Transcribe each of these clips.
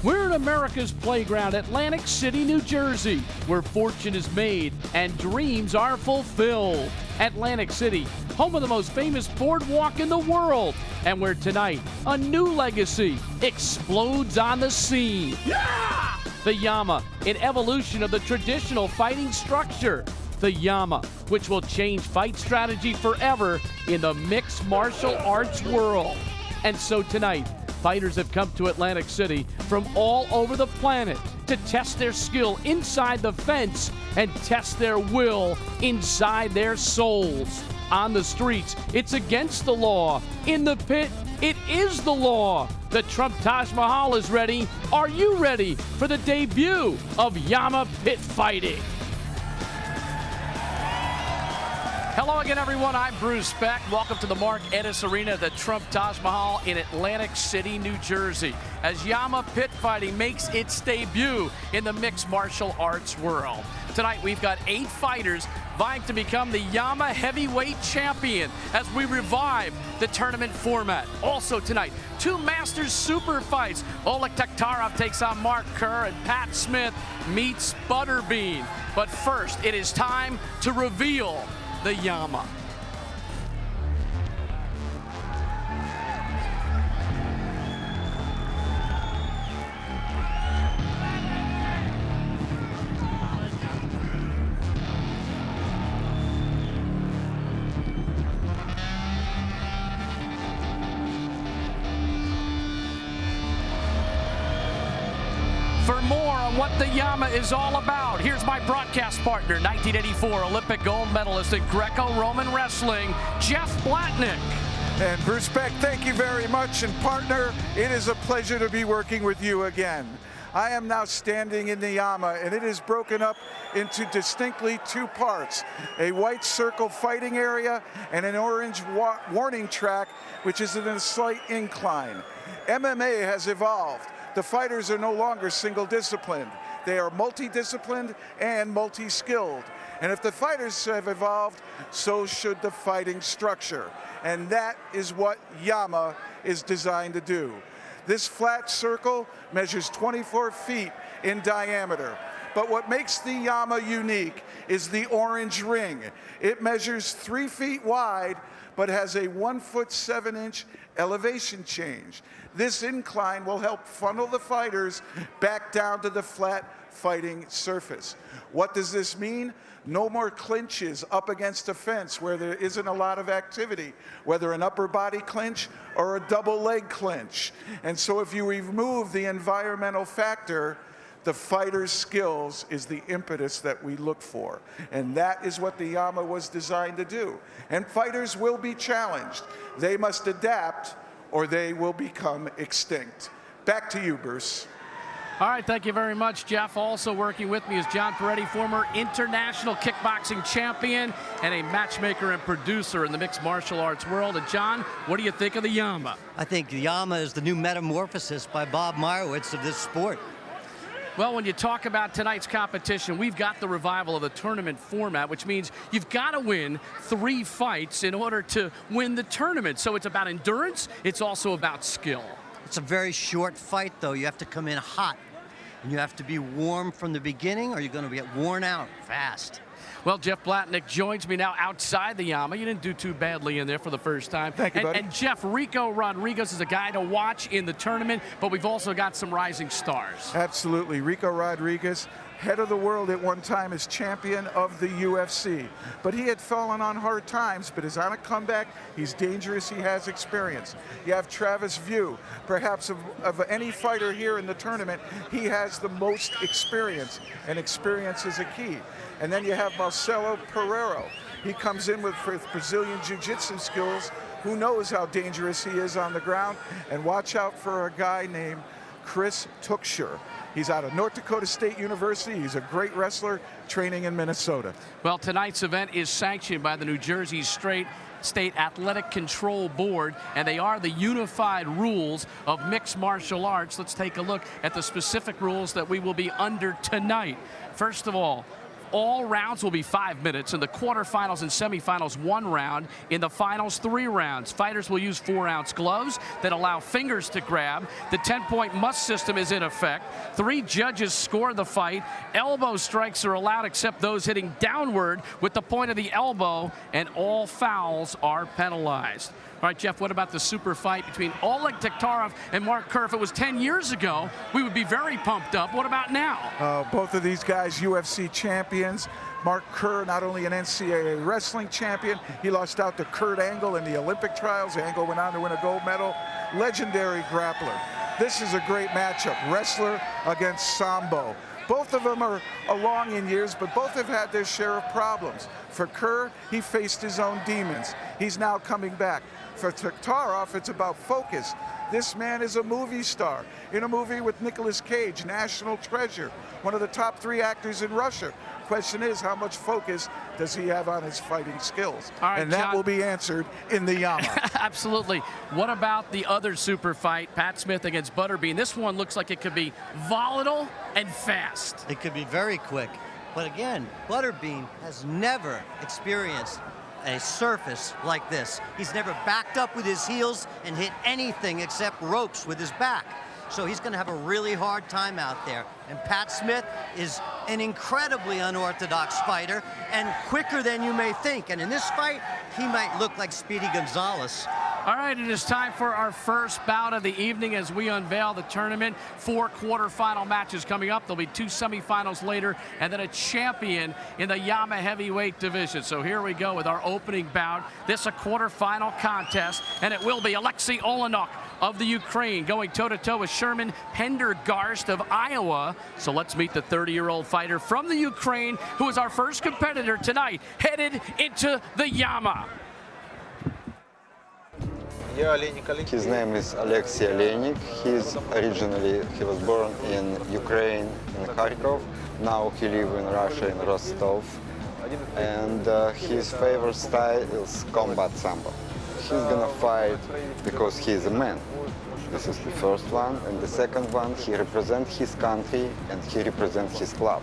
We're in America's playground, Atlantic City, New Jersey, where fortune is made and dreams are fulfilled. Atlantic City, home of the most famous boardwalk in the world, and where tonight a new legacy explodes on the scene. Yeah! The YAMMA, an evolution of the traditional fighting structure. The YAMMA, which will change fight strategy forever in the mixed martial arts world. And so tonight, fighters have come to Atlantic City from all over the planet to test their skill inside the fence and test their will inside their souls. On the streets, it's against the law. In the pit, it is the law. The Trump Taj Mahal is ready. Are you ready for the debut of YAMMA Pit Fighting? Hello again, everyone. I'm Bruce Beck. Welcome to the Mark Ennis Arena, the Trump Taj Mahal in Atlantic City, New Jersey, as YAMMA Pit Fighting makes its debut in the mixed martial arts world. Tonight, we've got 8 fighters vying to become the YAMMA heavyweight champion as we revive the tournament format. Also tonight, 2 Masters super fights. Oleg Taktarov takes on Mark Kerr, and Pat Smith meets Butterbean. But first, it is time to reveal the YAMMA. For more on what the YAMMA is all about, here's my broadcast partner, 1984 Olympic gold medalist in Greco-Roman wrestling, Jeff Blatnick. And Bruce Beck, thank you very much. And partner, it is a pleasure to be working with you again. I am now standing in the YAMMA, and it is broken up into distinctly 2 parts, a white circle fighting area and an orange warning track, which is in a slight incline. MMA has evolved. The fighters are no longer single disciplined. They are multidisciplined and multi-skilled. And if the fighters have evolved, so should the fighting structure. And that is what YAMMA is designed to do. This flat circle measures 24 feet in diameter. But what makes the YAMMA unique is the orange ring. It measures 3 feet wide, but has a 1 foot 7 inch elevation change. This incline will help funnel the fighters back down to the flat fighting surface. What does this mean? No more clinches up against a fence where there isn't a lot of activity, whether an upper body clinch or a double leg clinch. And so if you remove the environmental factor, the fighter's skills is the impetus that we look for. And that is what the YAMMA was designed to do. And fighters will be challenged. They must adapt or they will become extinct. Back to you, Bruce. All right, thank you very much, Jeff. Also working with me is John Pereira, former international kickboxing champion and a matchmaker and producer in the mixed martial arts world. And John, what do you think of the YAMMA? I think the YAMMA is the new metamorphosis by Bob Meyerowitz of this sport. Well, when you talk about tonight's competition, we've got the revival of the tournament format, which means you've got to win 3 fights in order to win the tournament. So it's about endurance, it's also about skill. It's a very short fight, though. You have to come in hot, and you have to be warm from the beginning, or you're going to get worn out fast. Well, Jeff Blatnick joins me now outside the YAMMA. You didn't do too badly in there for the first time. Thank you, buddy. And Jeff, Ricco Rodriguez is a guy to watch in the tournament, but we've also got some rising stars. Absolutely. Ricco Rodriguez, head of the world at one time as champion of the UFC. But he had fallen on hard times, but is on a comeback. He's dangerous. He has experience. You have Travis Wiuff, perhaps of any fighter here in the tournament, he has the most experience, and experience is a key. And then you have Marcelo Pereira. He comes in with Brazilian Jiu-Jitsu skills. Who knows how dangerous he is on the ground? And watch out for a guy named Chris Tuchscherer. He's out of North Dakota State University. He's a great wrestler training in Minnesota. Well, tonight's event is sanctioned by the New Jersey State Athletic Control Board, and they are the unified rules of mixed martial arts. Let's take a look at the specific rules that we will be under tonight. First of all, All rounds will be 5 minutes. In the quarterfinals and semifinals, 1 round. In the finals, 3 rounds. Fighters will use 4-ounce gloves that allow fingers to grab. The 10-point must system is in effect. 3 judges score the fight. Elbow strikes are allowed except those hitting downward with the point of the elbow, and all fouls are penalized. All right, Jeff, what about the super fight between Oleg Taktarov and Mark Kerr? If it was 10 years ago, we would be very pumped up. What about now? Both of these guys, UFC champions. Mark Kerr, not only an NCAA wrestling champion, he lost out to Kurt Angle in the Olympic trials. Angle went on to win a gold medal. Legendary grappler. This is a great matchup. Wrestler against Sambo. Both of them are along in years, but both have had their share of problems. For Kerr, he faced his own demons. He's now coming back. For Taktarov, it's about focus. This man is a movie star in a movie with Nicolas Cage, national treasure, one of the top 3 actors in Russia. Question is, how much focus does he have on his fighting skills? All right, and that John, will be answered in the YAMMA. Absolutely. What about the other super fight, Pat Smith against Butterbean? This one looks like it could be volatile and fast. It could be very quick. But again, Butterbean has never experienced a surface like this. He's never backed up with his heels and hit anything except ropes with his back. So he's going to have a really hard time out there. And Pat Smith is an incredibly unorthodox fighter and quicker than you may think. And in this fight, he might look like Speedy Gonzalez. All right, it is time for our first bout of the evening as we unveil the tournament. 4 quarterfinal matches coming up. There'll be 2 semifinals later and then a champion in the YAMMA heavyweight division. So here we go with our opening bout. This a quarterfinal contest, and it will be Aleksei Oleinik of the Ukraine going toe-to-toe with Sherman Pendergarst of Iowa. So let's meet the 30-year-old fighter from the Ukraine, who is our first competitor tonight, headed into the YAMMA. His name is Aleksei Oleinik. He was born in Ukraine, in Kharkov. Now he lives in Russia, in Rostov. And his favorite style is combat sambo. He's gonna fight because he's a man. This is the first one. And the second one, he represents his country and he represents his club.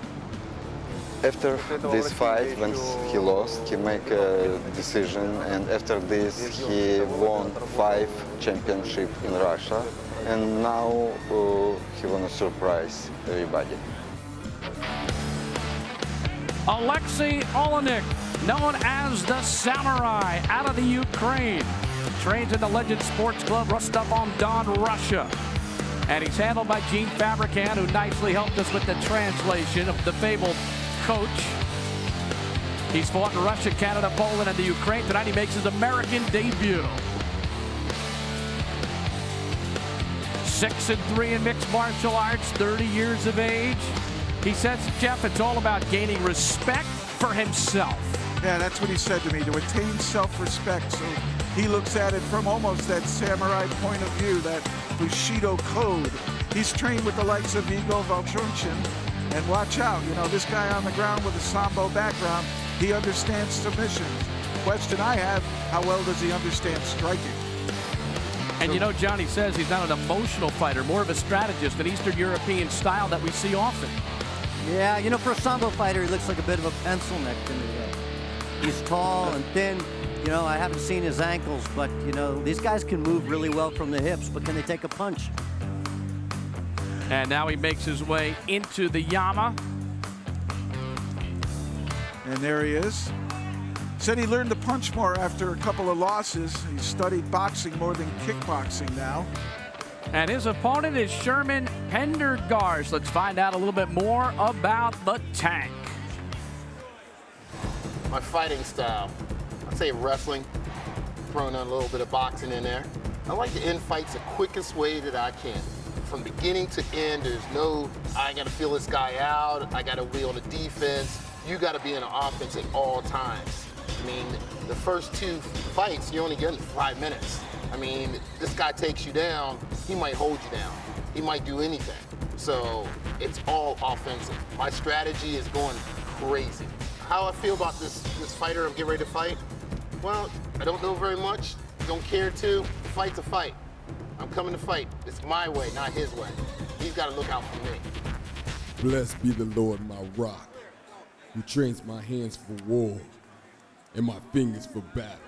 After this fight, when he lost, he made a decision, and after this, he won 5 championships in Russia, and now he want to surprise everybody. Aleksei Oleinik, known as the Samurai, out of the Ukraine, trains in the Legend Sports Club, Rostov-on-Don, Russia. And he's handled by Gene Fabricant, who nicely helped us with the translation of the fabled coach. He's fought in Russia, Canada, Poland, and the Ukraine. Tonight he makes his American debut. 6-3 in mixed martial arts, 30 years of age. He says, Jeff, it's all about gaining respect for himself. Yeah, that's what he said to me, to attain self-respect. So he looks at it from almost that samurai point of view, that Bushido code. He's trained with the likes of Igor Valchunchin. And watch out, you know, this guy on the ground with a sambo background, he understands submissions. Question I have, how well does he understand striking? And you know, Johnny says he's not an emotional fighter, more of a strategist, an Eastern European style that we see often. Yeah, you know, for a sambo fighter, he looks like a bit of a pencil neck to me. He's tall and thin. You know, I haven't seen his ankles, but, you know, these guys can move really well from the hips, but can they take a punch? And now he makes his way into the YAMMA. And there he is. Said he learned to punch more after a couple of losses. He studied boxing more than kickboxing now. And his opponent is Sherman Pendergarst. Let's find out a little bit more about the tank. My fighting style, I'd say wrestling, throwing in a little bit of boxing in there. I like to end fights the quickest way that I can. From beginning to end, there's no, I gotta feel this guy out, I gotta be on the defense. You gotta be in the offense at all times. I mean, the first 2 fights, you're only getting 5 minutes. I mean, this guy takes you down, he might hold you down. He might do anything. So it's all offensive. My strategy is going crazy. How I feel about this fighter I'm getting ready to fight? Well, I don't know very much, don't care to. Fight's a fight. I'm coming to fight. It's my way, not his way. He's got to look out for me. Blessed be the Lord, my rock. who trains my hands for war and my fingers for battle.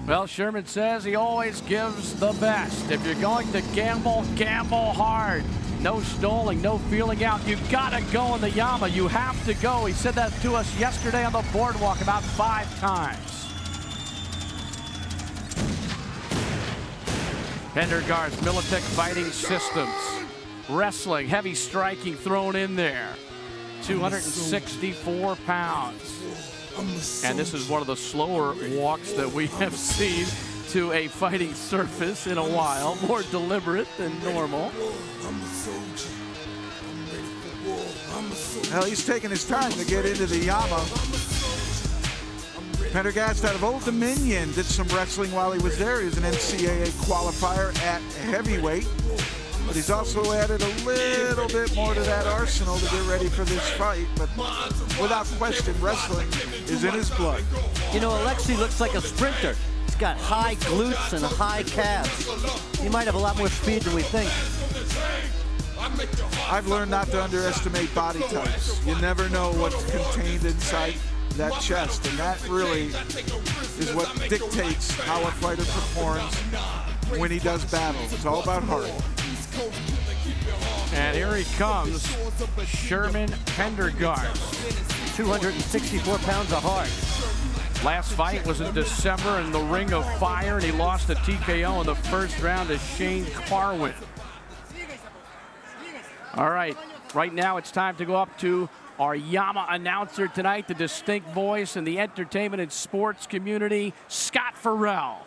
Well, Sherman says he always gives the best. If you're going to gamble, gamble hard. No stalling, no feeling out. You've got to go in the YAMMA. You have to go. He said that to us yesterday on the boardwalk about 5 times. Pendergarst, Militech Fighting Systems. Wrestling, heavy striking thrown in there. 264 pounds. And this is one of the slower walks that we have seen to a fighting surface in a while. More deliberate than normal. Well, he's taking his time to get into the YAMMA. Pendergarst out of Old Dominion did some wrestling while he was there. He was an NCAA qualifier at heavyweight. But he's also added a little bit more to that arsenal to get ready for this fight. But without question, wrestling is in his blood. You know, Aleksei looks like a sprinter. He's got high glutes and high calves. He might have a lot more speed than we think. I've learned not to underestimate body types. You never know what's contained inside that chest, and that really is what dictates how a fighter performs when he does battle. It's all about heart. And here he comes, Sherman Pendergarst. 264 pounds of heart. Last fight was in December in the Ring of Fire, and he lost a TKO in the first round to Shane Carwin. All right, right now it's time to go up to our YAMMA announcer tonight, the distinct voice in the entertainment and sports community, Scott Farrell.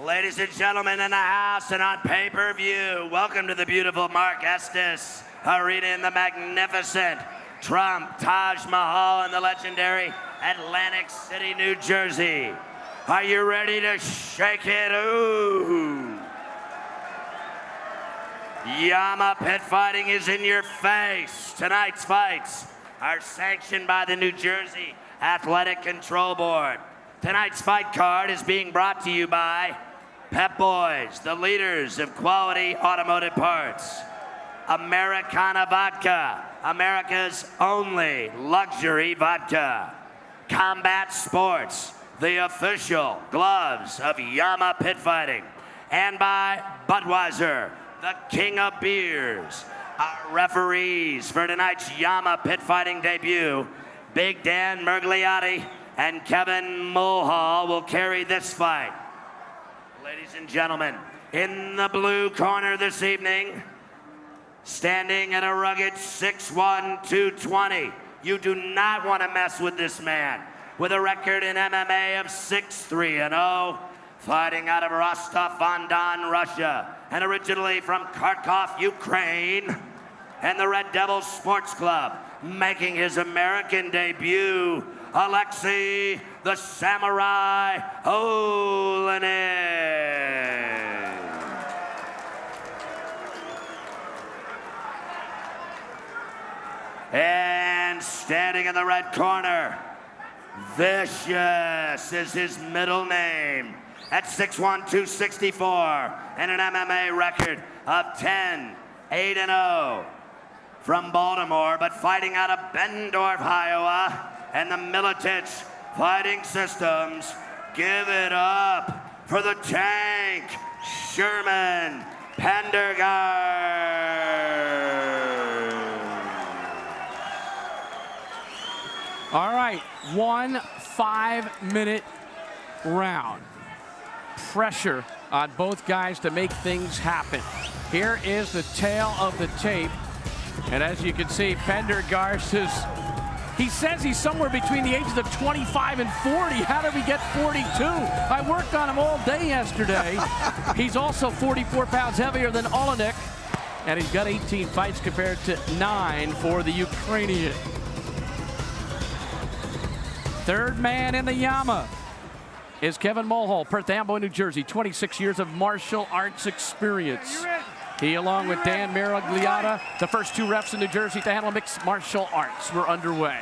Ladies and gentlemen in the house and on pay-per-view, welcome to the beautiful Mark Estes Arena in the magnificent Trump Taj Mahal in the legendary Atlantic City, New Jersey. Are you ready to shake it? Ooh. YAMMA Pit Fighting is in your face. Tonight's fights are sanctioned by the New Jersey Athletic Control Board. Tonight's fight card is being brought to you by Pep Boys, the leaders of quality automotive parts. Americana Vodka, America's only luxury vodka. Combat Sports, the official gloves of YAMMA Pit Fighting. And by Budweiser, the king of beers. Our referees for tonight's YAMMA Pit Fighting debut, Big Dan Mergliotti and Kevin Mulhall, will carry this fight. Ladies and gentlemen, in the blue corner this evening, standing at a rugged 6'1", 220. You do not want to mess with this man. With a record in MMA of 6-3-0, fighting out of Rostov-on-Don, Russia, and originally from Kharkov, Ukraine, and the Red Devils Sports Club, making his American debut, Aleksei the Samurai Oleinik. And standing in the red corner, Vicious is his middle name. At 6'1", 264, and an MMA record of 10-8-0. From Baltimore, but fighting out of Bendorf, Iowa, and the Militech Fighting Systems. Give it up for the tank, Sherman Pendergarst. All right, 1 5-minute round. Pressure on both guys to make things happen. Here is the tail of the tape. And as you can see, Pendergarst he says he's somewhere between the ages of 25 and 40. How did we get 42? I worked on him all day yesterday. He's also 44 pounds heavier than Oleinik. And he's got 18 fights compared to 9 for the Ukrainian. Third man in the YAMMA is Kevin Mulhall, Perth Amboy, New Jersey, 26 years of martial arts experience. He, along with Dan Miragliotta, the first 2 refs in New Jersey to handle mixed martial arts, were underway.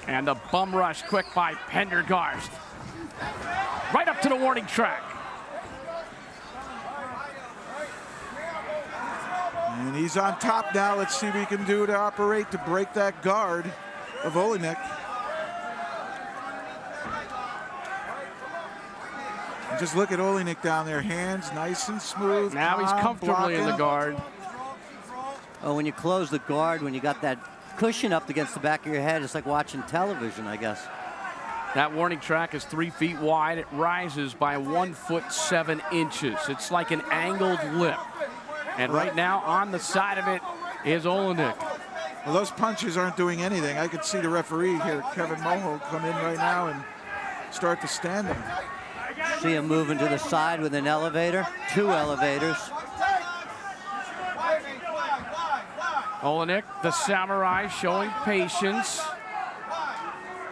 And the bum rush quick by Pendergarst. Right up to the warning track. And He's on top now. Let's see what he can do to operate to break that guard of Oleinik. And just look at Oleinik down there. Hands nice and smooth. Now he's comfortably in the guard. Oh, when you close the guard, when you got that cushion up against the back of your head, it's like watching television, I guess. That warning track is 3 feet wide. It rises by 1 foot 7 inches. It's like an angled lip. And right now on the side of it is Oleinik. Well, those punches aren't doing anything. I could see the referee here, Kevin Moho, come in right now and start to stand him. See him moving to the side with an elevator, 2 elevators. Oleinik, the samurai, showing patience.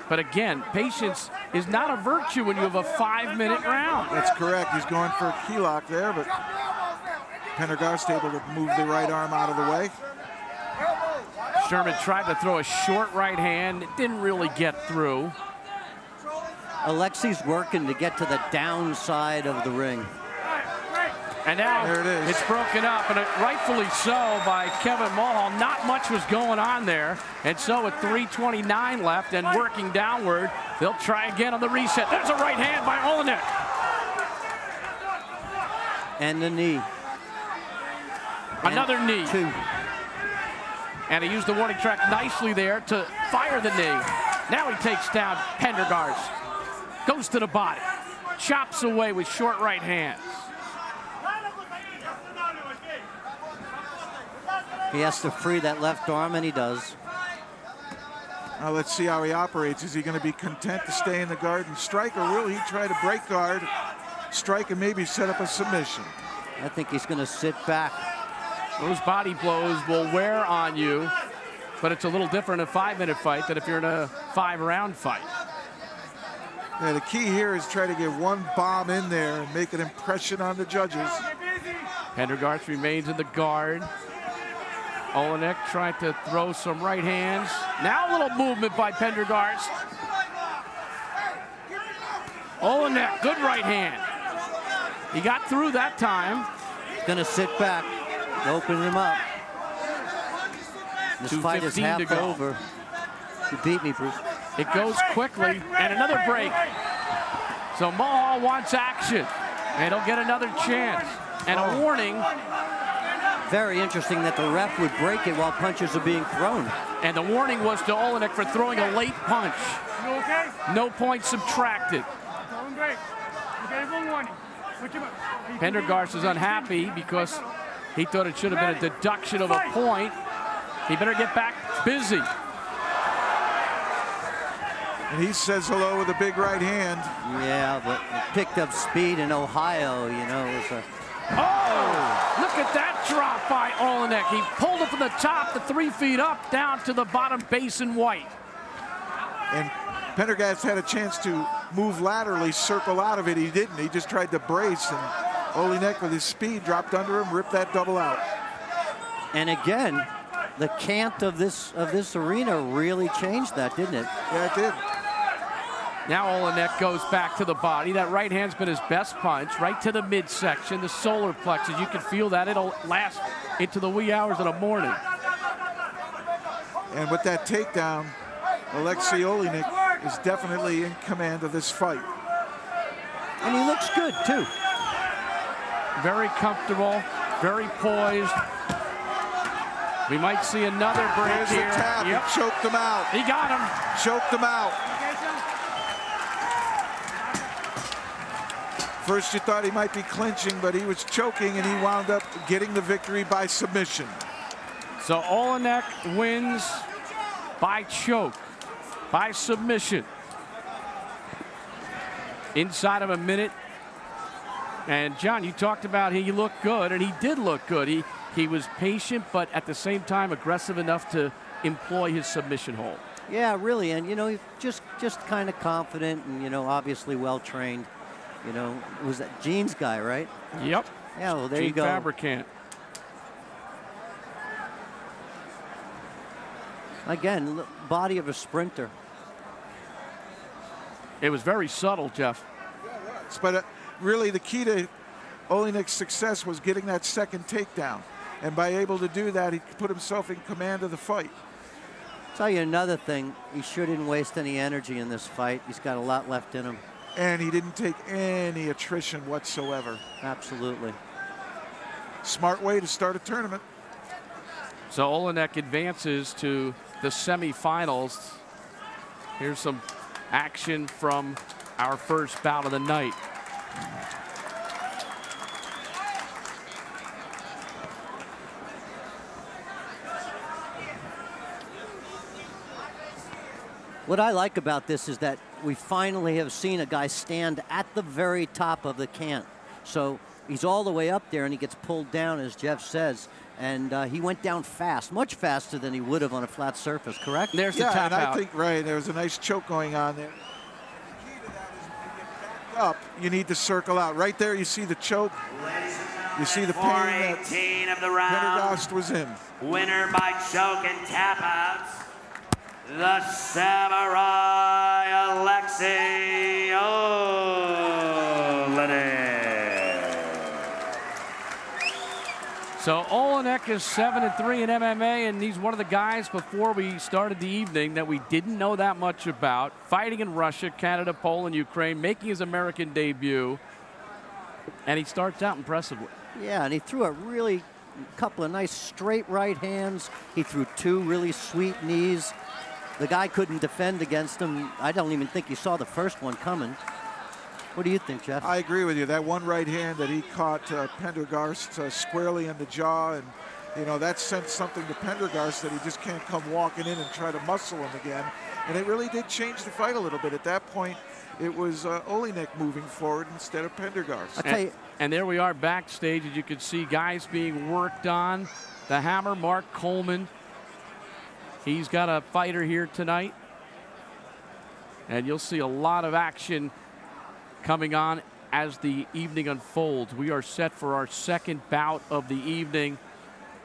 But again, patience is not a virtue when you have a 5-minute round. That's correct. He's going for a key lock there, but Pendergarst able to move the right arm out of the way. Sherman tried to throw a short right hand. It didn't really get through. Aleksei's working to get to the downside of the ring. And now there it is. It's broken up, and rightfully so by Kevin Mulhall. Not much was going on there. And so with 3:29 left and working downward, they'll try again on the reset. There's a right hand by Oleinik. And the knee. Another knee. 2. And he used the warning track nicely there to fire the knee. Now he takes down Pendergarst. Goes to the body. Chops away with short right hands. He has to free that left arm, and he does. Now let's see how he operates. Is he going to be content to stay in the guard and strike, or will he try to break guard, strike, and maybe set up a submission? I think he's going to sit back. Those body blows will wear on you, but it's a little different in a 5-minute fight than if you're in a 5-round fight. Yeah, the key here is try to get one bomb in there and make an impression on the judges. Pendergarst remains in the guard. Oleinik tried to throw some right hands. Now a little movement by Pendergarst. Oleinik, good right hand. He got through that time. Gonna sit back, open him up. This fight is 2:15 half to go. over. You beat me, Bruce. It goes quickly, and another break. So Mulhall wants action, and he'll get another chance. And a warning. Very interesting that the ref would break it while punches are being thrown. And the warning was to Oleinik for throwing a late punch. You okay? No points subtracted. Doing great. You gave him warning. Pendergarst is unhappy because he thought it should have been a deduction of a point. He better get back busy. And he says hello with a big right hand. Yeah, but he picked up speed in Ohio, you know. It was a Oh, look at that drop by Oleinik. He pulled it from the top to 3 feet up, down to the bottom base in white. And Pendergast had a chance to move laterally, circle out of it. He didn't. He just tried to brace, and Oleinik with his speed dropped under him, ripped that double out. And again, the cant of this arena really changed that, didn't it? Yeah, it did. Now Oleinik goes back to the body. That right hand's been his best punch, right to the midsection, the solar plexus. You can feel that. It'll last into the wee hours of the morning. And with that takedown, Aleksei Oleinik is definitely in command of this fight. And he looks good, too. Very comfortable, very poised. We might see another break There's here. the tap. Yep. He choked him out. He got him. Choked him out. First you thought he might be clinching, but he was choking, and he wound up getting the victory by submission. So Oleinik wins by choke, by submission. Inside of a minute. And John, you talked about he looked good, and he did look good. He was patient, but at the same time aggressive enough to employ his submission hold. Yeah, really, and you know, he's just kind of confident, and you know, obviously well trained. You know, it was that Jeans guy, right? Yep. Yeah, well, there Gene you go. Fabricant. Again, body of a sprinter. It was very subtle, Jeff. But really the key to Oleinik's success was getting that second takedown. And by able to do that, he put himself in command of the fight. Tell you another thing, he sure didn't waste any energy in this fight. He's got a lot left in him. And he didn't take any attrition whatsoever. Absolutely. Smart way to start a tournament. So Oleinik advances to the semifinals. Here's some action from our first bout of the night. What I like about this is that we finally have seen a guy stand at the very top of the cant. So he's all the way up there and he gets pulled down, as Jeff says. And he went down fast, much faster than he would have on a flat surface, correct? There's the yeah, tap and out. I think, right, there was a nice choke going on there. The key to that is when you get back up, you need to circle out. Right there, you see the choke. You see the pain that 4:18 of the round. Pendergarst was in. Winner by choke and tap outs. The Samurai Aleksei Oleinik. So Oleinik is 7-3 in MMA, and he's one of the guys before we started the evening that we didn't know that much about. Fighting in Russia, Canada, Poland, Ukraine, making his American debut. And he starts out impressively. Yeah, and he threw a really couple of nice straight right hands. He threw two really sweet knees. The guy couldn't defend against him. I don't even think he saw the first one coming. What do you think, Jeff? I agree with you. That one right hand that he caught Pendergarst squarely in the jaw, and you know that sent something to Pendergarst that he just can't come walking in and try to muscle him again. And it really did change the fight a little bit. At that point, it was Oleinik moving forward instead of Pendergarst. I'll tell you, And there we are backstage, as you can see guys being worked on. The Hammer, Mark Coleman. He's got a fighter here tonight. And you'll see a lot of action coming on as the evening unfolds. We are set for our second bout of the evening.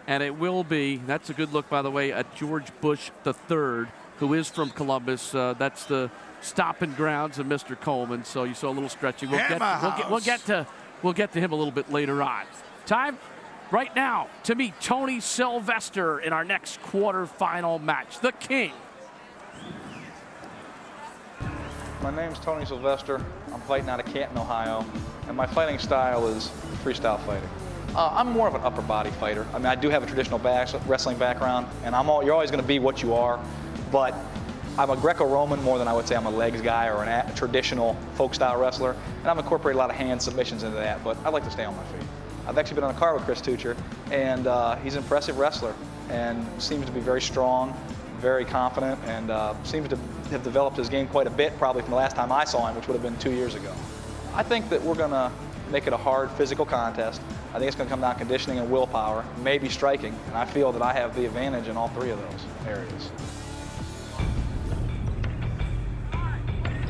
And it will be, that's a good look, by the way, at George Bush III, who is from Columbus. That's the stomping grounds of Mr. Coleman. So you saw a little stretching. We'll get to him a little bit later on. Time right now to meet Tony Sylvester in our next quarterfinal match. The King. My name's Tony Sylvester. I'm fighting out of Canton, Ohio, and my fighting style is freestyle fighting. I'm more of an upper body fighter. I mean, I do have a traditional wrestling background, and you're always going to be what you are, but I'm a Greco-Roman more than I would say I'm a legs guy or a traditional folk-style wrestler, and I've incorporated a lot of hand submissions into that, but I like to stay on my feet. I've actually been on a car with Chris Tuchscherer, and he's an impressive wrestler and seems to be very strong, very confident, and seems to have developed his game quite a bit probably from the last time I saw him, which would have been 2 years ago. I think that we're going to make it a hard physical contest. I think it's going to come down to conditioning and willpower, maybe striking, and I feel that I have the advantage in all three of those areas.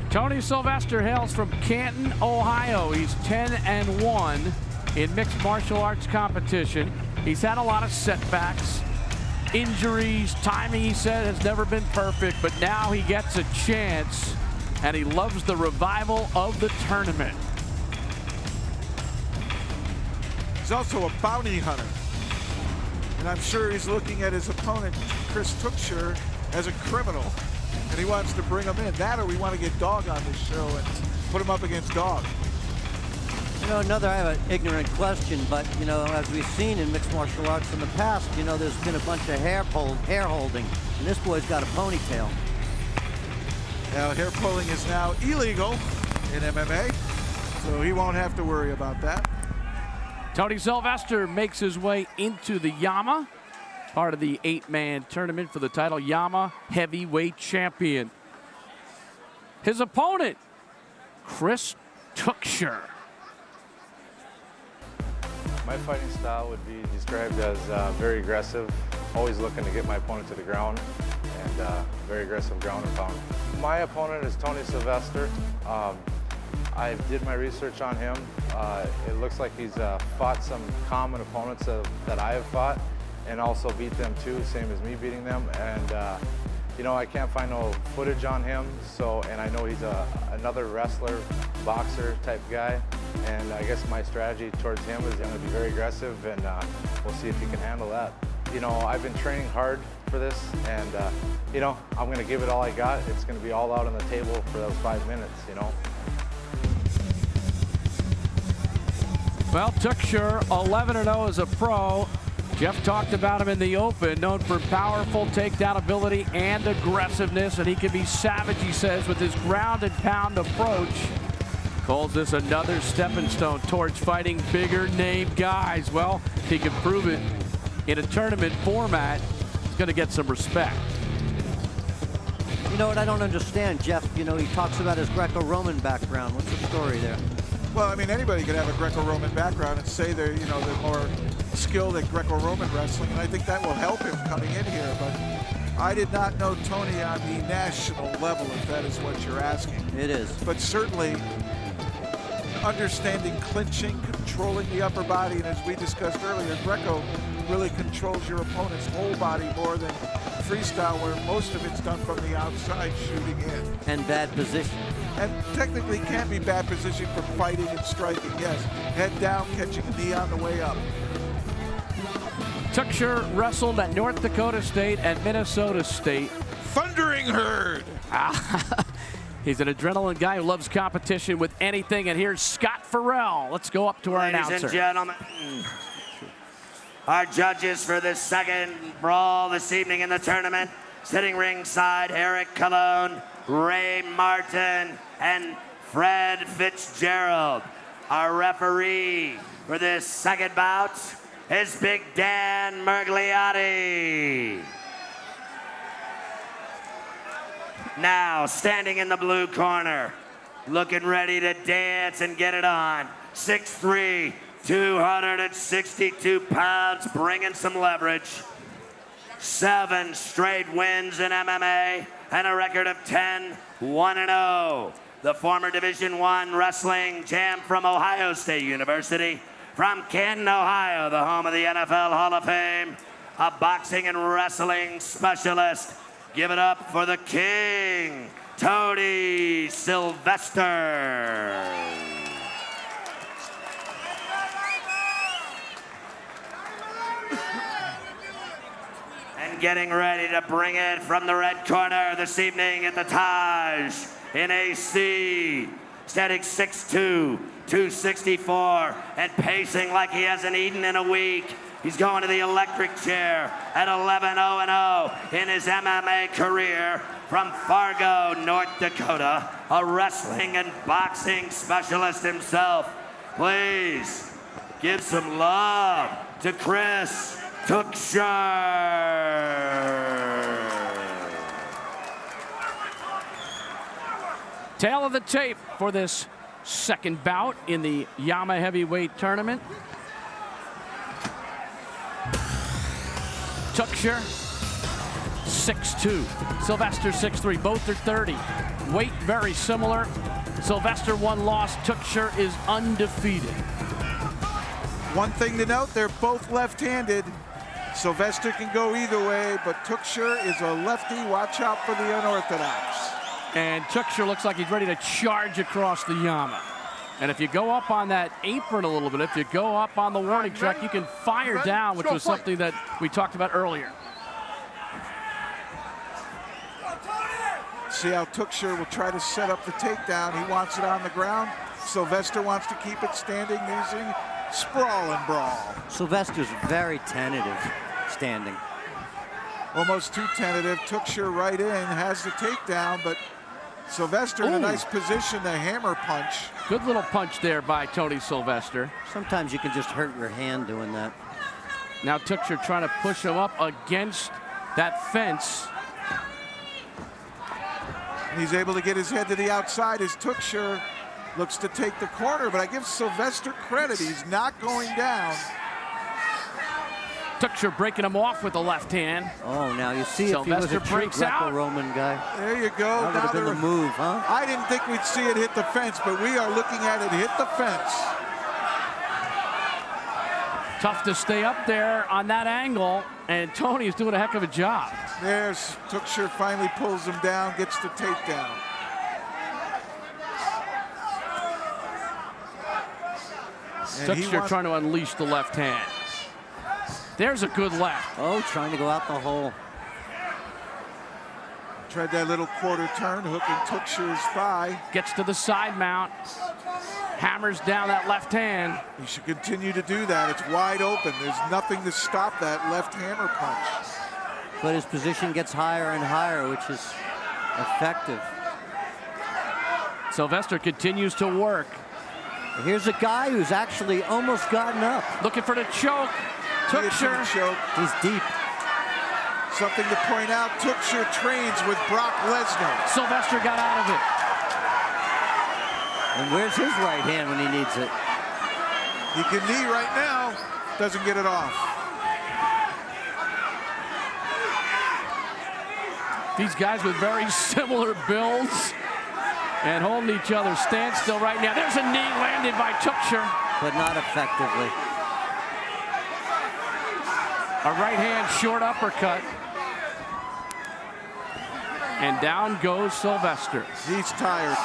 Tony Sylvester hails from Canton, Ohio. He's 10-1 in mixed martial arts competition. He's had a lot of setbacks, injuries, timing, he said, has never been perfect, but now he gets a chance, and he loves the revival of the tournament. He's also a bounty hunter. And I'm sure he's looking at his opponent, Chris Tuchscherer, as a criminal. And he wants to bring him in. That or we want to get Dog on this show and put him up against Dog. you know, I have an ignorant question, but, you know, as we've seen in mixed martial arts in the past, you know, there's been a bunch of hair holding, and this boy's got a ponytail. Now, hair pulling is now illegal in MMA, so he won't have to worry about that. Tony Sylvester makes his way into the YAMMA, part of the 8-man tournament for the title, YAMMA heavyweight champion. His opponent, Chris Tuchscherer. My fighting style would be described as very aggressive, always looking to get my opponent to the ground, and very aggressive ground and pound. My opponent is Tony Sylvester. I did my research on him. It looks like he's fought some common opponents that I have fought, and also beat them too, same as me beating them. And you know, I can't find no footage on him, and I know he's another wrestler, boxer type guy. And I guess my strategy towards him is going to be very aggressive, and we'll see if he can handle that. You know, I've been training hard for this, and you know, I'm going to give it all I got. It's going to be all out on the table for those 5 minutes, you know. Well, Tuchscherer, 11-0 as a pro. Jeff talked about him in the open, known for powerful takedown ability and aggressiveness, and he can be savage, he says, with his ground and pound approach. Calls this another stepping stone towards fighting bigger name guys. Well, if he can prove it in a tournament format, he's going to get some respect. You know what I don't understand, Jeff? You know, he talks about his Greco-Roman background. What's the story there? Well, I mean, anybody could have a Greco-Roman background and say they're, you know, they're more skilled at Greco-Roman wrestling, and I think that will help him coming in here. But I did not know Tony on the national level, if that is what you're asking. It is. But certainly understanding clinching, controlling the upper body, and as we discussed earlier, Greco really controls your opponent's whole body more than freestyle, where most of it's done from the outside, shooting in. And bad position. And technically can be bad position for fighting and striking, yes. Head down, catching a knee on the way up. Tuchscherer wrestled at North Dakota State and Minnesota State. Thundering Herd! He's an adrenaline guy who loves competition with anything, and here's Scott Farrell. Let's go up to our announcer. Ladies and gentlemen, our judges for this second brawl this evening in the tournament, sitting ringside, Eric Colon, Ray Martin, and Fred Fitzgerald. Our referee for this second bout is Big Dan Mergliotti. Now, standing in the blue corner, looking ready to dance and get it on, 6'3", 262 pounds, bringing some leverage. 7 straight wins in MMA and a record of 10-1-0. The former Division I wrestling champ from Ohio State University, from Canton, Ohio, the home of the NFL Hall of Fame, a boxing and wrestling specialist. Give it up for the king, Tony Sylvester. And getting ready to bring it from the red corner this evening at the Taj in AC, standing 6'2", 264, and pacing like he hasn't eaten in a week. He's going to the electric chair at 11-0-0 in his MMA career, from Fargo, North Dakota, a wrestling and boxing specialist himself. Please give some love to Chris Tuchscherer. Tail of the tape for this second bout in the YAMMA heavyweight tournament. Tuchscherer, 6'2", Sylvester 6'3", both are 30. Weight very similar. Sylvester 1 loss, Tuchscherer is undefeated. One thing to note, they're both left-handed. Sylvester can go either way, but Tuchscherer is a lefty. Watch out for the unorthodox. And Tuchscherer looks like he's ready to charge across the YAMMA. And if you go up on that apron a little bit, if you go up on the warning track, you can fire down, which was something that we talked about earlier. See how Tuchscherer will try to set up the takedown. He wants it on the ground. Sylvester wants to keep it standing using sprawl and brawl. Sylvester's very tentative standing. Almost too tentative. Tuchscherer right in, has the takedown, but Sylvester in a nice position to hammer punch. Good little punch there by Tony Sylvester. Sometimes you can just hurt your hand doing that. Now Tuchscherer trying to push him up against that fence. He's able to get his head to the outside as Tuchscherer looks to take the corner, but I give Sylvester credit. He's not going down. Tuchscherer breaking him off with the left hand. Oh, now you see if he was a true Greco-Roman guy. There you go. That would have been the move, huh? I didn't think we'd see it hit the fence, but we are looking at it hit the fence. Tough to stay up there on that angle, and Tony's doing a heck of a job. There's Tuchscherer, finally pulls him down, gets the takedown. Tuchscherer trying to unleash the left hand. There's a good left. Oh, trying to go out the hole. Tried that little quarter turn, hooking Tuchscherer's thigh. Gets to the side mount. Hammers down that left hand. He should continue to do that. It's wide open. There's nothing to stop that left hammer punch. But his position gets higher and higher, which is effective. Sylvester continues to work. Here's a guy who's actually almost gotten up. Looking for the choke. Tuchscherer. He's deep. Something to point out, Tuchscherer trains with Brock Lesnar. Sylvester got out of it. And where's his right hand when he needs it? He can knee right now, doesn't get it off. These guys with very similar builds and holding each other standstill right now. There's a knee landed by Tuchscherer. But not effectively. A right hand short uppercut. And down goes Sylvester. He's tired.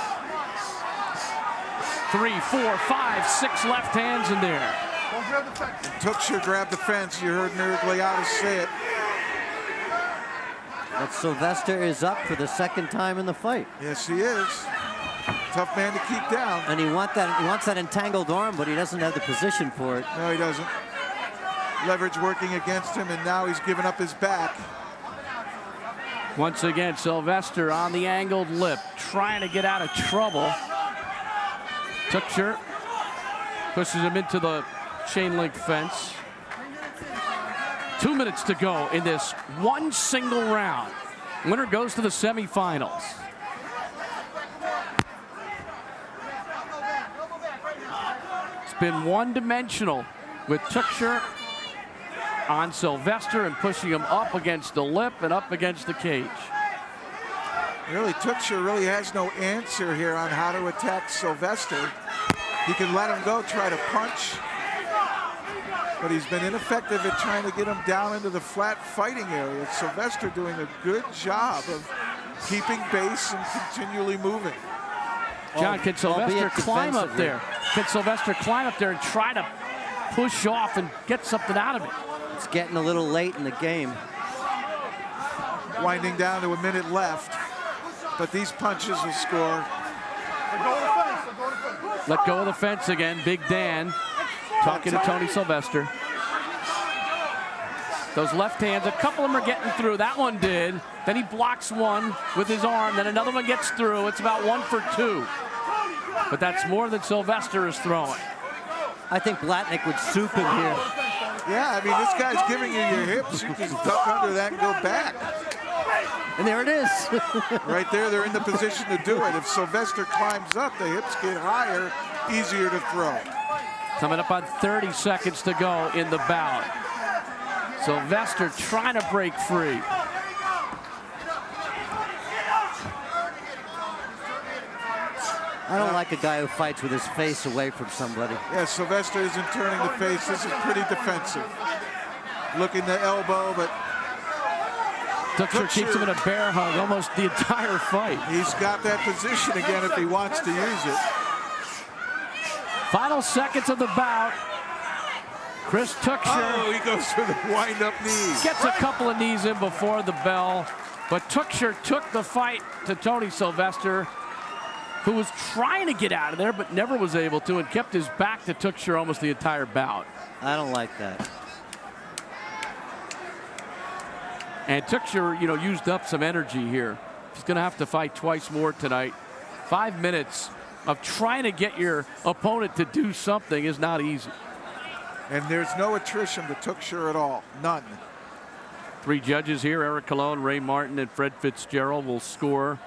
3, 4, 5, 6 left hands in there. Tuchscherer grabbed the fence. You heard Nurgliatis say it. But Sylvester is up for the second time in the fight. Yes, he is. Tough man to keep down. And he wants that entangled arm, but he doesn't have the position for it. No, he doesn't. Leverage working against him, and now he's given up his back. Once again, Sylvester on the angled lip, trying to get out of trouble. Tuchscherer pushes him into the chain link fence. 2 minutes to go in this one single round. Winner goes to the semifinals. It's been one-dimensional with Tuchscherer on Sylvester and pushing him up against the lip and up against the cage. Really, Tuchscherer really has no answer here on how to attack Sylvester. He can let him go, try to punch, but he's been ineffective at trying to get him down into the flat fighting area. Sylvester doing a good job of keeping base and continually moving. John, can Sylvester climb up there? Can Sylvester climb up there and try to push off and get something out of it? It's getting a little late in the game. Winding down to a minute left, but these punches will score. Let go of the fence again. Big Dan talking to Tony Sylvester. Those left hands, a couple of them are getting through. That one did. Then he blocks one with his arm. Then another one gets through. It's about 1 for 2. But that's more than Sylvester is throwing. I think Blatnick would soup him here. Yeah, I mean, this guy's giving you your hips. You just duck under that and go back. And there it is. Right there, they're in the position to do it. If Sylvester climbs up, the hips get higher, easier to throw. Coming up on 30 seconds to go in the bout. Sylvester trying to break free. I don't like a guy who fights with his face away from somebody. Yeah, Sylvester isn't turning the face. This is pretty defensive. Looking the elbow, but Tuchscherer keeps him in a bear hug almost the entire fight. He's got that position again if he wants to use it. Final seconds of the bout. Chris Tuchscherer. Oh, he goes for the wind-up knee. Gets a couple of knees in before the bell, but Tuchscherer took the fight to Tony Sylvester, who was trying to get out of there but never was able to, and kept his back to Tuchscherer almost the entire bout. I don't like that. And Tuchscherer, used up some energy here. He's going to have to fight twice more tonight. 5 minutes of trying to get your opponent to do something is not easy. And there's no attrition to Tuchscherer at all. None. 3 judges here, Eric Colon, Ray Martin, and Fred Fitzgerald will score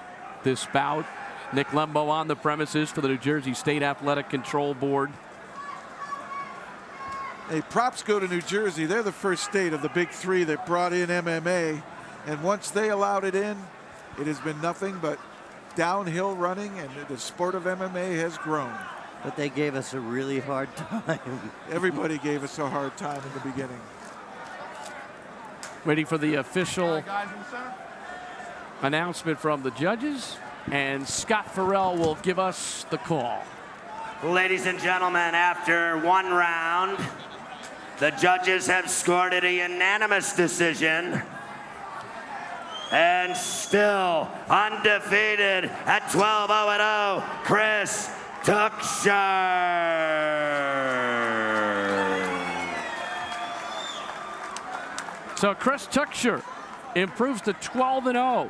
this bout. Nick Lembo on the premises for the New Jersey State Athletic Control Board. Hey, props go to New Jersey. They're the first state of the big 3 that brought in MMA. And once they allowed it in, it has been nothing but downhill running, and the sport of MMA has grown. But they gave us a really hard time. Everybody gave us a hard time in the beginning. Waiting for the official announcement from the judges, and Scott Farrell will give us the call. Ladies and gentlemen, after 1 round, the judges have scored it a unanimous decision. And still undefeated at 12-0-0, Chris Tuchscherer. So Chris Tuchscherer improves to 12-0.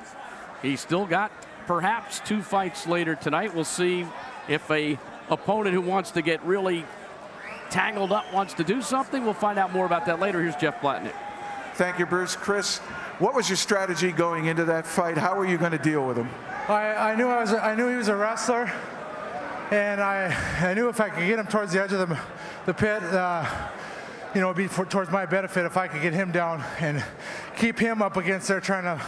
He's still got perhaps 2 fights later tonight. We'll see if a opponent who wants to get really tangled up wants to do something. We'll find out more about that later. Here's Jeff Blatnick. Thank you, Bruce. Chris, what was your strategy going into that fight? How were you going to deal with him? I knew he was a wrestler, and I knew if I could get him towards the edge of the pit, you know, it'd be towards my benefit if I could get him down and keep him up against there trying to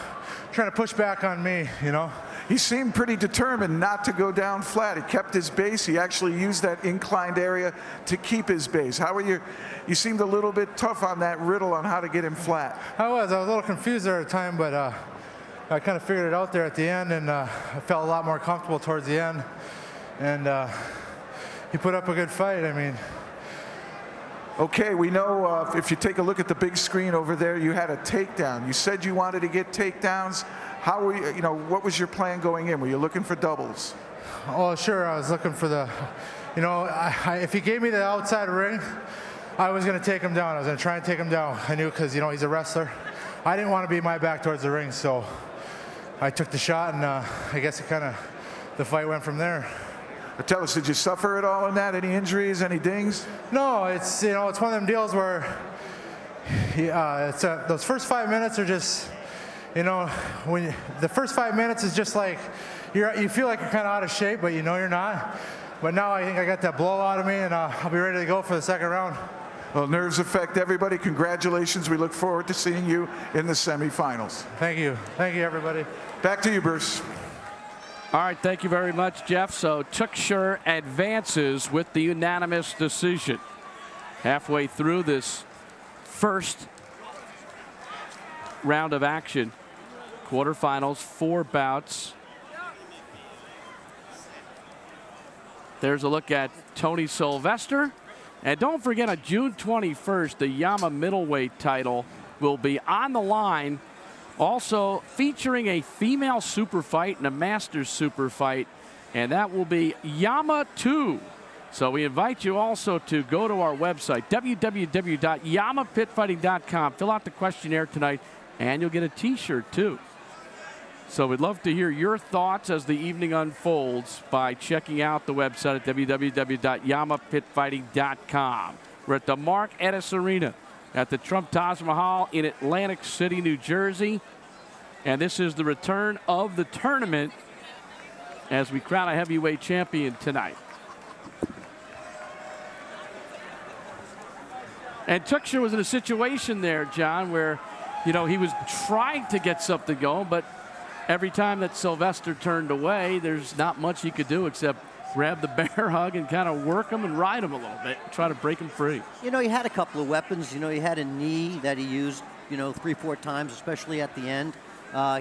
push back on me, you know. He seemed pretty determined not to go down flat. He kept his base. He actually used that inclined area to keep his base. How were you? You seemed a little bit tough on that riddle on how to get him flat. I was a little confused there at the time, but I kind of figured it out there at the end, and I felt a lot more comfortable towards the end. And he put up a good fight. I mean. Okay, we know if you take a look at the big screen over there, you had a takedown. You said you wanted to get takedowns. How were you, what was your plan going in? Were you looking for doubles? Oh, sure, I was looking for the, if he gave me the outside ring, I was going to take him down. I was going to try and take him down. I knew because, he's a wrestler. I didn't want to be my back towards the ring, so I took the shot, and I guess the fight went from there. Tell us, did you suffer at all in that? Any injuries, any dings? No, it's one of them deals where those first 5 minutes are just, when the first 5 minutes is just like you feel like you're kind of out of shape, but you're not. But now I think I got that blow out of me, and I'll be ready to go for the second round. Well, nerves affect everybody. Congratulations. We look forward to seeing you in the semifinals. Thank you. Thank you, everybody. Back to you, Bruce. All right, thank you very much, Jeff. So Tuchscherer advances with the unanimous decision. Halfway through this first round of action. Quarterfinals, 4 bouts. There's a look at Tony Sylvester. And don't forget, on June 21st, the YAMMA middleweight title will be on the line. Also featuring a female super fight and a masters super fight. And that will be YAMMA 2. So we invite you also to go to our website, www.yammapitfighting.com. Fill out the questionnaire tonight, and you'll get a T-shirt, too. So we'd love to hear your thoughts as the evening unfolds by checking out the website at www.yammapitfighting.com. We're at the Mark Ennis Arena at the Trump Taj Mahal in Atlantic City, New Jersey. And this is the return of the tournament as we crown a heavyweight champion tonight. And Tuchscherer was in a situation there, John, where, he was trying to get something going, but every time that Sylvester turned away, there's not much he could do except grab the bear hug and kind of work him and ride him a little bit, try to break him free. He had a couple of weapons. He had a knee that he used, 3-4 times, especially at the end.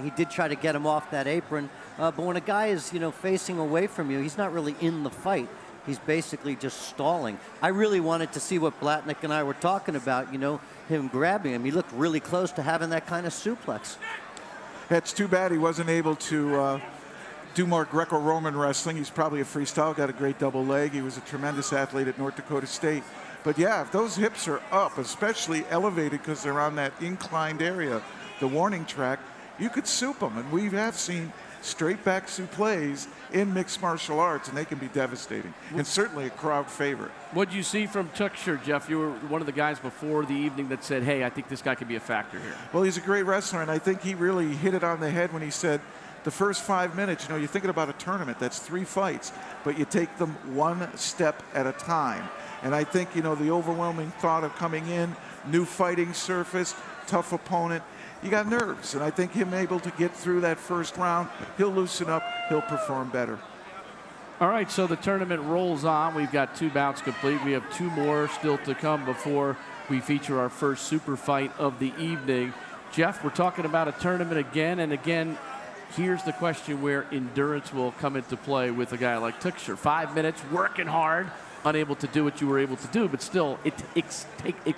He did try to get him off that apron. But when a guy is, facing away from you, he's not really in the fight. He's basically just stalling. I really wanted to see what Blatnick and I were talking about, him grabbing him. He looked really close to having that kind of suplex. It's too bad he wasn't able to do more Greco-Roman wrestling. He's probably a freestyle, got a great double leg. He was a tremendous athlete at North Dakota State. But yeah, if those hips are up, especially elevated because they're on that inclined area, the warning track, you could soup them. And we have seen straight back suplees in mixed martial arts, and they can be devastating, and certainly a crowd favorite. What did you see from Tuchscherer, Jeff? You were one of the guys before the evening that said, hey, I think this guy could be a factor here. Well, he's a great wrestler, and I think he really hit it on the head when he said the first 5 minutes, you're thinking about a tournament, that's 3 fights, but you take them one step at a time. And I think, the overwhelming thought of coming in, new fighting surface, tough opponent, you got nerves, and I think him able to get through that first round, he'll loosen up, he'll perform better. All right, so the tournament rolls on. We've got 2 bouts complete. We have 2 more still to come before we feature our first super fight of the evening. Jeff, we're talking about a tournament again and again. Here's the question where endurance will come into play with a guy like Tuchscherer. 5 minutes, working hard, unable to do what you were able to do, but still, it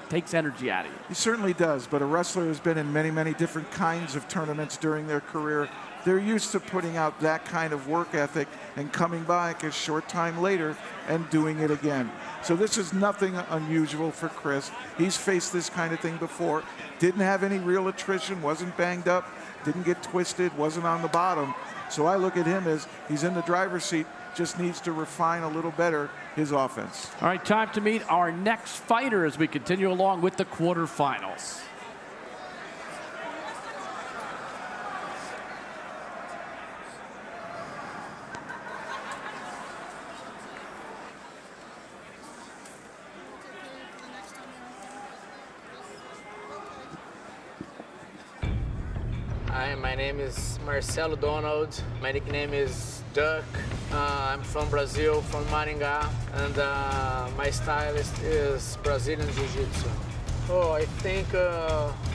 takes energy out of you. He certainly does, but a wrestler who's been in many, many different kinds of tournaments during their career, they're used to putting out that kind of work ethic and coming back a short time later and doing it again. So this is nothing unusual for Chris. He's faced this kind of thing before. Didn't have any real attrition, wasn't banged up, didn't get twisted, wasn't on the bottom. So I look at him as he's in the driver's seat, just needs to refine a little better his offense. All right, time to meet our next fighter as we continue along with the quarterfinals. Hi, my name is Marcelo Donald. My nickname is Duck. I'm from Brazil, from Maringá, and my style is Brazilian Jiu-Jitsu. Oh, I think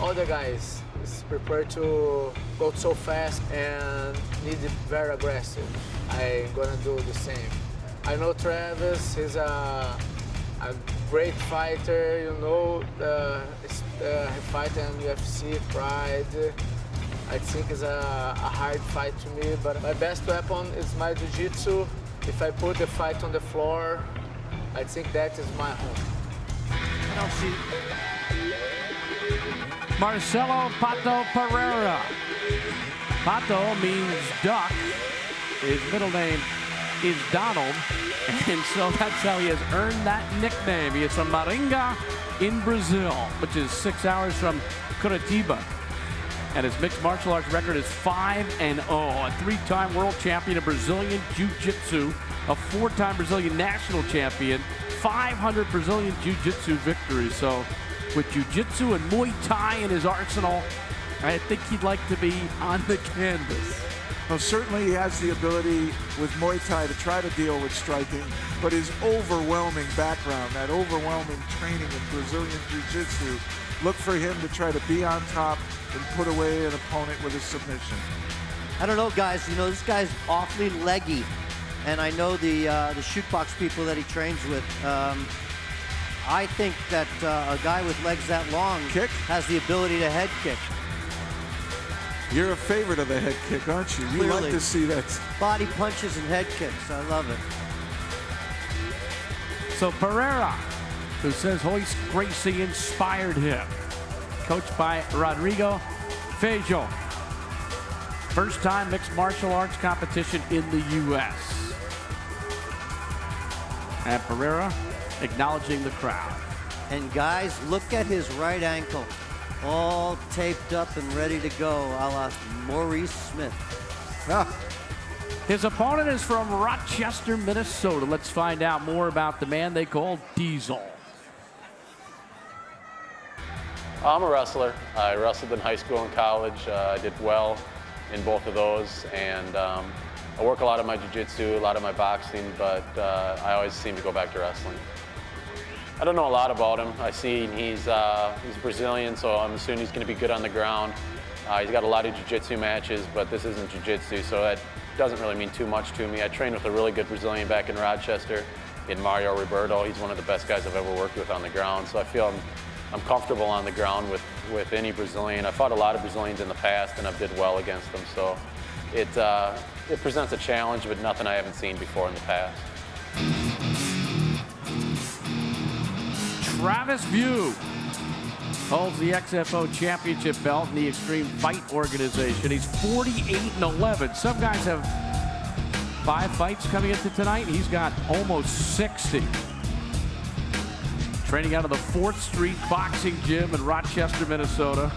all the guys is prepared to go so fast and need it very aggressive. I'm gonna do the same. I know Travis, he's a great fighter, you know, he fight in UFC, Pride. I think it's a hard fight to me, but my best weapon is my jiu-jitsu. If I put the fight on the floor, I think that is my home. Marcelo Pato Pereira. Pato means duck. His middle name is Donald, and so that's how he has earned that nickname. He is from Maringá in Brazil, which is 6 hours from Curitiba. And his mixed martial arts record is 5-0. A 3-time world champion of Brazilian Jiu-Jitsu, a 4-time Brazilian national champion, 500 Brazilian Jiu-Jitsu victories. So with Jiu-Jitsu and Muay Thai in his arsenal, I think he'd like to be on the canvas. Well, certainly he has the ability with Muay Thai to try to deal with striking, but his overwhelming background, that overwhelming training in Brazilian Jiu-Jitsu, look for him to try to be on top and put away an opponent with a submission. I don't know, guys. You know, this guy's awfully leggy, and I know the shootbox people that he trains with. I think that a guy with legs that long has the ability to head kick. You're a favorite of the head kick, aren't you? You Clearly. like to see that. Body punches and head kicks. I love it. So Pereira, who says Royce Gracie inspired him. Coached by Rodrigo Feijó. First time mixed martial arts competition in the U.S. And Pereira acknowledging the crowd. And guys, look at his right ankle. All taped up and ready to go, a la Maurice Smith. His opponent is from Rochester, Minnesota. Let's find out more about the man they call Diesel. I'm a wrestler. I wrestled in high school and college. I did well in both of those, and I work a lot of my jiu-jitsu, a lot of my boxing, but I always seem to go back to wrestling. I don't know a lot about him. I see he's Brazilian, so I'm assuming he's going to be good on the ground. He's got a lot of jiu-jitsu matches, but this isn't jiu-jitsu, so that doesn't really mean too much to me. I trained with a really good Brazilian back in Rochester, in Mario Roberto. He's one of the best guys I've ever worked with on the ground, so I feel I'm comfortable on the ground with any Brazilian. I fought a lot of Brazilians in the past, and I've did well against them, so it presents a challenge, but nothing I haven't seen before in the past. Travis Wiuff holds the XFO championship belt in the Extreme Fight Organization. He's 48-11. Some guys have 5 fights coming into tonight. He's got almost 60. Training out of the 4th Street Boxing Gym in Rochester, Minnesota.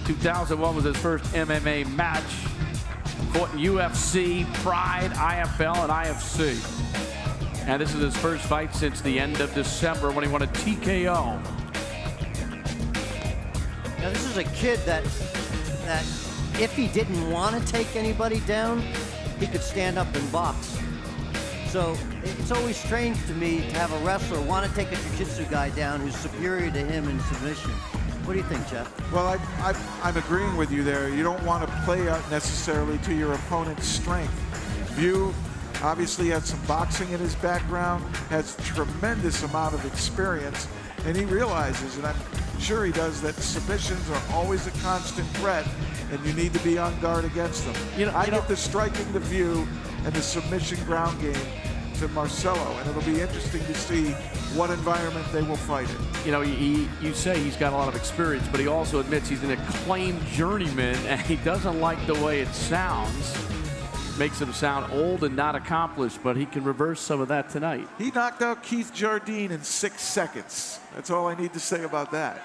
2001 was his first MMA match. Fought in UFC, Pride, IFL, and IFC. And this is his first fight since the end of December when he won a TKO. Now this is a kid that if he didn't want to take anybody down, he could stand up and box. So it's always strange to me to have a wrestler want to take a jiu-jitsu guy down who's superior to him in submission. What do you think, Jeff? Well, I'm agreeing with you there. You don't want to play out necessarily to your opponent's strength. Wiuff obviously has some boxing in his background, has tremendous amount of experience, and he realizes, and I'm sure he does, that submissions are always a constant threat, and you need to be on guard against them. I get the striking to Wiuff and the submission ground game to Marcelo, and it'll be interesting to see what environment they will fight in. You know, you say he's got a lot of experience, but he also admits he's an acclaimed journeyman, and he doesn't like the way it sounds. Makes him sound old and not accomplished, but he can reverse some of that tonight. He knocked out Keith Jardine in 6 seconds. That's all I need to say about that.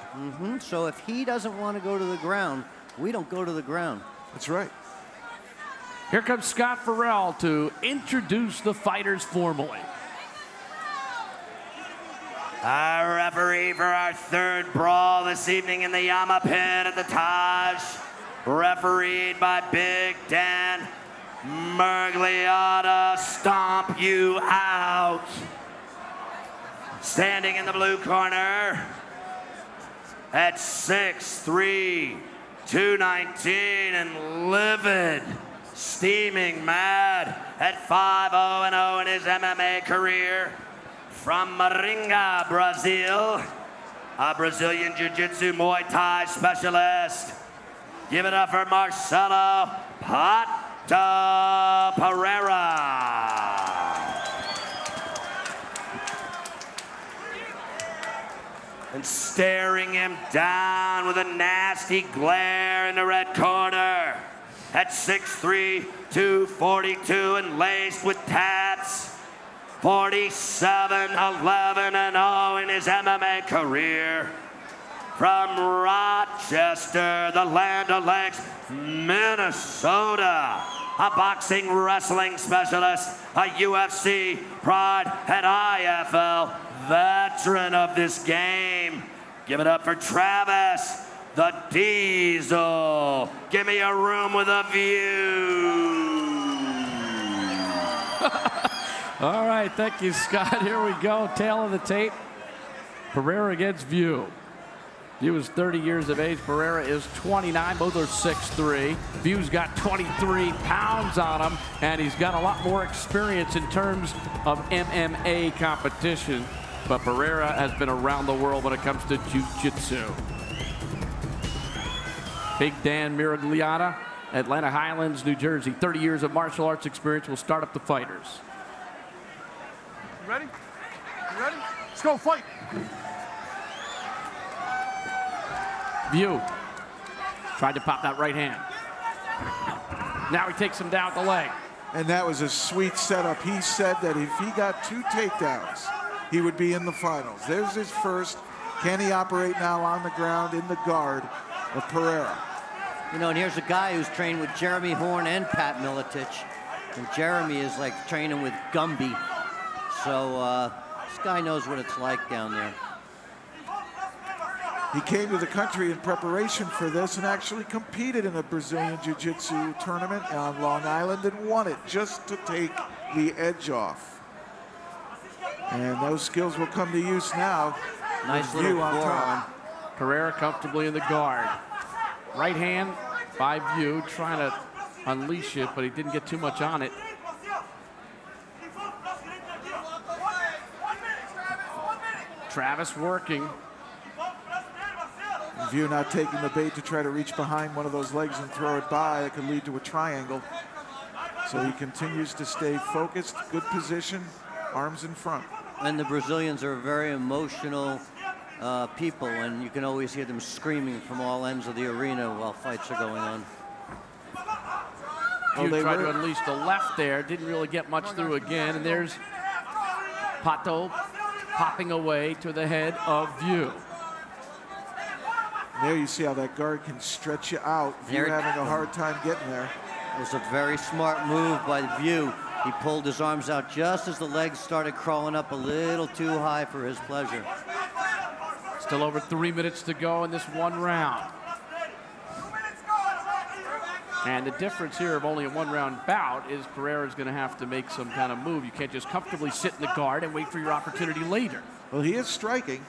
So if he doesn't want to go to the ground, we don't go to the ground. That's right. Here comes Scott Farrell to introduce the fighters formally. Our referee for our third brawl this evening in the YAMMA Pit at the Taj, refereed by Big Dan Mergliata. Stomp you out. Standing in the blue corner at 6'3", 219 and livid, steaming mad at 5-0-0 in his MMA career. From Maringa, Brazil, a Brazilian Jiu-Jitsu Muay Thai specialist. Give it up for Marcelo Pereira. And staring him down with a nasty glare in the red corner at 6'3", 242 and laced with tats. 47-11-0 in his MMA career. From Rochester, the Land O'Legs, Minnesota. A boxing wrestling specialist, a UFC Pride and IFL veteran of this game. Give it up for Travis, the Diesel. Give me a room with a view. All right, thank you, Scott. Here we go. Tail of the tape. Pereira against Wiuff. Wiuff is 30 years of age. Pereira is 29. Both are 6'3". Wiuff's got 23 pounds on him, and he's got a lot more experience in terms of MMA competition. But Pereira has been around the world when it comes to jiu-jitsu. Big Dan Miragliata, Atlanta Highlands, New Jersey. 30 years of martial arts experience will start up the fighters. You ready? You ready? Let's go, fight. Wiuff tried to pop that right hand. Now he takes him down at the leg. And that was a sweet setup. He said that if he got 2 takedowns, he would be in the finals. There's his first. Can he operate now on the ground in the guard of Pereira? You know, and here's a guy who's trained with Jeremy Horn and Pat Miletich. And Jeremy is like training with Gumby. So this guy knows what it's like down there. He came to the country in preparation for this and actually competed in a Brazilian Jiu-Jitsu tournament on Long Island and won it just to take the edge off. And those skills will come to use now. Nice little on forearm. top. Pereira comfortably in the guard. Right hand by Wiuff, trying to unleash it, but he didn't get too much on it. Travis working. Wiuff not taking the bait to try to reach behind one of those legs and throw it by. It could lead to a triangle. So he continues to stay focused, good position, arms in front. And the Brazilians are very emotional people, and you can always hear them screaming from all ends of the arena while fights are going on. Wiuff tried to unleash the left there, didn't really get much through again, and there's Pato popping away to the head of Wiuff. There you see how that guard can stretch you out. Wiuff having a hard time getting there. It was a very smart move by Wiuff. He pulled his arms out just as the legs started crawling up a little too high for his pleasure. Still over 3 minutes to go in this one round. And the difference here of only a one-round bout is Pereira's going to have to make some kind of move. You can't just comfortably sit in the guard and wait for your opportunity later. Well, he is striking.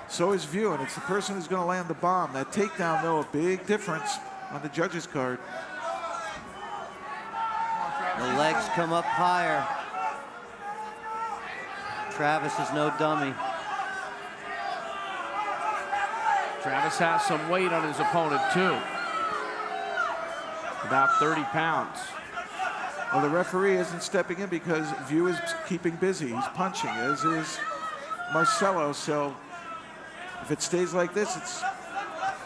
So is Wiuff, and it's the person who's going to land the bomb. That takedown, though, a big difference on the judges' card. The legs come up higher. Travis is no dummy. Travis has some weight on his opponent, too. About 30 pounds. Well, the referee isn't stepping in because Wiuff is keeping busy. He's punching, as is Marcelo. So if it stays like this, it's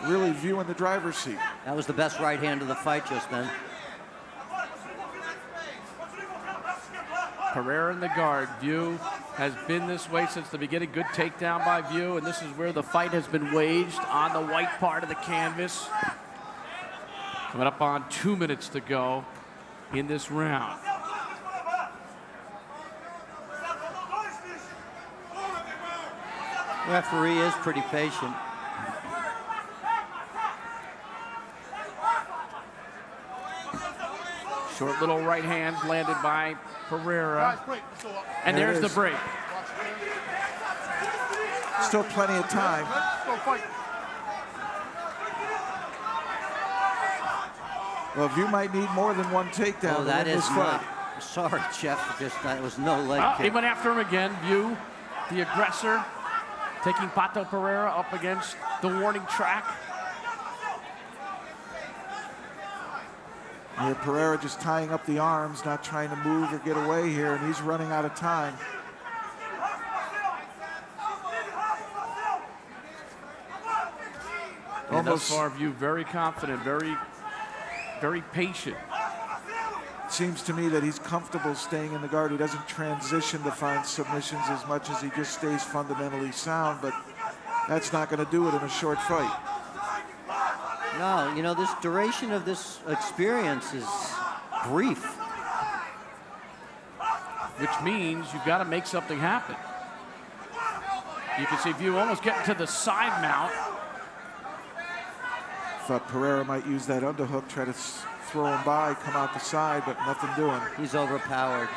really Wiuff in the driver's seat. That was the best right hand of the fight just then. Pereira in the guard. Wiuff has been this way since the beginning. Good takedown by Wiuff, and this is where the fight has been waged, on the white part of the canvas. Coming up on 2 minutes to go in this round. Referee is pretty patient. Short little right hand landed by Pereira. And there's the break. Still plenty of time. Well, Wiuff might need more than one takedown Oh, that to win is this fight. not. Sorry, Jeff. That was no leg He kick. went after him again. Wiuff, the aggressor, taking Pato Pereira up against the warning track. Here, Pereira just tying up the arms, not trying to move or get away here, and he's running out of time. And thus far, Wiuff very confident, very patient. Seems to me that he's comfortable staying in the guard. He doesn't transition to find submissions as much as he just stays fundamentally sound, but that's not going to do it in a short fight. No, you know, this duration of this experience is brief. Which means you've got to make something happen. You can see Wiuff almost getting to the side mount. Thought Pereira might use that underhook, try to throw him by, come out the side, but nothing doing. He's overpowered.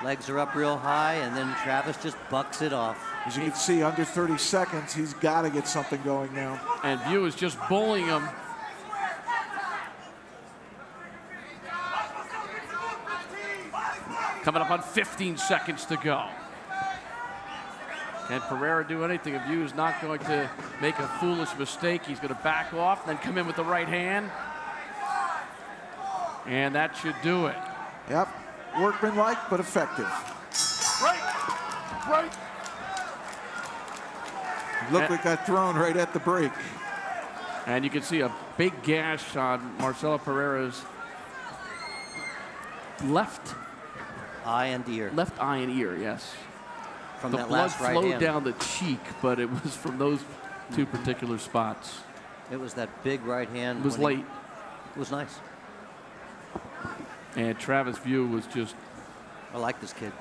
Legs are up real high, and then Travis just bucks it off. As you can see, under 30 seconds, he's got to get something going now. And Wiuff is just bullying him. Coming up on 15 seconds to go. Can Pereira do anything if Wiuff is not going to make a foolish mistake? He's going to back off, then come in with the right hand. And that should do it. Yep, workmanlike, but effective. Right. Looked like got thrown right at the break. And you can see a big gash on Marcelo Pereira's left eye and ear. Left eye and ear, yes. From the that blood last right flowed hand. down the cheek, but it was from those two particular spots. It was that big right hand. It was when late. It was nice. And Travis Wiuff was just I like this kid.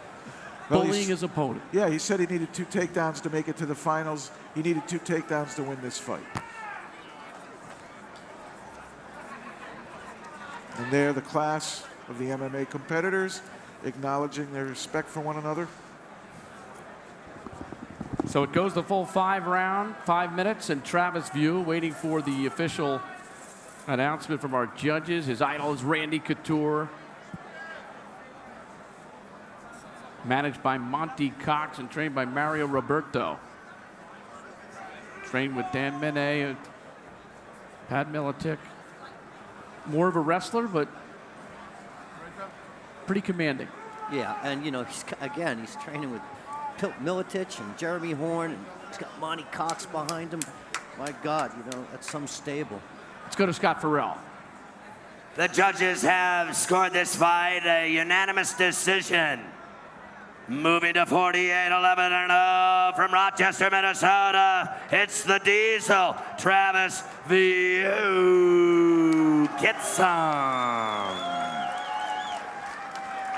bullying his opponent. Yeah, he said he needed 2 takedowns to make it to the finals. He needed 2 takedowns to win this fight. And there, the class of the MMA competitors acknowledging their respect for one another. So it goes the full 5 minutes, and Travis Wiuff waiting for the official announcement from our judges. His idol is Randy Couture. Managed by Monty Cox and trained by Mario Roberto. Trained with Dan Mene and Pat Militic. More of a wrestler, but pretty commanding. Yeah, and you know, he's training with Militic and Jeremy Horn, and he's got Monty Cox behind him. My God, you know, that's some stable. Let's go to Scott Farrell. The judges have scored this fight a unanimous decision. Moving to 48-11-0 from Rochester, Minnesota, it's the Diesel, Travis Wiuff. Get some.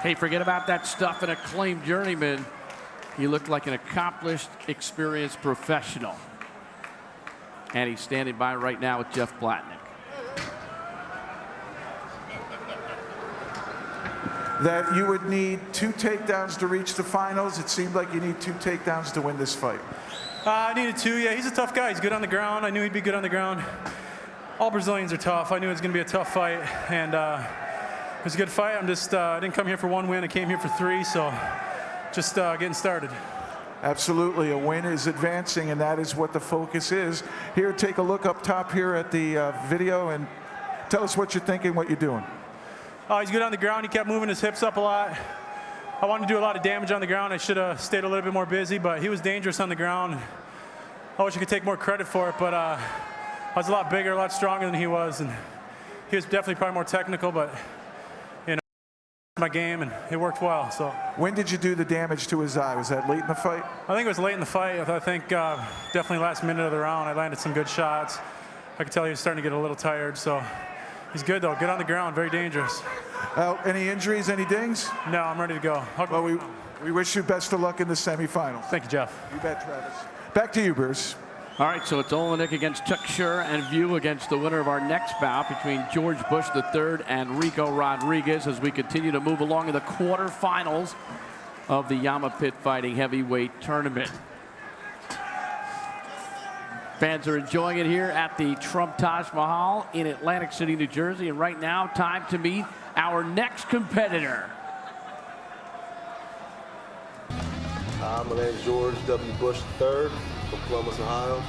Hey, forget about that stuff, an acclaimed journeyman. He looked like an accomplished, experienced professional. And he's standing by right now with Jeff Blatnick. that you would need 2 takedowns to reach the finals. It seemed like you need 2 takedowns to win this fight. I needed 2, yeah. He's a tough guy. He's good on the ground. I knew he'd be good on the ground. All Brazilians are tough. I knew it was going to be a tough fight, and it was a good fight. I didn't come here for 1 win. I came here for 3, so just getting started. Absolutely, a win is advancing, and that is what the focus is. Here, take a look up top here at the video, and tell us what you're thinking, what you're doing. Oh, he's good on the ground. He kept moving his hips up a lot. I wanted to do a lot of damage on the ground. I should have stayed a little bit more busy, but he was dangerous on the ground. I wish I could take more credit for it, but I was a lot bigger, a lot stronger than he was, and he was definitely probably more technical, but you know, my game, and it worked well. So. When did you do the damage to his eye? Was that late in the fight? I think it was late in the fight. I think definitely last minute of the round, I landed some good shots. I could tell he was starting to get a little tired, so he's good though. Good on the ground, very dangerous. Any injuries, any dings? No, I'm ready to go. Well, we wish you best of luck in the semifinals. Thank you, Jeff. You bet, Travis. Back to you, Bruce. All right, so it's Oleinik against Tuchscherer and Wiuff against the winner of our next bout between George Bush III and Ricco Rodriguez as we continue to move along in the quarterfinals of the YAMMA Pit Fighting Heavyweight Tournament. Fans are enjoying it here at the Trump Taj Mahal in Atlantic City, New Jersey. And right now, time to meet our next competitor. My name is George W. Bush III from Columbus, Ohio.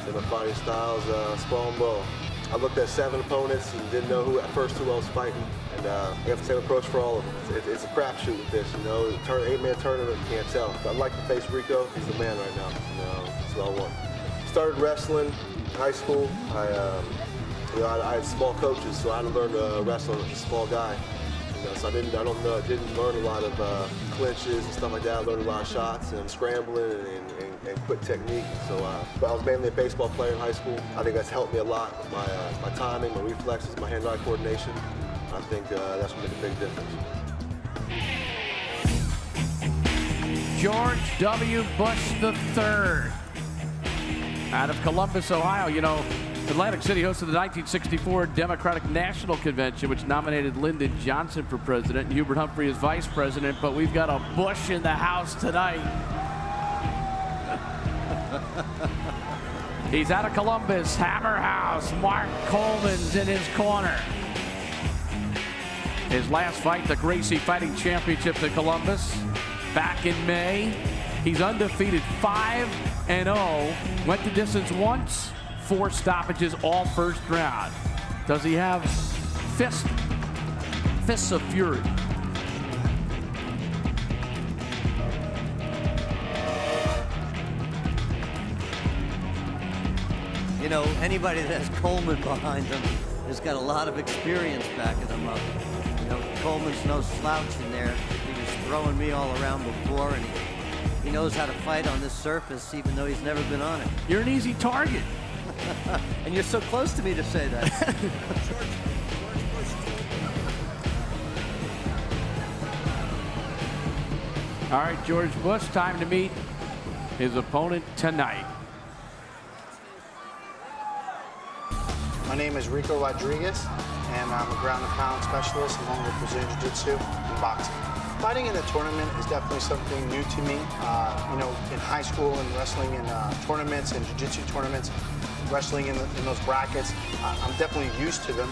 And my fighting style is sprawl and brawl. I looked at 7 opponents and didn't know who at first who I was fighting. And I have the same approach for all of them. It's a crapshoot with this, you know. 8-man tournament, you can't tell. I'd like to face Ricco. He's the man right now. You know, that's what I want. Started wrestling in high school. I had small coaches, so I had to learn to wrestle as a small guy. You know, so I didn't learn a lot of clinches and stuff like that. I learned a lot of shots and scrambling and quick technique. So I was mainly a baseball player in high school. I think that's helped me a lot with my timing, my reflexes, my hand-eye coordination. I think that's going to make a big difference. George W. Bush III. Out of Columbus, Ohio. You know, Atlantic City hosted the 1964 Democratic National Convention, which nominated Lyndon Johnson for president and Hubert Humphrey as vice president, but we've got a Bush in the house tonight. He's out of Columbus, Hammer House. Mark Coleman's in his corner. His last fight, the Gracie Fighting Championships in Columbus, back in May. He's undefeated 5-0. Went the distance once, 4 stoppages, all first round. Does he have fists of fury? You know, anybody that has Coleman behind them has got a lot of experience backing them up. You know, Coleman's no slouch in there. He was throwing me all around before, and he knows how to fight on this surface, even though he's never been on it. You're an easy target. And you're so close to me to say that. All right, George Bush, time to meet his opponent tonight. My name is Ricco Rodriguez, and I'm a ground and pound specialist along with Brazilian Jiu-Jitsu and boxing. Fighting in a tournament is definitely something new to me. You know, in high school and wrestling in tournaments and jiu-jitsu tournaments, wrestling in those brackets, I'm definitely used to them,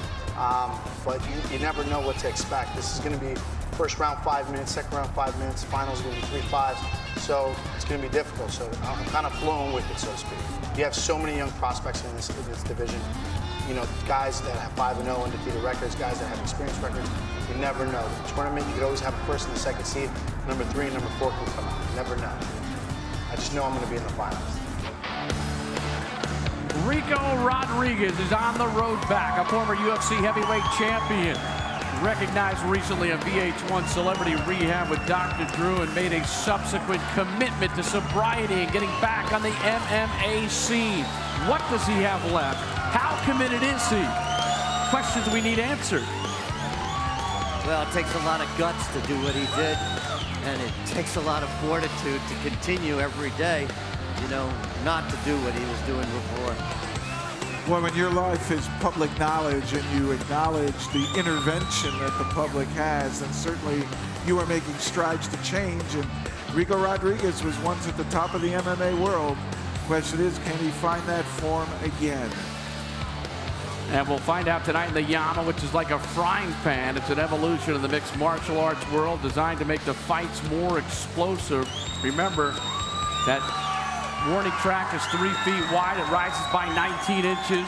but you never know what to expect. This is going to be first round 5 minutes, second round 5 minutes, finals going to be 3 5s, so it's going to be difficult. So I'm kind of flowing with it, so to speak. You have so many young prospects in this division. You know, guys that have 5-0 undefeated records, guys that have experience records. You never know. The tournament, you could always have a first and the second seed. Number 3 and number 4 can come out. You never know. I just know I'm going to be in the finals. Ricco Rodriguez is on the road back, a former UFC heavyweight champion. Recognized recently on VH1 Celebrity Rehab with Dr. Drew and made a subsequent commitment to sobriety and getting back on the MMA scene. What does he have left? How committed is he? Questions we need answered. Well, it takes a lot of guts to do what he did, and it takes a lot of fortitude to continue every day, you know, not to do what he was doing before. Well, when your life is public knowledge and you acknowledge the intervention that the public has, then certainly you are making strides to change. And Ricco Rodriguez was once at the top of the MMA world. Question is, can he find that form again? And we'll find out tonight in the YAMMA, which is like a frying pan. It's an evolution of the mixed martial arts world designed to make the fights more explosive. Remember, that warning track is 3 feet wide. It rises by 19 inches.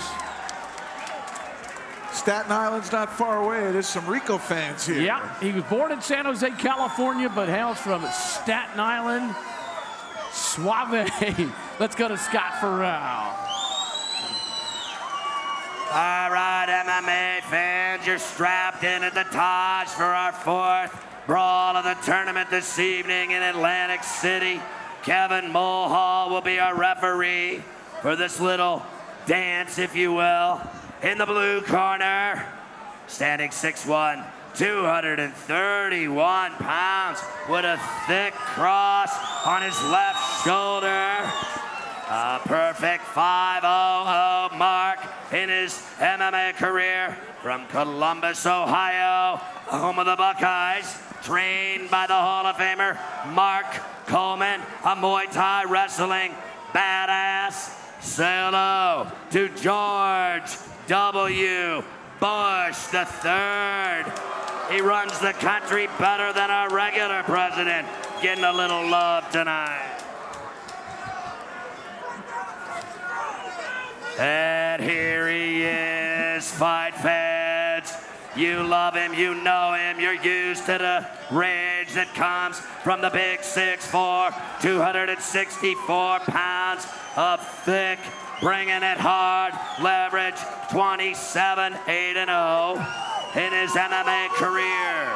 Staten Island's not far away. There's some Ricco fans here. Yeah, he was born in San Jose, California, but hails from Staten Island. Suave. Let's go to Scott Farrell. All right, MMA fans, you're strapped in at the Taj for our 4th brawl of the tournament this evening in Atlantic City. Kevin Mulhall will be our referee for this little dance, if you will. In the blue corner, standing 6'1", 231 pounds, with a thick cross on his left shoulder. A perfect 5.00 mark in his MMA career from Columbus, Ohio, home of the Buckeyes, trained by the Hall of Famer Mark Coleman, a Muay Thai wrestling badass. Say hello to George W. Bush III. He runs the country better than our regular president. Getting a little love tonight. And here he is, fight fans. You love him, you know him, you're used to the rage that comes from the big 6'4", 264 pounds of thick, bringing it hard, leverage, 27-8-0 in his MMA career.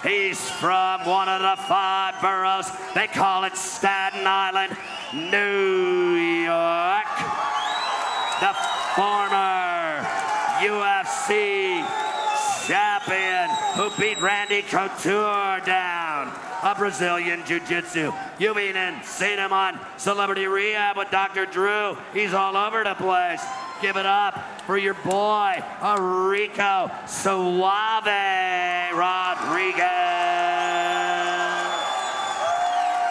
He's from one of the 5 boroughs. They call it Staten Island, New York. The former UFC champion who beat Randy Couture down, a Brazilian Jiu-Jitsu. You've seen him on Celebrity Rehab with Dr. Drew. He's all over the place. Give it up for your boy, Ricco Suave Rodriguez.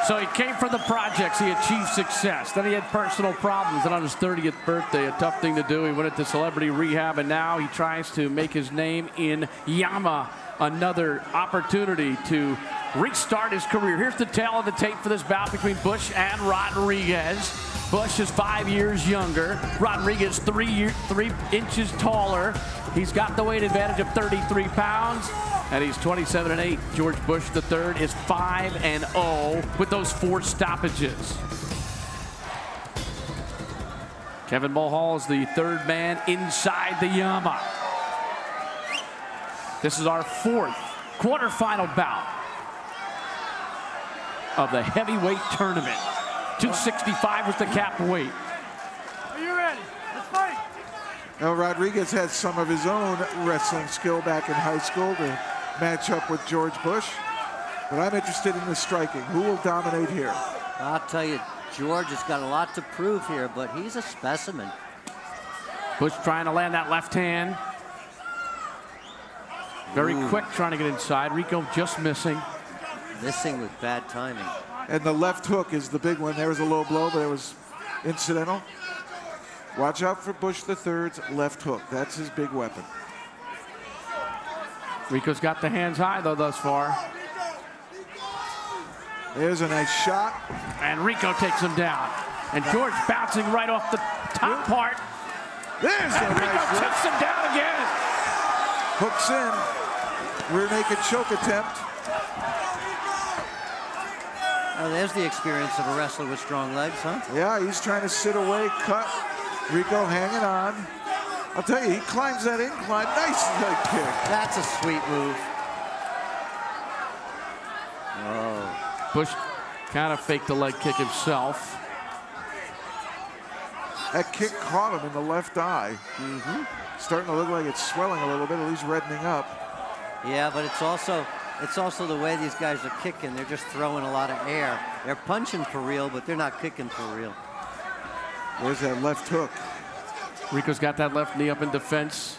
So he came from the projects, he achieved success. Then he had personal problems, and on his 30th birthday, a tough thing to do, he went into celebrity rehab, and now he tries to make his name in YAMMA. Another opportunity to restart his career. Here's the tail of the tape for this bout between Bush and Rodriguez. Bush is 5 years younger. Rodriguez 3 inches taller. He's got the weight advantage of 33 pounds. And he's 27-8. George Bush III is 5-0 with those 4 stoppages. Kevin Mulhall is the 3rd man inside the YAMMA. This is our 4th quarterfinal bout of the heavyweight tournament. 265 was the cap weight. Are you ready? Let's fight. Now, Rodriguez has some of his own wrestling skill back in high school to match up with George Bush. But I'm interested in the striking. Who will dominate here? I'll tell you, George has got a lot to prove here, but he's a specimen. Bush trying to land that left hand. Very quick trying to get inside. Ricco just missing. Missing with bad timing. And the left hook is the big one. There was a low blow, but it was incidental. Watch out for Bush III's left hook. That's his big weapon. Ricco's got the hands high, though, thus far. There's a nice shot. And Ricco takes him down. And George bouncing right off the top part. There's and a Ricco nice tips him down again. Hooks in. Rear naked choke attempt. Oh, there's the experience of a wrestler with strong legs, huh? Yeah, he's trying to sit away, cut. Ricco hanging on. I'll tell you, he climbs that incline. Nice leg kick. That's a sweet move. Oh. Bush kind of faked the leg kick himself. That kick caught him in the left eye. Starting to look like it's swelling a little bit, at least reddening up. Yeah, but it's also the way these guys are kicking. They're just throwing a lot of air. They're punching for real, but they're not kicking for real. There's that left hook. Ricco's got that left knee up in defense.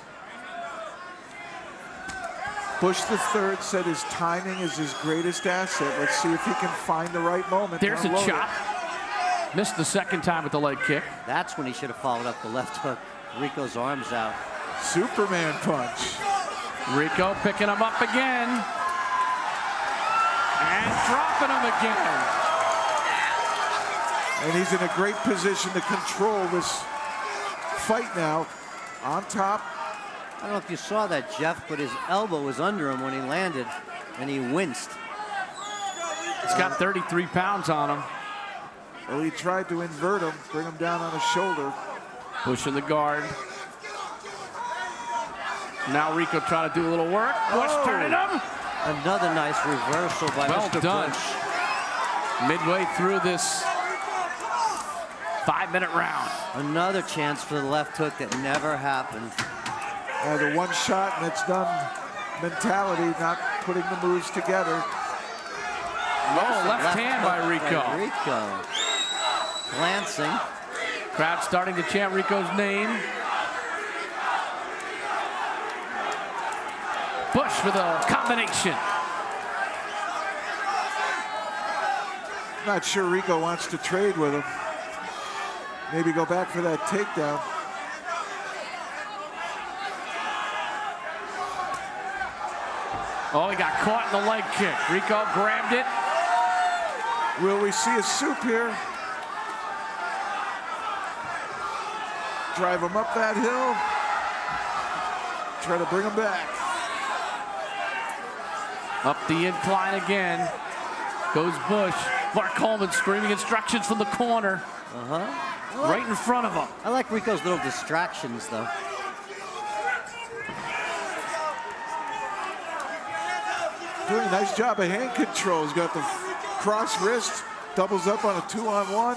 Bush the third said his timing is his greatest asset. Let's see if he can find the right moment. There's a chop. Missed the second time with the leg kick. That's when he should have followed up the left hook. Ricco's arms out. Superman punch. Ricco picking him up again. And dropping him again. And he's in a great position to control this fight now. On top. I don't know if you saw that, Jeff, but his elbow was under him when he landed, and he winced. He's got 33 pounds on him. Well, he tried to invert him, bring him down on his shoulder. Pushing the guard. Now Ricco trying to do a little work. Bush turning him. Another nice reversal by Well Mr. done. Bush. Midway through this 5-minute round. Another chance for the left hook that never happened. The one shot and it's done mentality, not putting the moves together. Oh, left hand by Ricco. Ricco. Glancing. Crowd starting to chant Ricco's name. Bush for the combination. Not sure Ricco wants to trade with him. Maybe go back for that takedown. Oh, he got caught in the leg kick. Ricco grabbed it. Will we see a soup here? Drive him up that hill. Try to bring him back. Up the incline again. Goes Bush. Mark Coleman screaming instructions from the corner. Right in front of him. I like Ricco's little distractions, though. Doing a nice job of hand control. He's got the cross wrist, doubles up on a 2-on-1.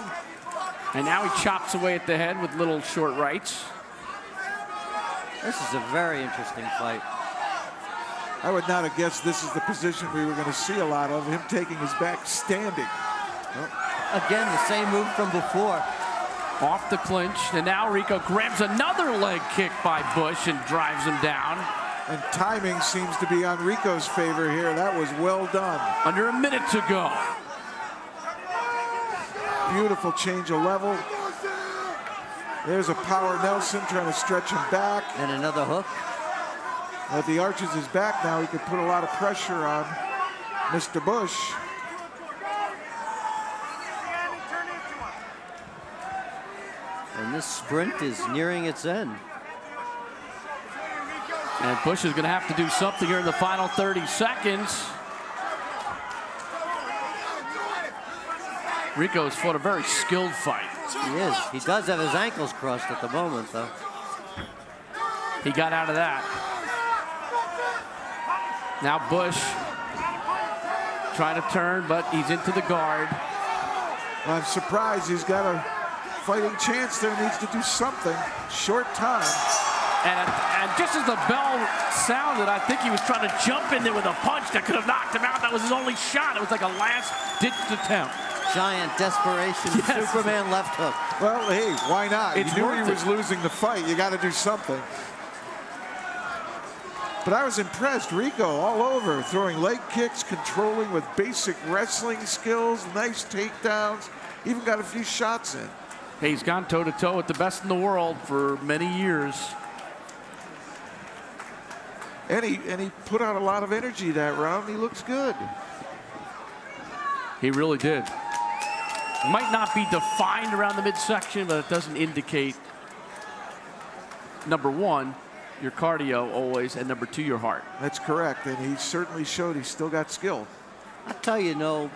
And now he chops away at the head with little short rights. This is a very interesting fight. I would not have guessed this is the position we were going to see a lot of, him taking his back standing. Again, the same move from before. Off the clinch, and now Ricco grabs another leg kick by Bush and drives him down. And timing seems to be on Ricco's favor here. That was well done. Under a minute to go. Beautiful change of level. There's a power Nelson trying to stretch him back. And another hook. If he arches his back now, he could put a lot of pressure on Mr. Bush. And this sprint is nearing its end. And Bush is going to have to do something here in the final 30 seconds. Ricco's fought a very skilled fight. He is. He does have his ankles crossed at the moment, though. He got out of that. Now Bush trying to turn, but he's into the guard. I'm surprised he's got a fighting chance there. Needs to do something. Short time. And just as the bell sounded, I think he was trying to jump in there with a punch that could have knocked him out. That was his only shot. It was like a last-ditched attempt. Giant desperation, yes. Superman left hook. Well, hey, why not? It's you knew he worth was losing the fight. You got to do something. But I was impressed. Ricco all over, throwing leg kicks, controlling with basic wrestling skills, nice takedowns, even got a few shots in. Hey, he's gone toe-to-toe with the best in the world for many years. And he put out a lot of energy that round. He looks good. He really did. Might not be defined around the midsection, but it doesn't indicate, number one, your cardio always, and number two, your heart. That's correct, and he certainly showed he's still got skill. I tell you, no,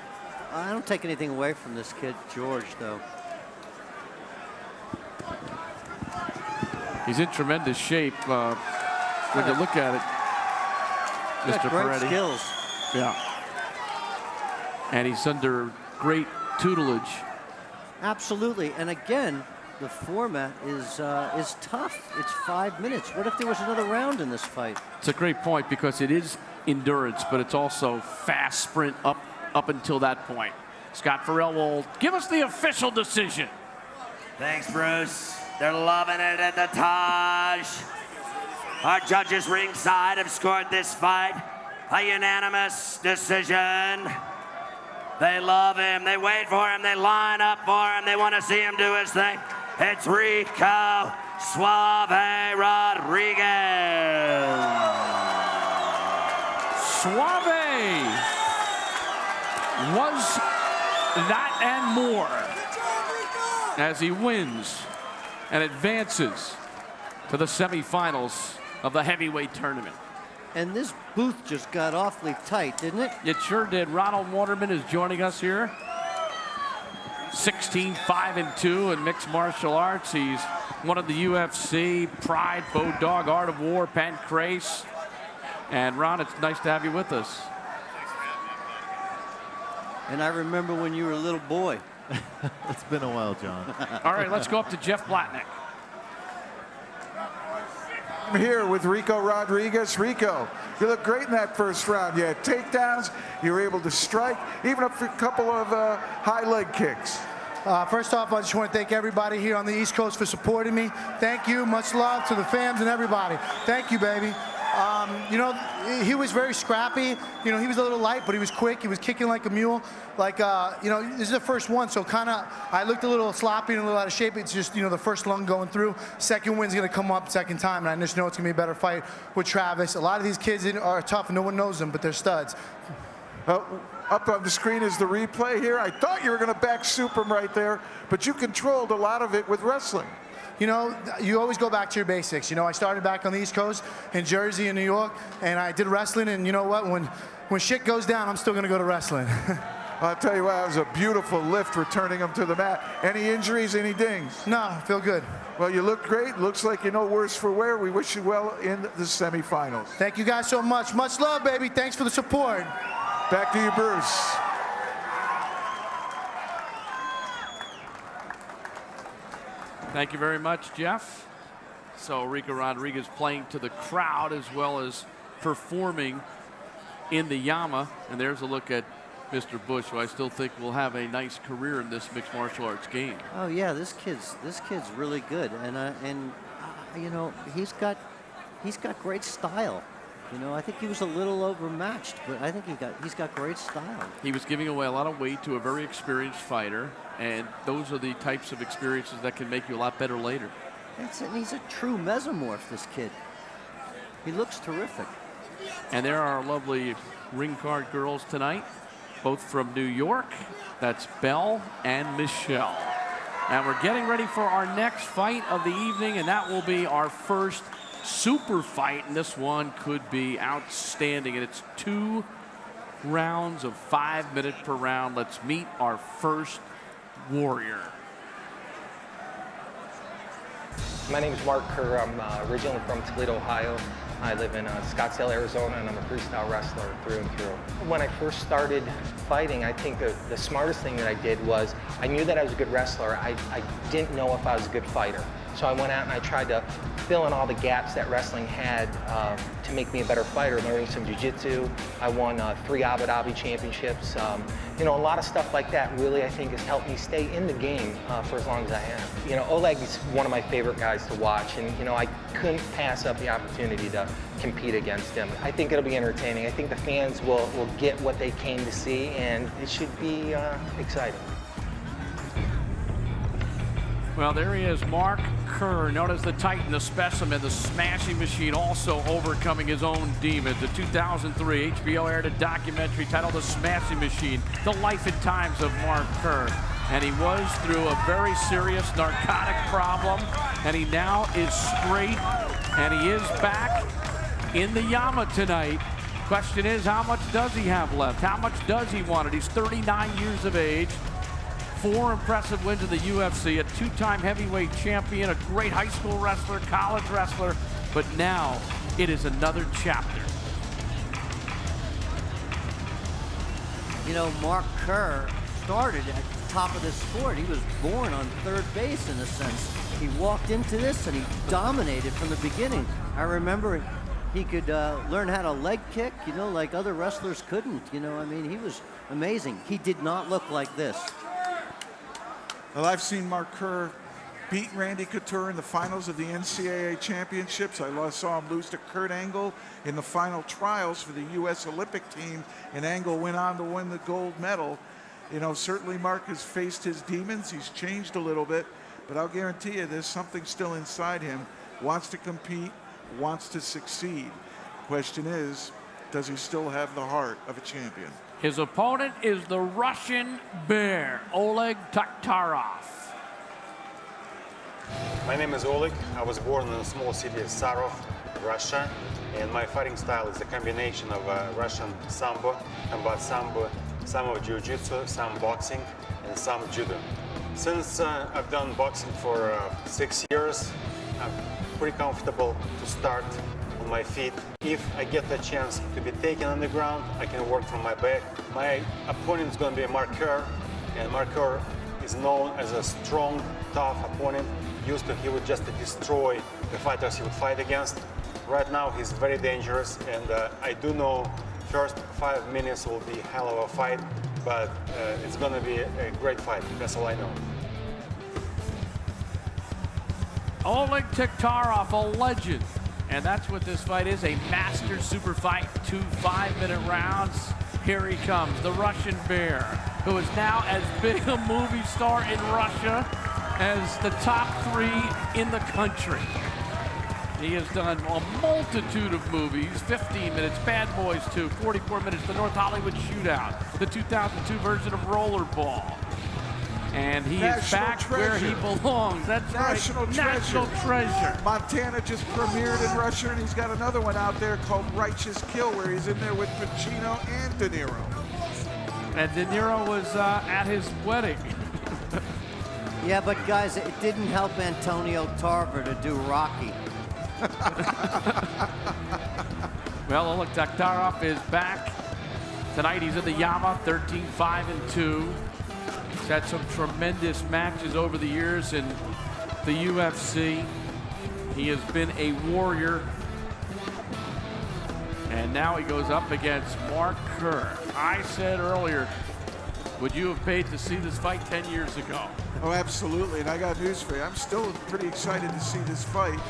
I don't take anything away from this kid, George, though. He's in tremendous shape when you look at it, Mr. Great skills. Yeah. And he's under great tutelage. Absolutely, and again, the format is tough. It's 5 minutes. What if there was another round in this fight? It's a great point because it is endurance, but it's also fast sprint up until that point. Scott Farrell will give us the official decision. Thanks, Bruce. They're loving it at the Taj. Our judges ringside have scored this fight a unanimous decision. They love him. They wait for him. They line up for him. They want to see him do his thing. It's Ricco Suave Rodriguez. Suave was that and more as he wins and advances to the semifinals of the heavyweight tournament. And this booth just got awfully tight, didn't it? It sure did. Ronald Waterman is joining us here. 16-5-2 in mixed martial arts. He's one of the UFC, Pride, Bodog, Art of War, Pancrase. And Ron, it's nice to have you with us. And I remember when you were a little boy. It's been a while, John. All right, let's go up to Jeff Blatnick. I'm here with Ricco Rodriguez. Ricco, you look great in that first round. You had takedowns, you were able to strike, even up for a couple of high leg kicks. First off, I just want to thank everybody here on the East Coast for supporting me. Thank you. Much love to the fans and everybody. Thank you, baby. You know, he was very scrappy. You know, he was a little light, but he was quick. He was kicking like a mule. Like, you know, this is the first one, so kind of, I looked a little sloppy and a little out of shape. It's just, you know, the first lung going through. Second win's going to come up second time, and I just know it's going to be a better fight with Travis. A lot of these kids are tough, and no one knows them, but they're studs. Up on the screen is the replay here. I thought you were going to back soup him right there, but you controlled a lot of it with wrestling. You know, you always go back to your basics. You know, I started back on the East Coast in Jersey and New York, and I did wrestling, and you know what? When shit goes down, I'm still going to go to wrestling. I'll tell you what, it was a beautiful lift returning him to the mat. Any injuries, any dings? No, I feel good. Well, you look great. Looks like you're no worse for wear. We wish you well in the semifinals. Thank you guys so much. Much love, baby. Thanks for the support. Back to you, Bruce. Thank you very much, Jeff. So Ricco Rodriguez playing to the crowd as well as performing in the YAMMA. And there's a look at Mr. Bush, who I still think will have a nice career in this mixed martial arts game. Oh yeah, this kid's really good, and you know, he's got great style. You know, I think he was a little overmatched, but I think he's got great style. He was giving away a lot of weight to a very experienced fighter, and those are the types of experiences that can make you a lot better later. He's a true mesomorph, this kid. He looks terrific. And there are our lovely ring card girls tonight, both from New York. That's Belle and Michelle. And we're getting ready for our next fight of the evening, and that will be our first super fight, and this one could be outstanding. And it's 2 rounds of 5 minutes per round. Let's meet our first warrior. My name is Mark Kerr. I'm originally from Toledo, Ohio. I live in Scottsdale, Arizona, and I'm a freestyle wrestler through and through. When I first started fighting, I think the smartest thing that I did was I knew that I was a good wrestler. I didn't know if I was a good fighter. So I went out and I tried to fill in all the gaps that wrestling had to make me a better fighter, learning some jiu-jitsu. I won 3 Abu Dhabi championships. You know, a lot of stuff like that really, I think, has helped me stay in the game for as long as I have. You know, Oleg is one of my favorite guys to watch, and, you know, I couldn't pass up the opportunity to compete against him. I think it'll be entertaining. I think the fans will get what they came to see, and it should be exciting. Well, there he is, Mark Kerr, known as the Titan, the Specimen, the Smashing Machine, also overcoming his own demons. The 2003 HBO aired a documentary titled The Smashing Machine, The Life and Times of Mark Kerr. And he was through a very serious narcotic problem, and he now is straight, and he is back in the YAMMA tonight. Question is, how much does he have left? How much does he want it? He's 39 years of age. 4 impressive wins in the UFC, a 2-time heavyweight champion, a great high school wrestler, college wrestler, but now it is another chapter. You know, Mark Kerr started at the top of this sport. He was born on third base in a sense. He walked into this and he dominated from the beginning. I remember he could learn how to leg kick, you know, like other wrestlers couldn't. You know, I mean, he was amazing. He did not look like this. Well, I've seen Mark Kerr beat Randy Couture in the finals of the NCAA championships. I saw him lose to Kurt Angle in the final trials for the U.S. Olympic team, and Angle went on to win the gold medal. You know, certainly Mark has faced his demons. He's changed a little bit, but I'll guarantee you there's something still inside him. Wants to compete, wants to succeed. Question is, does he still have the heart of a champion? His opponent is the Russian Bear, Oleg Taktarov. My name is Oleg. I was born in a small city of Sarov, Russia, and my fighting style is a combination of Russian sambo, combat sambo, some of jiu-jitsu, some boxing, and some judo. Since I've done boxing for 6 years, I'm pretty comfortable to start on my feet. If I get the chance to be taken on the ground, I can work from my back. My opponent is going to be Mark Kerr, and Mark Kerr is known as a strong, tough opponent. He would just destroy the fighters he would fight against. Right now, he's very dangerous, and I do know first 5 minutes will be a hell of a fight, but it's going to be a great fight. That's all I know. Oleg Taktarov, a legend. And that's what this fight is, a master super fight, 2 5-minute rounds. Here he comes, the Russian Bear, who is now as big a movie star in Russia as the top 3 in the country. He has done a multitude of movies, 15 minutes, Bad Boys 2, 44 minutes, the North Hollywood Shootout, the 2002 version of Rollerball. And he is back where he belongs. That's right, National Treasure. Montana just premiered in Russia, and he's got another one out there called Righteous Kill, where he's in there with Pacino and De Niro. And De Niro was at his wedding. Yeah, but guys, it didn't help Antonio Tarver to do Rocky. Well, Oleg Taktarov is back. Tonight he's in the YAMMA, 13-5-2. He's had some tremendous matches over the years in the UFC. He has been a warrior. And now he goes up against Mark Kerr. I said earlier, would you have paid to see this fight 10 years ago? Oh, absolutely, and I got news for you. I'm still pretty excited to see this fight.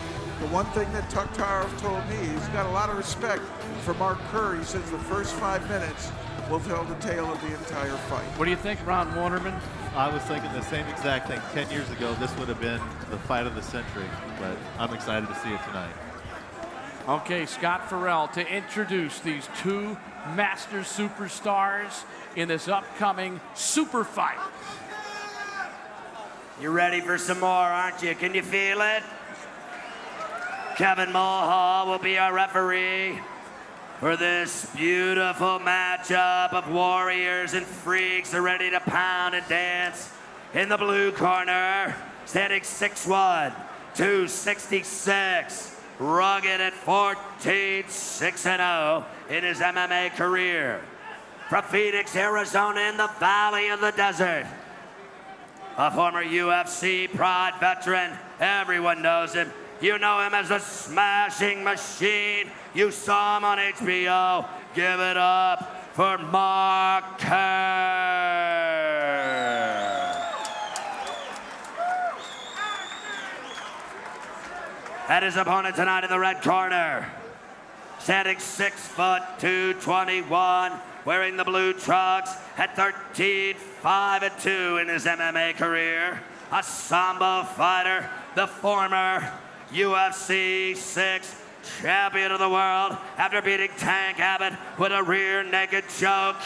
The one thing that Taktarov told me, he's got a lot of respect for Mark Kerr. He says the first 5 minutes will tell the tale of the entire fight. What do you think, Ron Waterman? I was thinking the same exact thing. 10 years ago, this would have been the fight of the century, but I'm excited to see it tonight. Okay, Scott Farrell to introduce these 2 master superstars in this upcoming super fight. You're ready for some more, aren't you? Can you feel it? Kevin Mulhall will be our referee for this beautiful matchup of warriors and freaks are ready to pound and dance. In the blue corner, standing 6'1", 266, rugged at 14-6-0 in his MMA career. From Phoenix, Arizona, in the Valley of the Desert. A former UFC Pride veteran. Everyone knows him. You know him as a smashing machine. You saw him on HBO. Give it up for Mark Kerr. And his opponent tonight in the red corner, standing 6'2", 221, wearing the blue trunks at 13-5-2 in his MMA career. A Sambo fighter, the former UFC 6 champion of the world after beating Tank Abbott with a rear naked choke.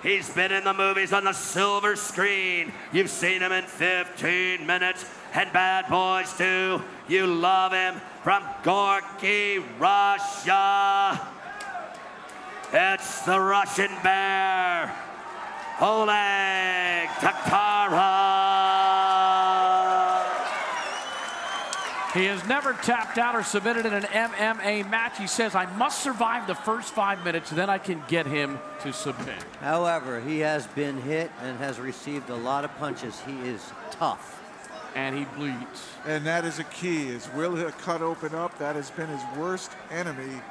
He's been in the movies on the silver screen. You've seen him in 15 minutes and Bad Boys 2. You love him from Gorky, Russia. It's the Russian Bear, Oleg Taktarov. He has never tapped out or submitted in an MMA match. He says, I must survive the first 5 minutes, then I can get him to submit. However, he has been hit and has received a lot of punches. He is tough. And he bleeds. And that is a key, is will he cut open up? That has been his worst enemy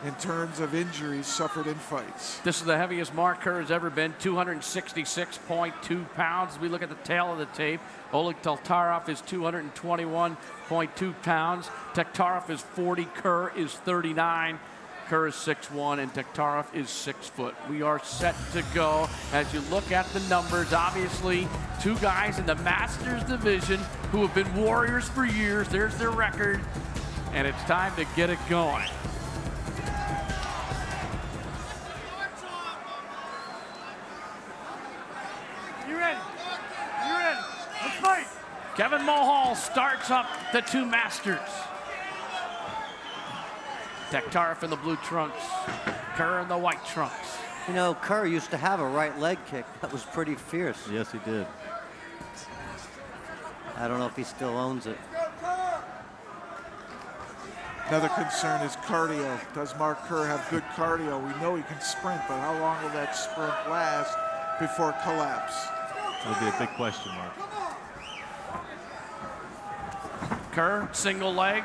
in terms of injuries suffered in fights. This is the heaviest Mark Kerr has ever been, 266.2 pounds. As we look at the tail of the tape, Oleg Taktarov is 221.2 pounds. Taktarov is 40, Kerr is 39. Kerr is 6'1", and Taktarov is 6 foot. We are set to go. As you look at the numbers, obviously, two guys in the Masters division who have been warriors for years. There's their record, and it's time to get it going. You ready? You ready? Let's fight! Kevin Mulhall starts up the two Masters. Taktarov in the blue trunks, Kerr in the white trunks. You know, Kerr used to have a right leg kick that was pretty fierce. Yes, he did. I don't know if he still owns it. Another concern is cardio. Does Mark Kerr have good cardio? We know he can sprint, but how long will that sprint last before collapse? That'll be a big question mark. Kerr, single leg.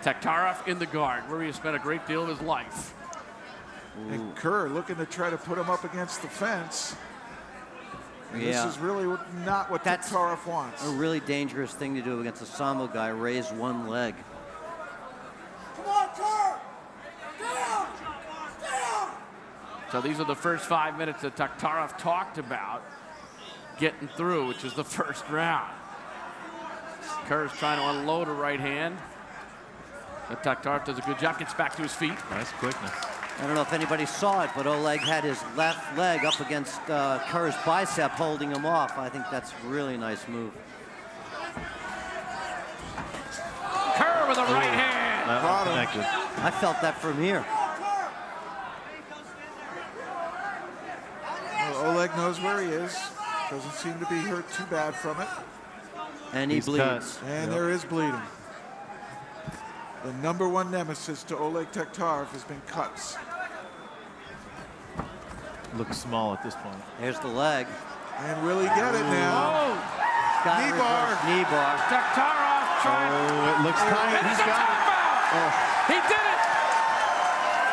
Taktarov in the guard, where he has spent a great deal of his life. And Kerr looking to try to put him up against the fence. And this is really not what Taktarov wants. A really dangerous thing to do against a Sambo guy, raise one leg. Come on, Kerr! Down! Down! So these are the first 5 minutes that Taktarov talked about getting through, which is the first round. Kerr's trying to unload a right hand. But Taktarov does a good job, gets back to his feet. Nice quickness. I don't know if anybody saw it, but Oleg had his left leg up against Kerr's bicep, holding him off. I think that's a really nice move. Kerr with a right hand. I felt that from here. Well, Oleg knows where he is. Doesn't seem to be hurt too bad from it. And he bleeds. And there is bleeding. The #1 nemesis to Oleg Taktarov has been cuts. Looks small at this point. There's the leg. And will he get it now? Knee bar. Knee bar. Taktarov trying. Oh, it looks tight. He's got it. He did it.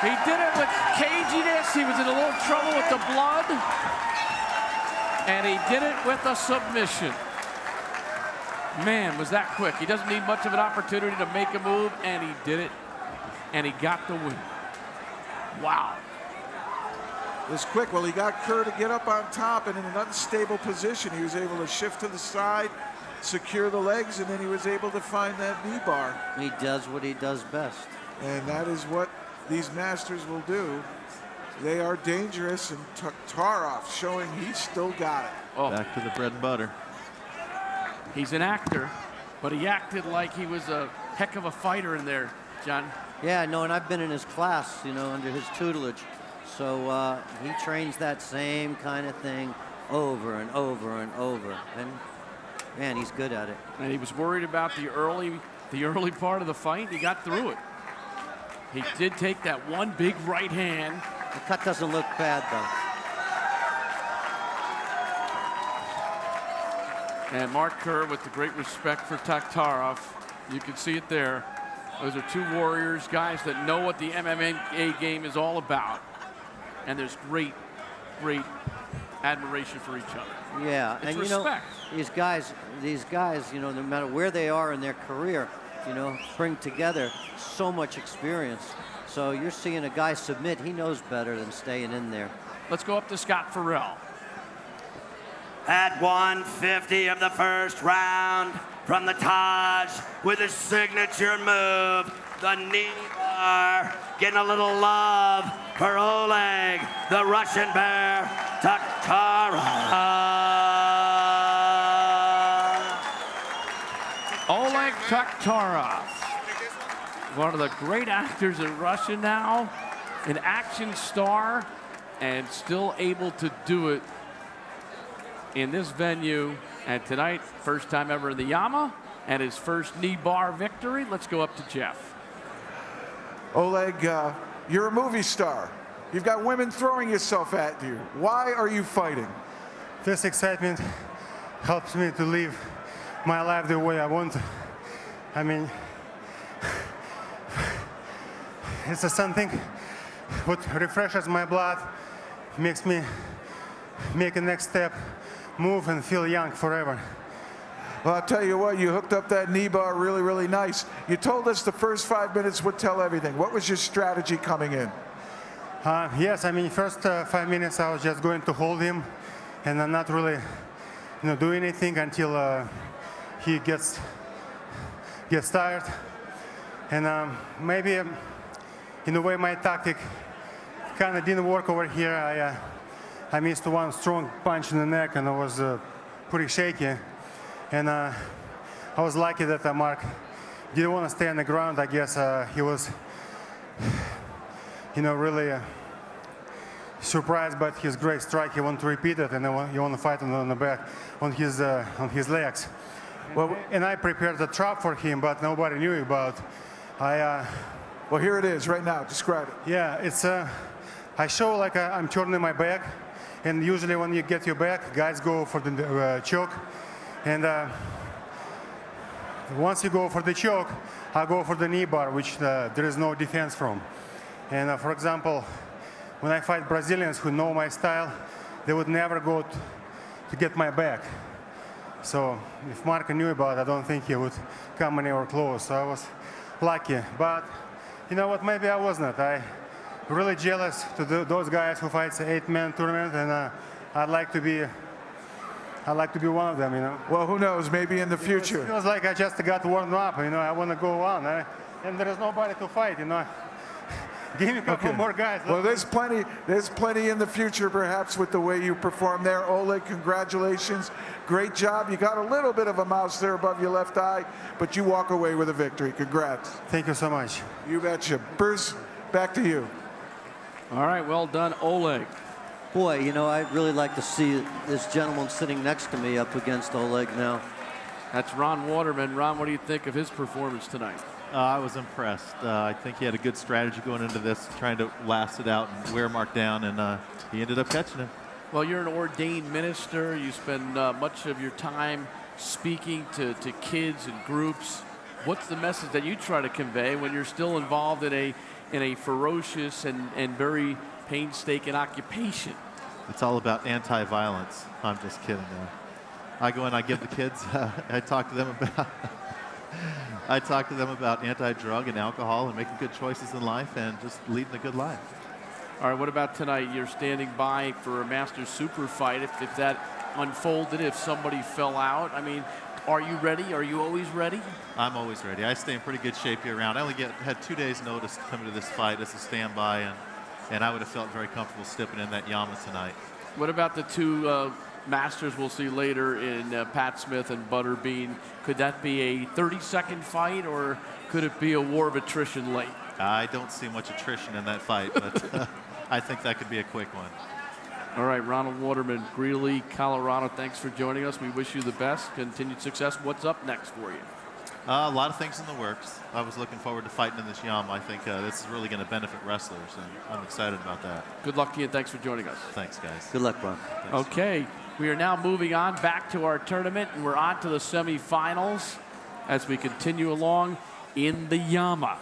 He did it with caginess. He was in a little trouble with the blood. And he did it with a submission. Man, was that quick. He doesn't need much of an opportunity to make a move, and he did it, and he got the win. Wow. It was quick. Well, he got Kerr to get up on top, and in an unstable position, he was able to shift to the side, secure the legs, and then he was able to find that knee bar. He does what he does best. And that is what these Masters will do. They are dangerous, and Taktarov showing he's still got it. Oh. Back to the bread and butter. He's an actor, but he acted like he was a heck of a fighter in there, John. Yeah, no, and I've been in his class, you know, under his tutelage. So he trains that same kind of thing over and over and over. And, man, he's good at it. And he was worried about the early part of the fight. He got through it. He did take that one big right hand. The cut doesn't look bad, though. And Mark Kerr with the great respect for Taktarov. You can see it there. Those are two warriors, guys that know what the MMA game is all about. And there's great, great admiration for each other. Yeah, it's and respect. You know, these guys, you know, no matter where they are in their career, you know, bring together so much experience. So you're seeing a guy submit, he knows better than staying in there. Let's go up to Scott Farrell. At 150 of the first round, from the Taj with his signature move, the knee bar, getting a little love for Oleg, the Russian bear, Taktarov. Oleg Taktarov, one of the great actors in Russia now, an action star, and still able to do it in this venue. And tonight, first time ever in the YAMMA, and his first knee bar victory. Let's go up to Jeff. Oleg, you're a movie star. You've got women throwing yourself at you. Why are you fighting? This excitement helps me to live my life the way I want. I mean, it's something what refreshes my blood, makes me make a next step, move and feel young forever. Well, I'll tell you what, you hooked up that knee bar really, really nice. You told us the first 5 minutes would tell everything. What was your strategy coming in? Yes, I mean, first 5 minutes I was just going to hold him and I'm not really, do anything until he gets tired. And maybe, in a way, my tactic kind of didn't work over here. I missed one strong punch in the neck and I was pretty shaky. And I was lucky that Mark didn't want to stay on the ground. I guess he was, really surprised by his great strike. He wanted to repeat it, and he wanted to fight on the back, on his legs. Well, and I prepared a trap for him, but nobody knew about. Well, here it is right now. Describe it. Yeah, it's. I show like I'm turning my back, and usually when you get your back, guys go for the choke. And once you go for the choke, I go for the knee bar, which there is no defense from. And for example, when I fight Brazilians who know my style, they would never go to get my back. So if Mark knew about it, I don't think he would come anywhere close. So I was lucky. But you know what, maybe I was not. I really jealous to those guys who fight an 8-man tournament, and I'd like to be one of them, Well, who knows? Maybe in the future. It feels like I just got warmed up, I want to go on. And there is nobody to fight, Give me a couple more guys. Well, there's plenty in the future, perhaps, with the way you perform there. Oleg, congratulations. Great job. You got a little bit of a mouse there above your left eye, but you walk away with a victory. Congrats. Thank you so much. You betcha. Bruce, back to you. All right, well done, Oleg. Boy, I'd really like to see this gentleman sitting next to me up against Oleg now. That's Ron Waterman. Ron, what do you think of his performance tonight? I was impressed. I think he had a good strategy going into this, trying to last it out and wear Mark down, and he ended up catching him. Well, you're an ordained minister. You spend much of your time speaking to kids and groups. What's the message that you try to convey when you're still involved in a ferocious and very painstaking occupation? It's all about anti-violence. I'm just kidding. I go and I give the kids, I talk to them about anti-drug and alcohol and making good choices in life and just leading a good life. All right, what about tonight? You're standing by for a Masters Super fight. If that unfolded, if somebody fell out, are you ready? Are you always ready? I'm always ready. I stay in pretty good shape year round. I only had 2 days notice to come into this fight as a standby, and I would have felt very comfortable stepping in that YAMMA tonight. What about the two Masters we'll see later in Pat Smith and Butterbean? Could that be a 30-second fight, or could it be a war of attrition late? I don't see much attrition in that fight, but I think that could be a quick one. All right, Ronald Waterman, Greeley, Colorado, thanks for joining us. We wish you the best, continued success. What's up next for you? A lot of things in the works. I was looking forward to fighting in this YAMMA. I think this is really going to benefit wrestlers, and I'm excited about that. Good luck to you, and thanks for joining us. Thanks, guys. Good luck, Ron. Thanks. Okay, we are now moving on back to our tournament, and we're on to the semifinals as we continue along in the YAMMA.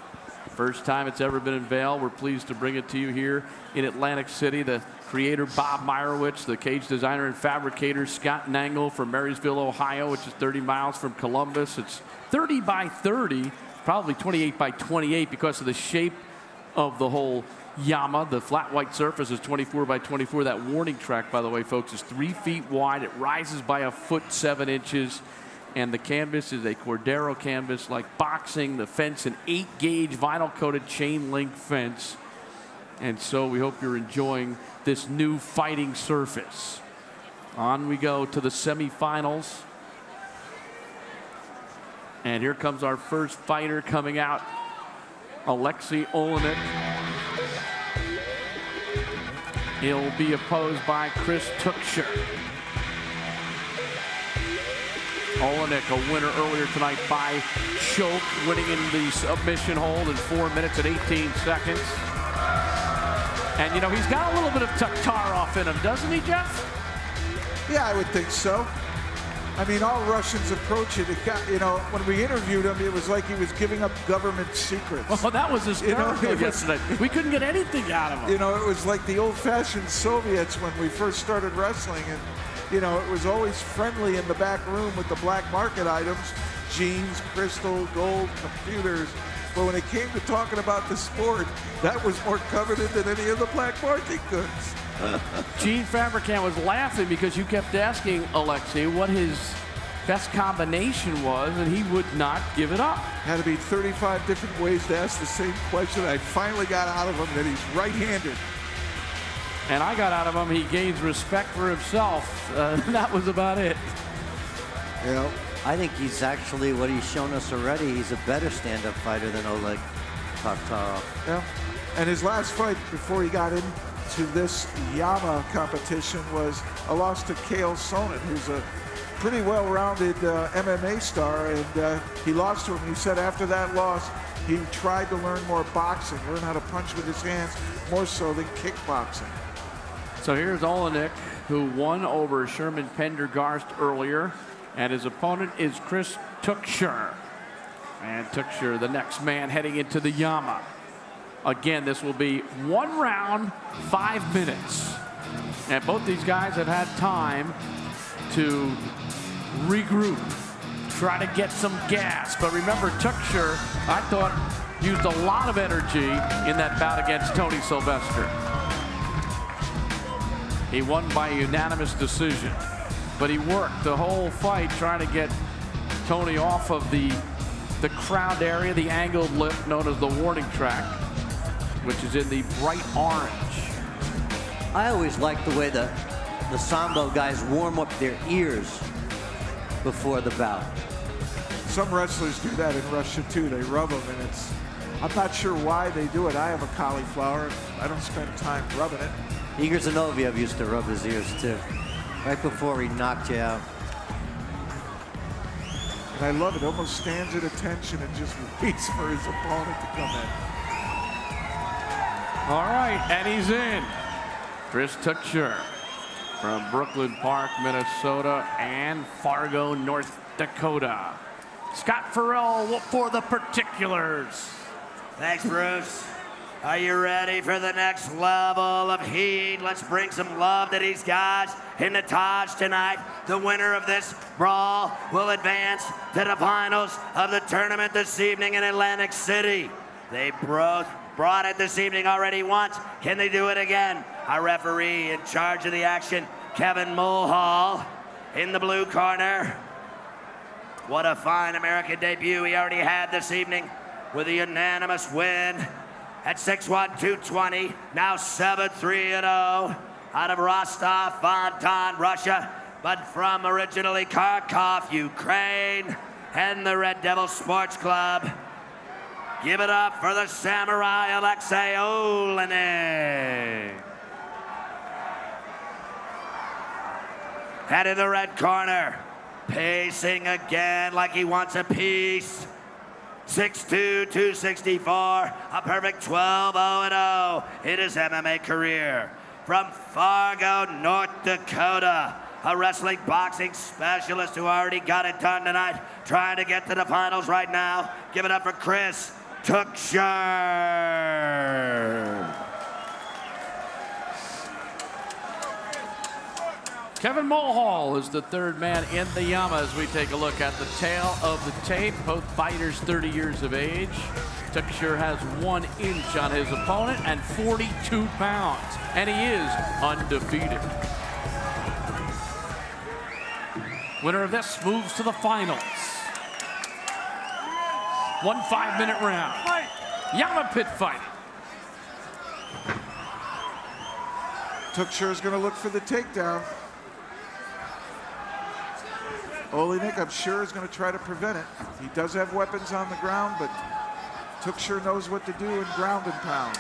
First time it's ever been unveiled. We're pleased to bring it to you here in Atlantic City. The creator, Bob Meyerowitz, the cage designer and fabricator, Scott Nangle from Marysville, Ohio, which is 30 miles from Columbus. It's 30 by 30, probably 28 by 28 because of the shape of the whole YAMMA. The flat white surface is 24 by 24. That warning track, by the way, folks, is 3 feet wide. It rises by 1 foot 7 inches. And the canvas is a Cordero canvas like boxing. The fence, an 8-gauge vinyl-coated chain link fence. And so we hope you're enjoying this new fighting surface. On we go to the semifinals. And here comes our first fighter coming out, Aleksei Oleinik. He'll be opposed by Chris Tuchscherer. Oleinik, a winner earlier tonight by choke, winning in the submission hold in 4 minutes and 18 seconds. And, he's got a little bit of Taktarov in him, doesn't he, Jeff? Yeah, I would think so. I mean, all Russians approach it. You know, when we interviewed him, it was like he was giving up government secrets. Well, that was hysterical yesterday. We couldn't get anything out of him. You know, it was like the old-fashioned Soviets when we first started wrestling, and you know, it was always friendly in the back room with the black market items, jeans, crystal, gold, computers. But when it came to talking about the sport, that was more coveted than any of the black market goods. Gene Fabricant was laughing because you kept asking Aleksei what his best combination was, and he would not give it up. Had to be 35 different ways to ask the same question. I finally got out of him that he's right-handed. And I got out of him he gains respect for himself. That was about it. Yeah. I think he's actually, what he's shown us already, he's a better stand-up fighter than Oleg Taktarov. Yeah. And his last fight before he got into this YAMMA competition was a loss to Chael Sonnen, who's a pretty well-rounded MMA star, and he lost to him. He said after that loss, he tried to learn more boxing, learn how to punch with his hands more so than kickboxing. So here's Oleinik, who won over Sherman Pendergarst earlier, and his opponent is Chris Tuchscherer. And Tuchscherer, the next man heading into the YAMMA. Again, this will be 1 round, 5 minutes. And both these guys have had time to regroup, try to get some gas. But remember, Tuchscherer, I thought, used a lot of energy in that bout against Tony Sylvester. He won by unanimous decision, but he worked the whole fight trying to get Tony off of the crowd area, the angled lip known as the warning track, which is in the bright orange. I always like the way the Sambo guys warm up their ears before the bout. Some wrestlers do that in Russia too. They rub them, and I'm not sure why they do it. I have a cauliflower. I don't spend time rubbing it. Igor Zinoviev used to rub his ears too, right before he knocked you out. And I love it. Almost stands at attention and just waits for his opponent to come in. All right, and he's in. Chris Tuchscherer from Brooklyn Park, Minnesota, and Fargo, North Dakota. Scott Farrell for the particulars. Thanks, Bruce. Are you ready for the next level of heat? Let's bring some love to these guys in the Taj tonight. The winner of this brawl will advance to the finals of the tournament this evening in Atlantic City. They both brought it this evening already once. Can they do it again? Our referee in charge of the action, Kevin Mulhall, in the blue corner. What a fine American debut he already had this evening with a unanimous win at 6'1", 220, now 7'3", 0, out of Rostov-on-Don, Russia, but from originally Kharkov, Ukraine, and the Red Devil Sports Club. Give it up for the Samurai Aleksei Oleinik. And in the red corner, pacing again like he wants a piece. 6'2", 264, a perfect 12-0-0 in his MMA career. From Fargo, North Dakota, a wrestling boxing specialist who already got it done tonight, trying to get to the finals right now. Give it up for Chris Tuchscherer. Kevin Mulhall is the third man in the YAMMA as we take a look at the tail of the tape. Both fighters 30 years of age. Tuchscherer has 1 inch on his opponent and 42 pounds, and he is undefeated. Winner of this moves to the finals. 1 5-minute round. YAMMA Pit Fighting. Tuchscherer's going to look for the takedown. Oleinik, I'm sure, is going to try to prevent it. He does have weapons on the ground, but Tuchscherer knows what to do in ground and pound.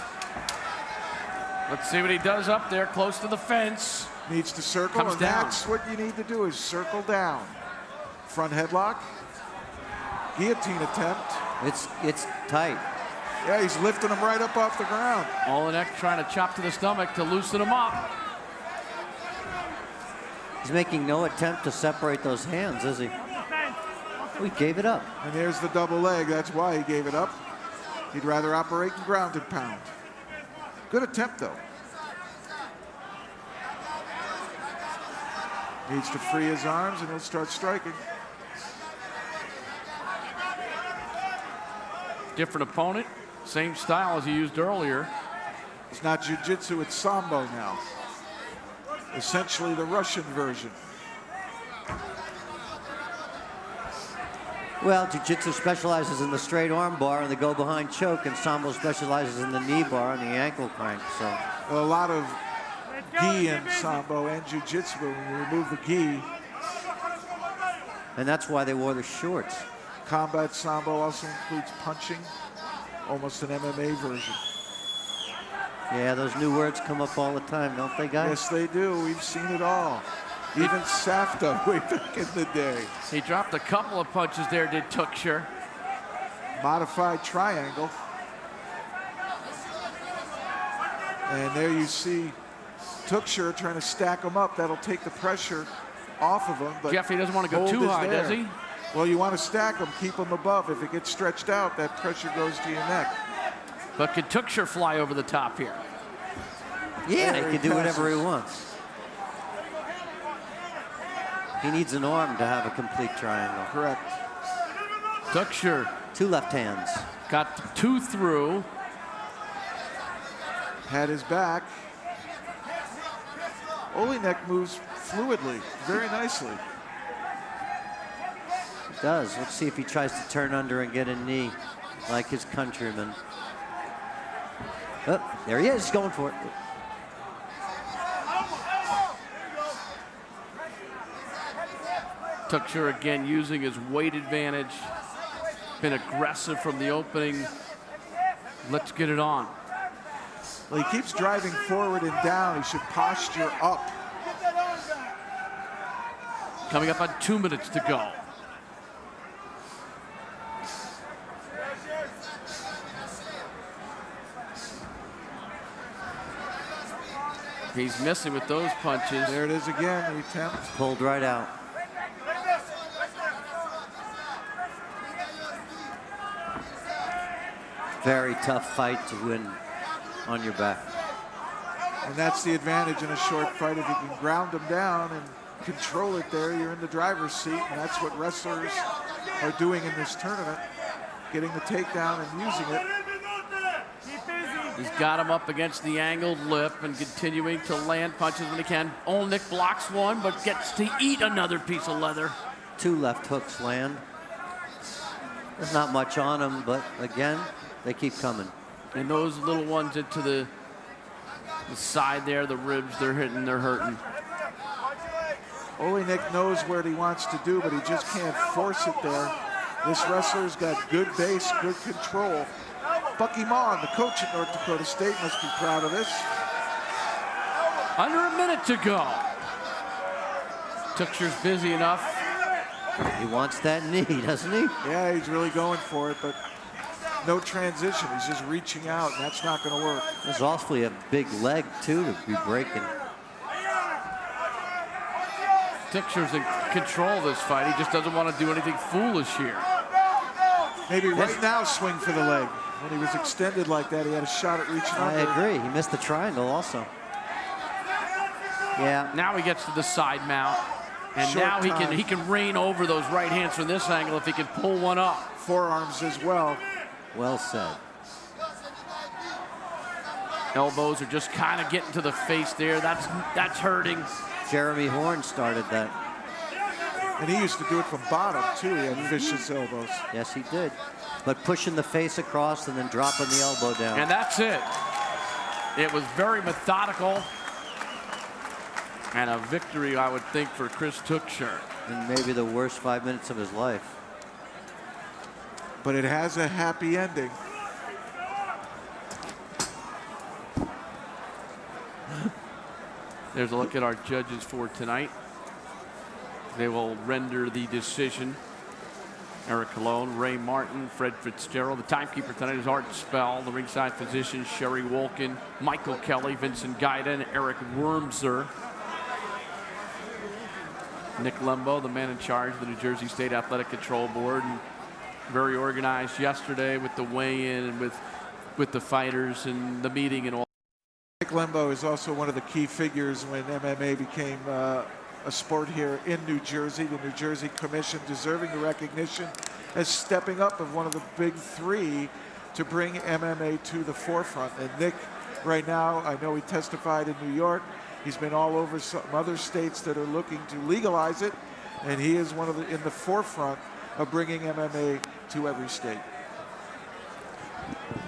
Let's see what he does up there, close to the fence. Needs to circle, Comes and down. that's what you need to do is circle down. Front headlock. Guillotine attempt. It's tight. Yeah, he's lifting him right up off the ground. Oleinik trying to chop to the stomach to loosen him up. He's making no attempt to separate those hands, is he? He gave it up. And there's the double leg. That's why he gave it up. He'd rather operate in ground and pound. Good attempt, though. Needs to free his arms, and he'll start striking. Different opponent, same style as he used earlier. It's not jiu-jitsu, it's sambo now. Essentially the Russian version. Well, jiu-jitsu specializes in the straight arm bar and the go-behind choke, and sambo specializes in the knee bar and the ankle crank. So a lot of gi in sambo and jiu-jitsu when you remove the gi. And that's why they wore the shorts. Combat sambo also includes punching, almost an MMA version. Yeah, those new words come up all the time, don't they, guys? Yes, they do. We've seen it all. Even Safta way back in the day. He dropped a couple of punches there, did Tuchscherer. Modified triangle. And there you see Tuchscherer trying to stack him up. That'll take the pressure off of him. But Jeffy doesn't want to go too high, does he? Well, you want to stack him, keep him above. If it gets stretched out, that pressure goes to your neck. But could Tuchscherer fly over the top here? Yeah, he can do whatever he wants. He needs an arm to have a complete triangle. Correct. Tuchscherer. Two left hands. Got two through. Had his back. Oleinik moves fluidly, very nicely. He does. Let's see if he tries to turn under and get a knee like his countryman. Oh, there he is, going for it. Tuchscherer again using his weight advantage. Been aggressive from the opening. Let's get it on. Well, he keeps driving forward and down. He should posture up. Coming up on 2 minutes to go. He's missing with those punches. There it is again, the attempt. Pulled right out. Very tough fight to win on your back. And that's the advantage in a short fight. If you can ground them down and control it there, you're in the driver's seat. And that's what wrestlers are doing in this tournament, getting the takedown and using it. He's got him up against the angled lip and continuing to land punches when he can. Oleinik blocks one, but gets to eat another piece of leather. Two left hooks land. There's not much on him, but again, they keep coming. And those little ones into the side there, the ribs, they're hitting, they're hurting. Oleinik knows what he wants to do, but he just can't force it there. This wrestler's got good base, good control. Bucky Maughan, the coach at North Dakota State, must be proud of this. Under a minute to go. Tuchscherer's busy enough. He wants that knee, doesn't he? Yeah, he's really going for it, but no transition. He's just reaching out, and that's not going to work. There's awfully a big leg, too, to be breaking. Tuchscherer's in control of this fight. He just doesn't want to do anything foolish here. Maybe right now swing for the leg. When he was extended like that, he had a shot at reaching under. I agree. He missed the triangle also. Yeah. Now he gets to the side mount. And Short now time. he can reign over those right hands from this angle if he can pull one up. Forearms as well. Well said. Elbows are just kind of getting to the face there. That's hurting. Jeremy Horn started that. And he used to do it from bottom, too. He had vicious elbows. Yes, he did. But pushing the face across and then dropping the elbow down. And that's it. It was very methodical. And a victory, I would think, for Chris Tuchscherer. And maybe the worst 5 minutes of his life. But it has a happy ending. There's a look at our judges for tonight. They will render the decision. Eric Colon, Ray Martin, Fred Fitzgerald. The timekeeper tonight is Art Spell. The ringside physicians, Sherry Wolkin, Michael Kelly, Vincent Gaida, and Eric Wormser. Nick Lembo, the man in charge of the New Jersey State Athletic Control Board, and very organized yesterday with the weigh-in and with the fighters and the meeting and all. Nick Lembo is also one of the key figures when MMA became a sport here in New Jersey. The New Jersey Commission deserving the recognition as stepping up of one of the big three to bring MMA to the forefront. And Nick, right now, I know he testified in New York. He's been all over some other states that are looking to legalize it, and he is one of in the forefront of bringing MMA to every state.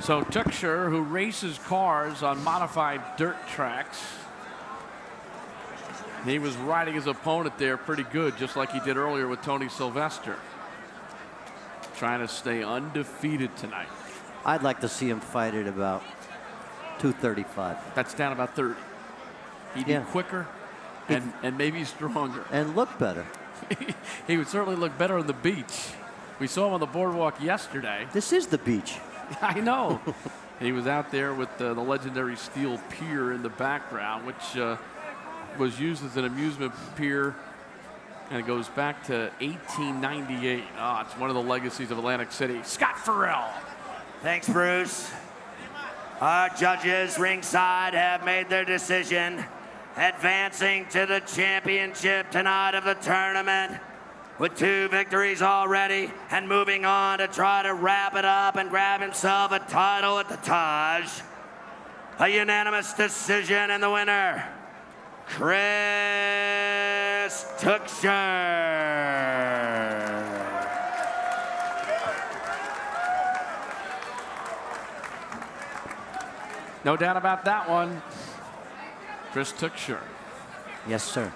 So Tuchscherer, who races cars on modified dirt tracks, he was riding his opponent there pretty good, just like he did earlier with Tony Sylvester. Trying to stay undefeated tonight. I'd like to see him fight at about 235. That's down about 30. He'd be quicker and maybe stronger. And look better. He would certainly look better on the beach. We saw him on the boardwalk yesterday. This is the beach. I know. He was out there with the legendary steel pier in the background, which was used as an amusement pier, and it goes back to 1898. Oh, it's one of the legacies of Atlantic City. Scott Farrell. Thanks, Bruce. Our judges ringside have made their decision, advancing to the championship tonight of the tournament with 2 victories already and moving on to try to wrap it up and grab himself a title at the Taj. A unanimous decision, and the winner, Chris Tuchscherer. No doubt about that one. Chris Tuchscherer. Yes, sir.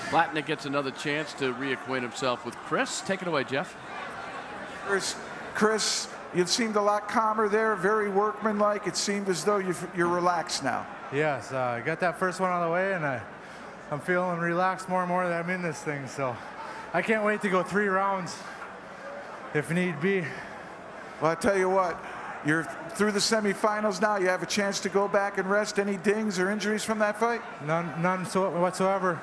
Blatnick gets another chance to reacquaint himself with Chris. Take it away, Jeff. Chris, you seemed a lot calmer there, very workmanlike. It seemed as though you're relaxed now. Yes, I got that first one out of the way, and I'm feeling relaxed more and more that I'm in this thing. So I can't wait to go 3 rounds if need be. Well, I tell you what, you're through the semifinals now. You have a chance to go back and rest. Any dings or injuries from that fight? None whatsoever.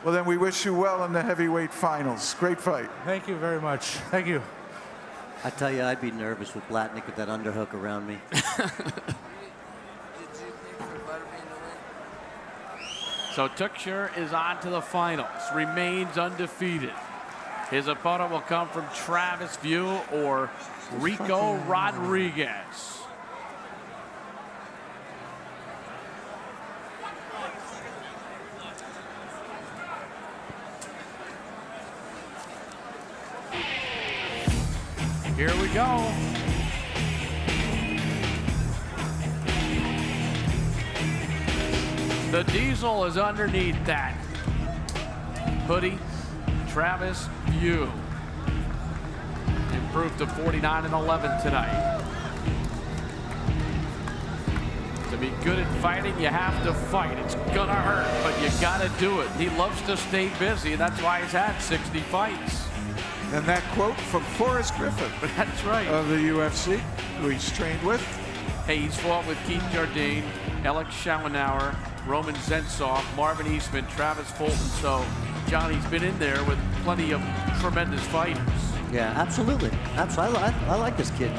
Well, then we wish you well in the heavyweight finals. Great fight. Thank you very much. Thank you. I tell you, I'd be nervous with Blatnick with that underhook around me. So Tuchscherer is on to the finals, remains undefeated. His opponent will come from Travis Wiuff or Ricco Rodriguez. Here we go. The Diesel is underneath that hoodie. Travis Wiuff improved to 49-11 tonight. To be good at fighting, you have to fight. It's gonna hurt, but you gotta do it. He loves to stay busy, and that's why he's had 60 fights. And that quote from Forrest Griffin. That's right. Of the UFC, who he's trained with. Hey, he's fought with Keith Jardine, Alex Schauenauer, Roman Zensov, Marvin Eastman, Travis Fulton. So Johnny's been in there with plenty of tremendous fighters. Yeah, absolutely. I like this kid.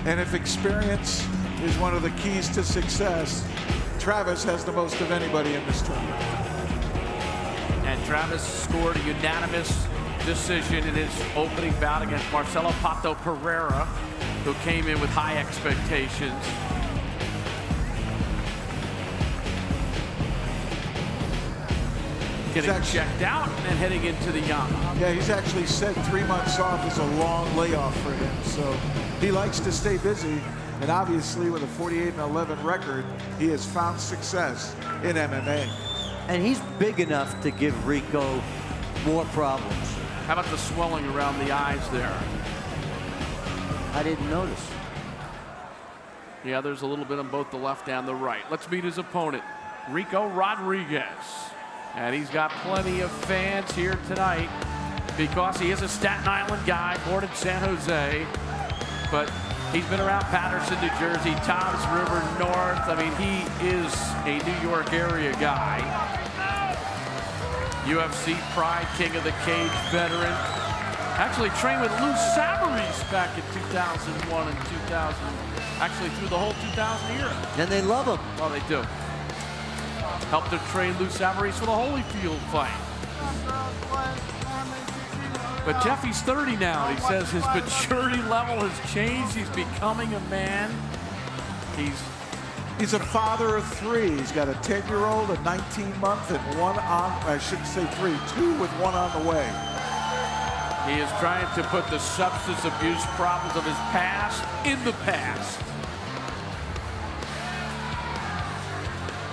And if experience is one of the keys to success, Travis has the most of anybody in this tournament. And Travis scored a unanimous decision in his opening bout against Marcelo Pato Pereira, who came in with high expectations. Getting checked out and heading into the YAMMA. Yeah, he's actually said 3 months off is a long layoff for him. So he likes to stay busy. And obviously with a 48-11 record, he has found success in MMA. And he's big enough to give Ricco more problems. How about the swelling around the eyes there? I didn't notice. Yeah, there's a little bit on both the left and the right. Let's meet his opponent, Ricco Rodriguez. And he's got plenty of fans here tonight because he is a Staten Island guy, born in San Jose. But He's been around Patterson, New Jersey, Toms River North. I mean, he is a New York area guy. UFC Pride, King of the Cage veteran. Actually trained with Lou Savarese back in 2001 and 2000. Actually through the whole 2000 era. And they love him. Oh, they do. Helped to train Lou Savarese for the Holyfield fight. But Jeffy's 30 now. He says his maturity level has changed. He's becoming a man. He's a father of 3. He's got a 10-year-old, a 19-month, and 1 on, I shouldn't say 3, 2 with 1 on the way. He is trying to put the substance abuse problems of his past in the past.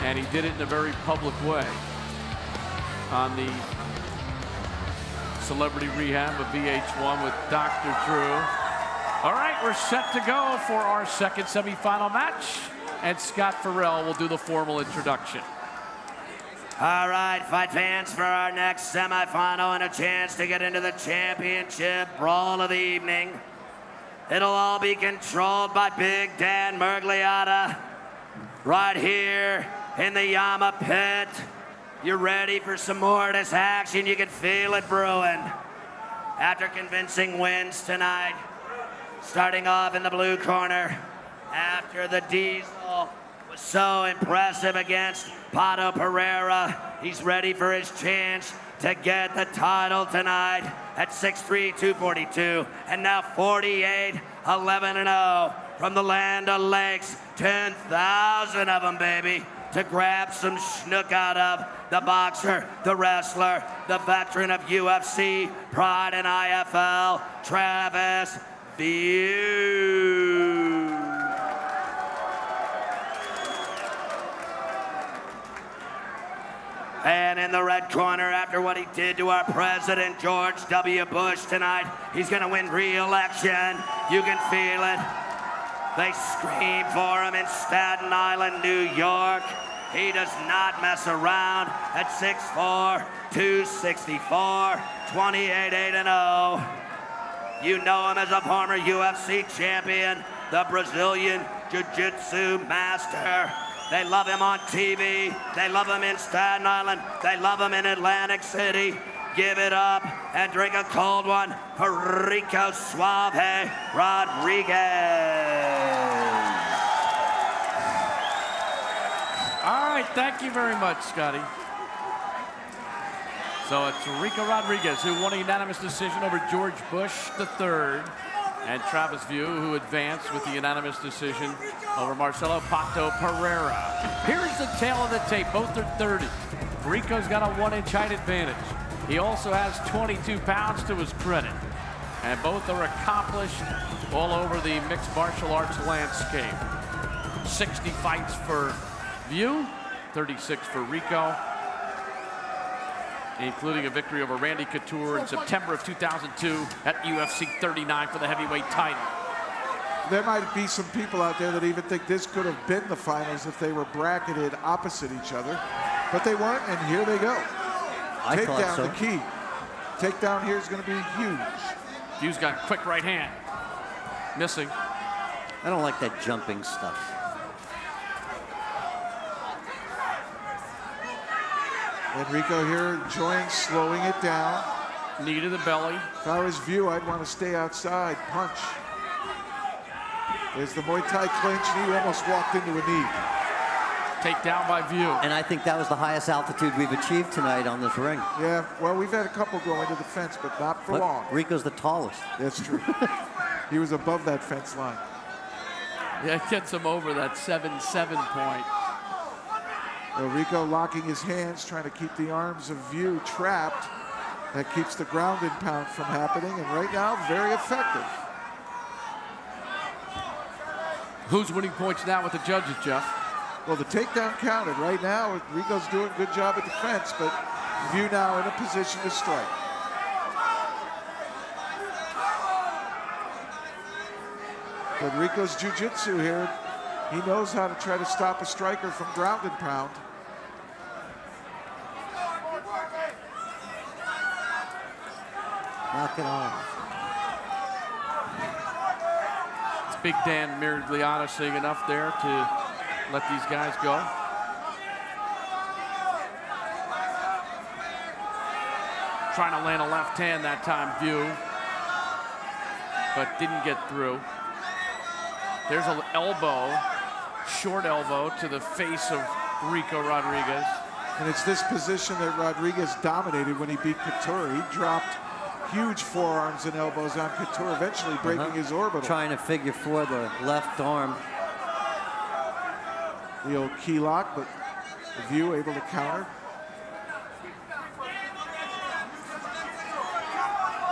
And he did it in a very public way on the Celebrity Rehab of VH1 with Dr. Drew. All right, we're set to go for our second semifinal match, and Scott Farrell will do the formal introduction. All right, fight fans, for our next semifinal and a chance to get into the championship brawl of the evening. It'll all be controlled by Big Dan Murgliata right here in the YAMMA Pit. You ready for some more of this action? You can feel it brewing. After convincing wins tonight, starting off in the blue corner, after the Diesel was so impressive against Pato Pereira, he's ready for his chance to get the title tonight at 6'3", 242, and now 48, 11-0 from the Land of Lakes, 10,000 of them, baby, to grab some schnook out of the boxer, the wrestler, the veteran of UFC, Pride, and IFL, Travis Wiuff. And in the red corner, after what he did to our president, George W. Bush tonight, he's gonna win re-election. You can feel it. They scream for him in Staten Island, New York. He does not mess around at 6'4", 264, 28, 8-0. You know him as a former UFC champion, the Brazilian Jiu-Jitsu master. They love him on TV. They love him in Staten Island. They love him in Atlantic City. Give it up and drink a cold one for Ricco Suave Rodriguez. All right, thank you very much, Scotty. So it's Ricco Rodriguez who won a unanimous decision over George Bush III, and Travis Wiuff who advanced with the unanimous decision over Marcelo Pato Pereira. Here's the tail of the tape. Both are 30. Ricco's got a 1-inch height advantage. He also has 22 pounds to his credit. And both are accomplished all over the mixed martial arts landscape. 60 fights for Wiuff, 36 for Ricco, including a victory over Randy Couture in September of 2002 at UFC 39 for the heavyweight title. There might be some people out there that even think this could have been the finals if they were bracketed opposite each other, but they weren't, and here they go. Takedown, the key. Takedown here is going to be huge. Wiuff's got a quick right hand. Missing. I don't like that jumping stuff. Ricco here enjoying slowing it down. Knee to the belly. If I was Wiuff, I'd want to stay outside. Punch. There's the Muay Thai clinch, and he almost walked into a knee. Takedown by Wiuff. And I think that was the highest altitude we've achieved tonight on this ring. Yeah, well, we've had a couple go into the fence, but not for long. Ricco's the tallest. That's true. He was above that fence line. Yeah, it gets him over that 7-7 point. Ricco locking his hands, trying to keep the arms of Wiuff trapped. That keeps the ground and pound from happening, and right now, very effective. Who's winning points now with the judges, Jeff? Well, the takedown counted. Right now, Ricco's doing a good job at defense, but Wiuff now in a position to strike. But Ricco's jiu-jitsu here, he knows how to try to stop a striker from ground and pound. Knock it on. It's Big Dan Miragliata seeing enough there to let these guys go. Trying to land a left hand that time, Wiuff, but didn't get through. There's an elbow, short elbow to the face of Ricco Rodriguez. And it's this position that Rodriguez dominated when he beat Couture. He dropped huge forearms and elbows on Couture, eventually breaking his orbital. Trying to figure for the left arm. The old key lock, but Wiuff able to counter.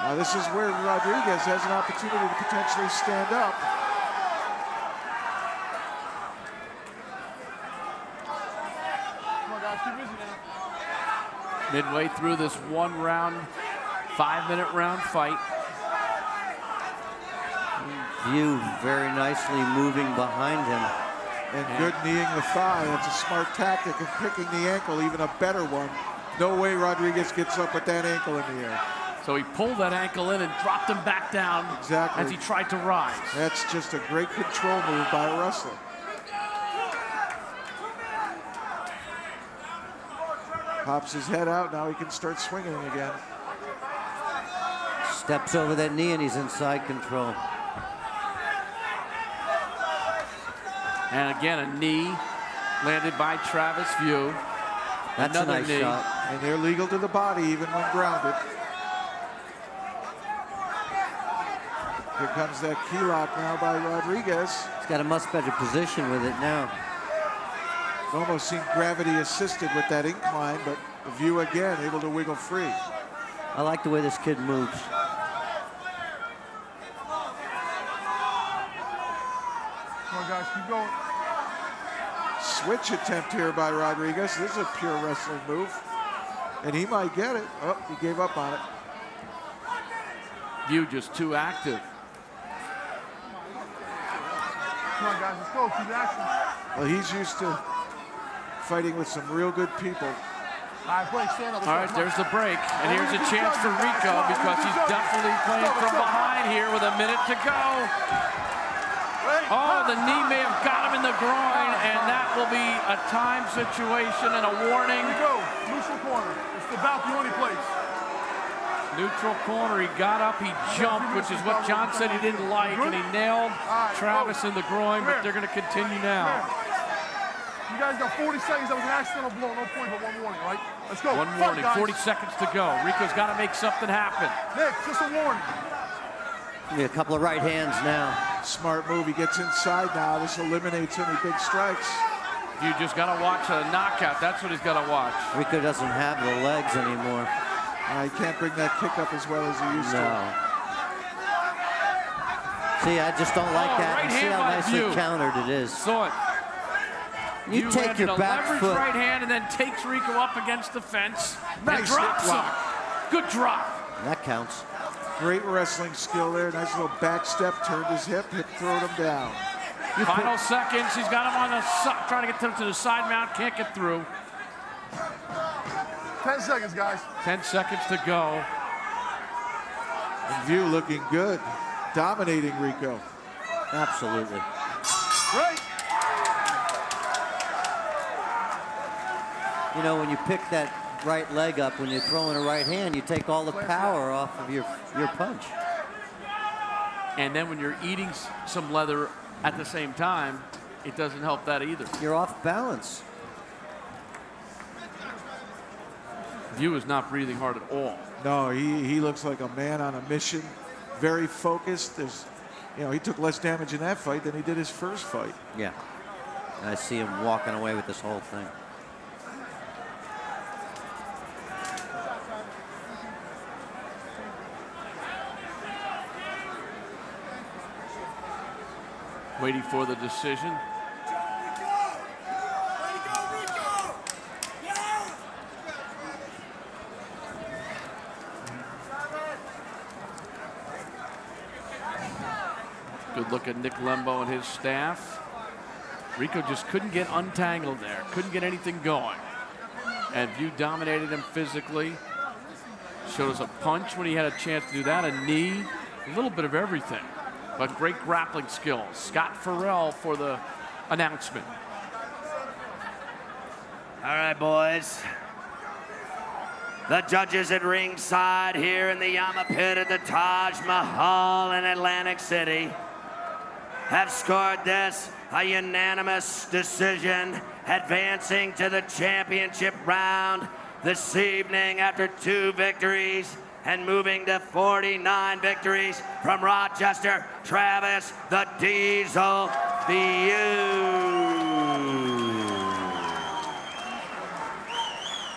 Now this is where Rodriguez has an opportunity to potentially stand up. Come on, guys, keep busy now. Midway through this 5-minute round fight. Wiuff very nicely moving behind him. And good kneeing the thigh. That's a smart tactic, and picking the ankle, even a better one. No way Rodriguez gets up with that ankle in the air. So he pulled that ankle in and dropped him back down as he tried to rise. That's just a great control move by a wrestler. Pops his head out, now he can start swinging again. Steps over that knee and he's inside control. And again, a knee landed by Travis Wiuff. That's another a nice knee. shot. And they're legal to the body even when grounded. Here comes that key lock now by Rodriguez. He's got a much better position with it now. It almost seemed gravity assisted with that incline, but Wiuff again able to wiggle free. I like the way this kid moves. Come on, guys, keep going. Switch attempt here by Rodriguez. This is a pure wrestling move. And he might get it. Oh, he gave up on it. Wiuff just too active. Come on, guys, let's go. Keep action. Well, he's used to fighting with some real good people. All right, Blake, stand up. All right, there's the break. And here's a chance for Ricco because he's definitely playing from behind here with a minute to go. Oh, the knee may have got him in the groin, and that will be a time situation and a warning. Ricco, neutral corner. It's about the only place. Neutral corner, he got up, he jumped, which is what John said he didn't like, and he nailed Travis in the groin, but they're going to continue now. You guys got 40 seconds. That was an accidental blow. No point, but one warning, right? Let's go. One warning, 40 seconds to go. Ricco's got to make something happen. Nick, just a warning. A couple of right hands now. Smart move. He gets inside now. This eliminates any big strikes. You just got to watch a knockout. That's what he's got to watch. Ricco doesn't have the legs anymore. He can't bring that kick up as well as he used to. See, I just don't like that. Right See hand how by nicely Wiuff. countered it is. Saw it. You take your back leverage foot. right hand and then takes Ricco up against the fence. Nice and drops hip him. lock. Good drop. That counts. Great wrestling skill there. Nice little back step. Turned his hip throwed him down. Final seconds. He's got him on the side, trying to get him to the side mount. Can't get through. 10 seconds, guys. 10 seconds to go. And Wiuff looking good. Dominating Ricco. Absolutely. Right. You know, when you pick that right leg up, when you're throwing a right hand, you take all the power off of your punch. And then when you're eating some leather at the same time, it doesn't help that either. You're off balance. Wiuff is not breathing hard at all. No, he looks like a man on a mission. Very focused. He took less damage in that fight than he did his first fight. Yeah. And I see him walking away with this whole thing. Waiting for the decision. Good look at Nick Lembo and his staff. Ricco just couldn't get untangled there. Couldn't get anything going. And Wiuff dominated him physically. Showed us a punch when he had a chance to do that. A knee. A little bit of everything. but great grappling skills. Scott Farrell for the announcement. All right, boys. The judges at ringside here in the YAMMA Pit at the Taj Mahal in Atlantic City have scored this a unanimous decision, advancing to the championship round this evening after 2 victories and moving to 49 victories from Rochester, Travis the Diesel Wiuff.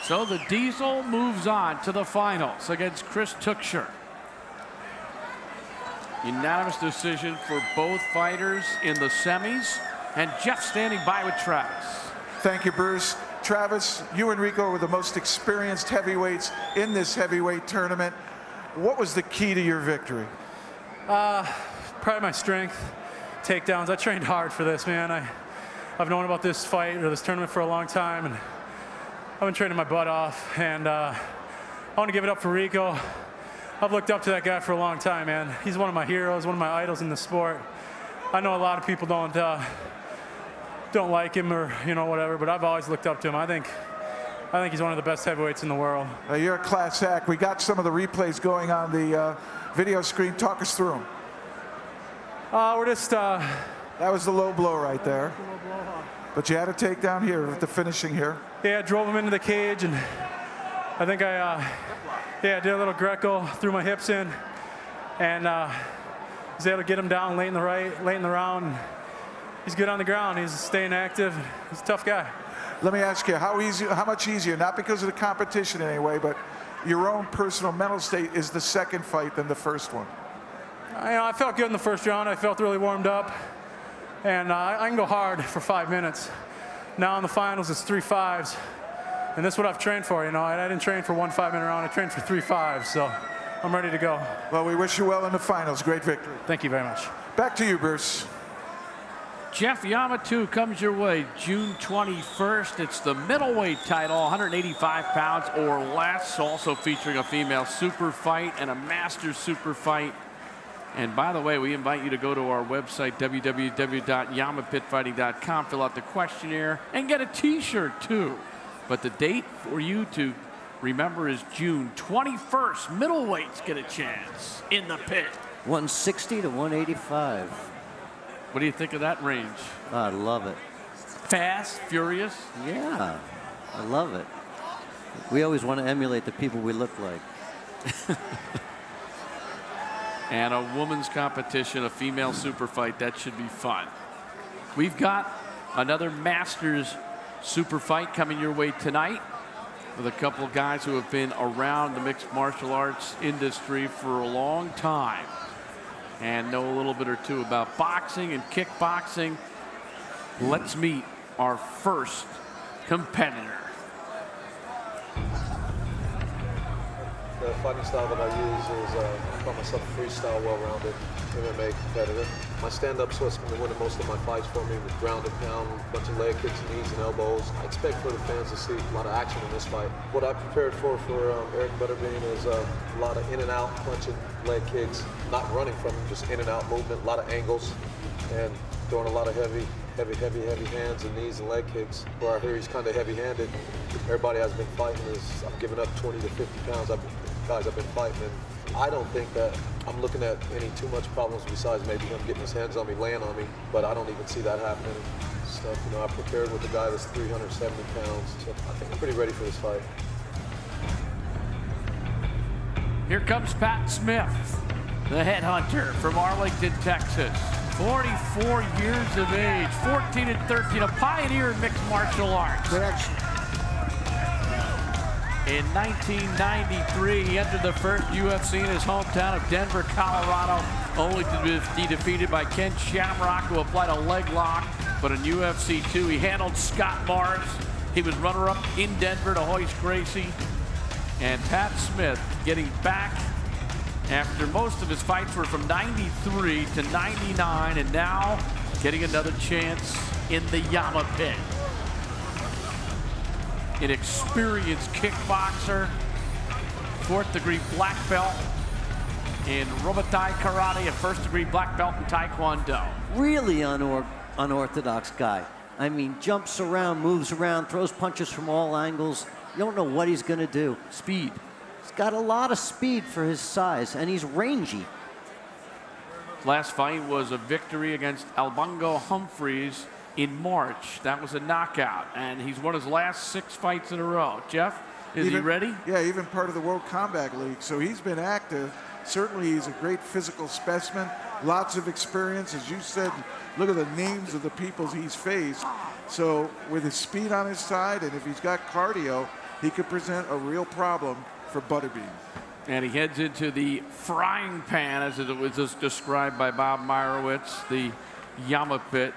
So the Diesel moves on to the finals against Chris Tuchscherer. Unanimous decision for both fighters in the semis, and Jeff standing by with Travis. Thank you, Bruce. Travis, you and Ricco were the most experienced heavyweights in this heavyweight tournament. What was the key to your victory? Probably my strength, takedowns. I trained hard for this, man. I've known about this fight or this tournament for a long time, and I've been training my butt off, and I want to give it up for Ricco. I've looked up to that guy for a long time, man. He's one of my heroes, one of my idols in the sport. I know a lot of people don't like him or whatever, but I've always looked up to him. I think he's one of the best heavyweights in the world. You're a class act. We got some of the replays going on the video screen. Talk us through them. We're just. That was the low blow right there. But you had a takedown here with the finishing here. Yeah, I drove him into the cage, and I think I did a little Greco, threw my hips in, and was able to get him down late in the round. He's good on the ground. He's staying active. He's a tough guy. Let me ask you, how much easier, not because of the competition in any way, but your own personal mental state is the second fight than the first one? I felt good in the first round. I felt really warmed up. And I can go hard for 5 minutes. Now in the finals, it's 3 5s. And this is what I've trained for, I didn't train for 1 5-minute round. I trained for 3 5s, so I'm ready to go. Well, we wish you well in the finals. Great victory. Thank you very much. Back to you, Bruce. Jeff, YAMMA 2 comes your way June 21st. It's the middleweight title, 185 pounds or less, also featuring a female super fight and a master super fight. And by the way, we invite you to go to our website, www.yammapitfighting.com, fill out the questionnaire, and get a t-shirt too. But the date for you to remember is June 21st. Middleweights get a chance in the pit. 160 to 185. What do you think of that range? I love it. Fast, furious? Yeah, I love it. We always want to emulate the people we look like. And a women's competition, a female super fight, that should be fun. We've got another Masters super fight coming your way tonight with a couple of guys who have been around the mixed martial arts industry for a long time and know a little bit or two about boxing and kickboxing. Let's meet our first competitor. The fighting style that I use is, I call myself a freestyle, well-rounded MMA competitor. My stand-up's what's been winning most of my fights for me with ground and pound, a bunch of leg kicks, knees, and elbows. I expect for the fans to see a lot of action in this fight. What I prepared for Eric Butterbean is a lot of in and out punching, leg kicks, not running from them, just in and out movement, a lot of angles, and throwing a lot of heavy hands and knees and leg kicks. Where I hear he's kind of heavy-handed. Everybody I've been fighting is, I'm giving up 20 to 50 pounds. Guys I've been fighting, and I don't think that I'm looking at any too much problems besides maybe him getting his hands on me, laying on me, but I don't even see that happening. Stuff, I prepared with a guy that's 370 pounds, so I think I'm pretty ready for this fight. Here comes Pat Smith, the headhunter from Arlington, Texas. 44 years of age, 14 and 13, a pioneer in mixed martial arts. Good action. In 1993, he entered the first UFC in his hometown of Denver, Colorado, only to be defeated by Ken Shamrock, who applied a leg lock. But in UFC 2, he handled Scott Mars. He was runner-up in Denver to Hoist Gracie. And Pat Smith getting back after most of his fights were from 93 to 99, and now getting another chance in the YAMMA Pit. An experienced kickboxer, 4th degree black belt, in Robotai Karate, a first-degree black belt in Taekwondo. Really unorthodox guy. I mean, jumps around, moves around, throws punches from all angles. You don't know what he's going to do. Speed. He's got a lot of speed for his size, and he's rangy. Last fight was a victory against Albongo Humphreys in March. That was a knockout, and he's won his last 6 fights in a row. Jeff, is he ready? Yeah, even part of the World Combat League. So he's been active. Certainly he's a great physical specimen. Lots of experience. As you said, look at the names of the people he's faced. So with his speed on his side, and if he's got cardio, he could present a real problem for Butterbean. And he heads into the frying pan, as it was just described by Bob Meyerowitz, the YAMMA Pit.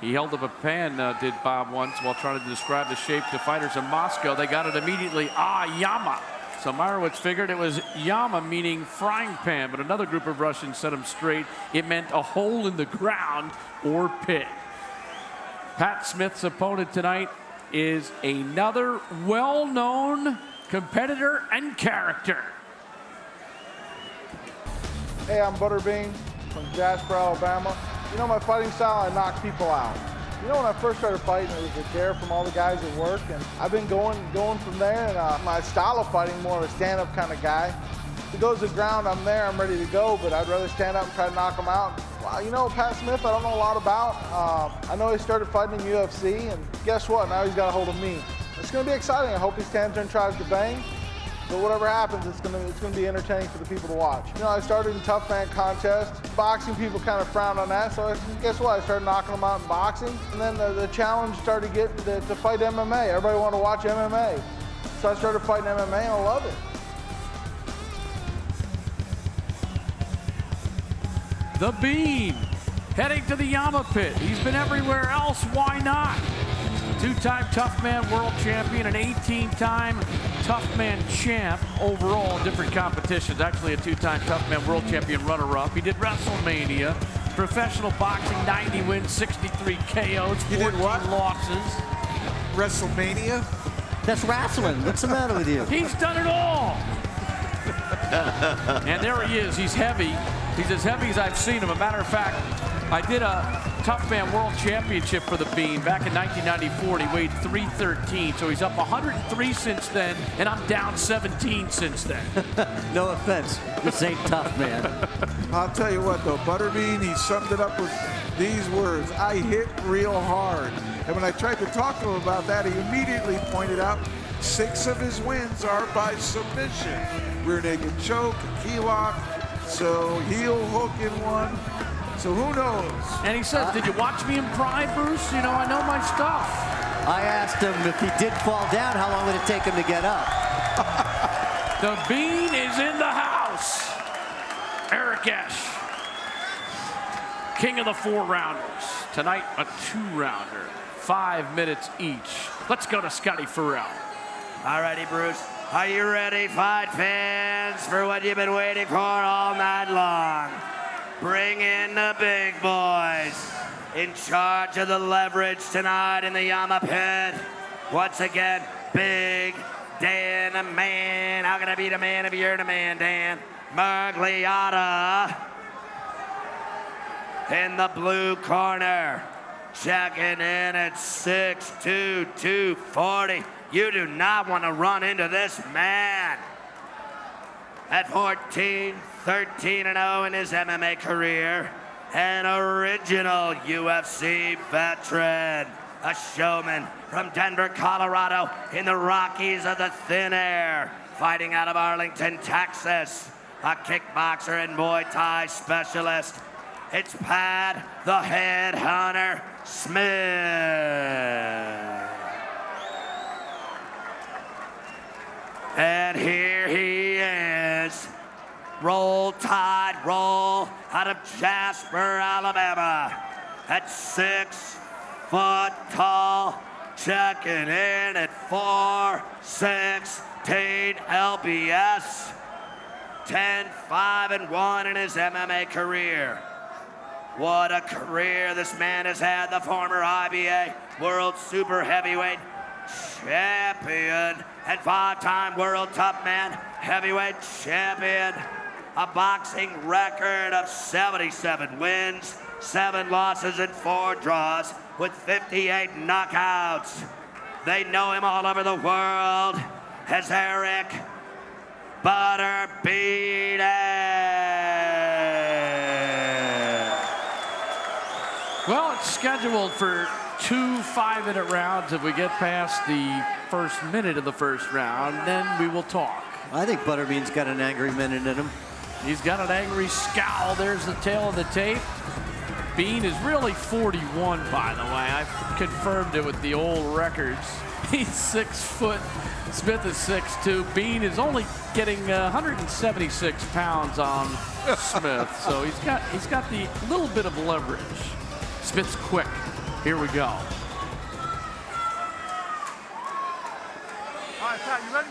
He held up a pan, did Bob once, while trying to describe the shape to fighters in Moscow. They got it immediately, YAMMA. So Meyerowitz figured it was YAMMA, meaning frying pan, but another group of Russians set him straight. It meant a hole in the ground or pit. Pat Smith's opponent tonight is another well-known competitor and character. Hey, I'm Butterbean from Jasper, Alabama. You know my fighting style, I knock people out. You know, when I first started fighting, it was a dare from all the guys at work, and I've been going from there, and my style of fighting, more of a stand-up kind of guy. If it goes to the ground, I'm there, I'm ready to go, but I'd rather stand up and try to knock them out. Well, you know, Pat Smith, I don't know a lot about. I know he started fighting in UFC, and guess what? Now he's got a hold of me. It's going to be exciting. I hope he stands there and tries to bang. But whatever happens, it's going to be entertaining for the people to watch. You know, I started in tough man contest. Boxing people kind of frowned on that, so guess what? I started knocking them out in boxing, and then the challenge started getting to fight MMA. Everybody wanted to watch MMA, so I started fighting MMA, and I love it. The Bean, heading to the YAMMA Pit. He's been everywhere else, why not? 2-time Tough Man World Champion, an 18-time Tough Man Champ overall in different competitions. Actually a 2-time Tough Man World Champion runner-up. He did WrestleMania, professional boxing, 90 wins, 63 KOs, 14 losses. WrestleMania? That's wrestling. What's the matter with you? He's done it all. And there he is. He's heavy. He's as heavy as I've seen him. A matter of fact, I did a Tough Man World Championship for the Bean back in 1994. He weighed 313, so he's up 103 since then, and I'm down 17 since then. No offense, this ain't tough, man. I'll tell you what, though, Butterbean, he summed it up with these words: I hit real hard. And when I tried to talk to him about that, he immediately pointed out 6 of his wins are by submission. Rear naked choke, key lock, so heel hook in one. So who knows? And he says, did you watch me in Pride, Bruce? You know, I know my stuff. I asked him if he did fall down, how long would it take him to get up? The Bean is in the house. Eric Esch, king of the 4-rounders. Tonight, a 2-rounder, 5 minutes each. Let's go to Scotty Farrell. All righty, Bruce. Are you ready, fight fans, for what you've been waiting for all night long? Bring in the big boys. In charge of the leverage tonight in the YAMMA Pit. Once again, Big Dan, the man. How can I be the man if you're the man, Dan? Mergliotta. In the blue corner. Checking in at 6'2", 240. You do not want to run into this man. At 14, 13-0 in his MMA career, an original UFC veteran, a showman from Denver, Colorado, in the Rockies of the Thin Air, fighting out of Arlington, Texas, a kickboxer and Muay Thai specialist. It's Pat the Headhunter Smith. And here he is. Roll Tide, roll out of Jasper, Alabama. At 6 foot tall, checking in at 4'16" LBS. 10-5-1 in his MMA career. What a career this man has had, the former IBA World Super Heavyweight Champion and 5-time World Tough Man Heavyweight Champion. a boxing record of 77 wins, 7 losses, and 4 draws with 58 knockouts. They know him all over the world as Eric Butterbean. Well, it's scheduled for 2 5-minute rounds. If we get past the first minute of the first round, then we will talk. I think Butterbean's got an angry minute in him. He's got an angry scowl. There's the tail of the tape. Bean is really 41, by the way. I've confirmed it with the old records. He's 6 foot. Smith is 6'2". Bean is only getting 176 pounds on Smith, so he's got the little bit of leverage. Smith's quick. Here we go. All right, Pat, you ready?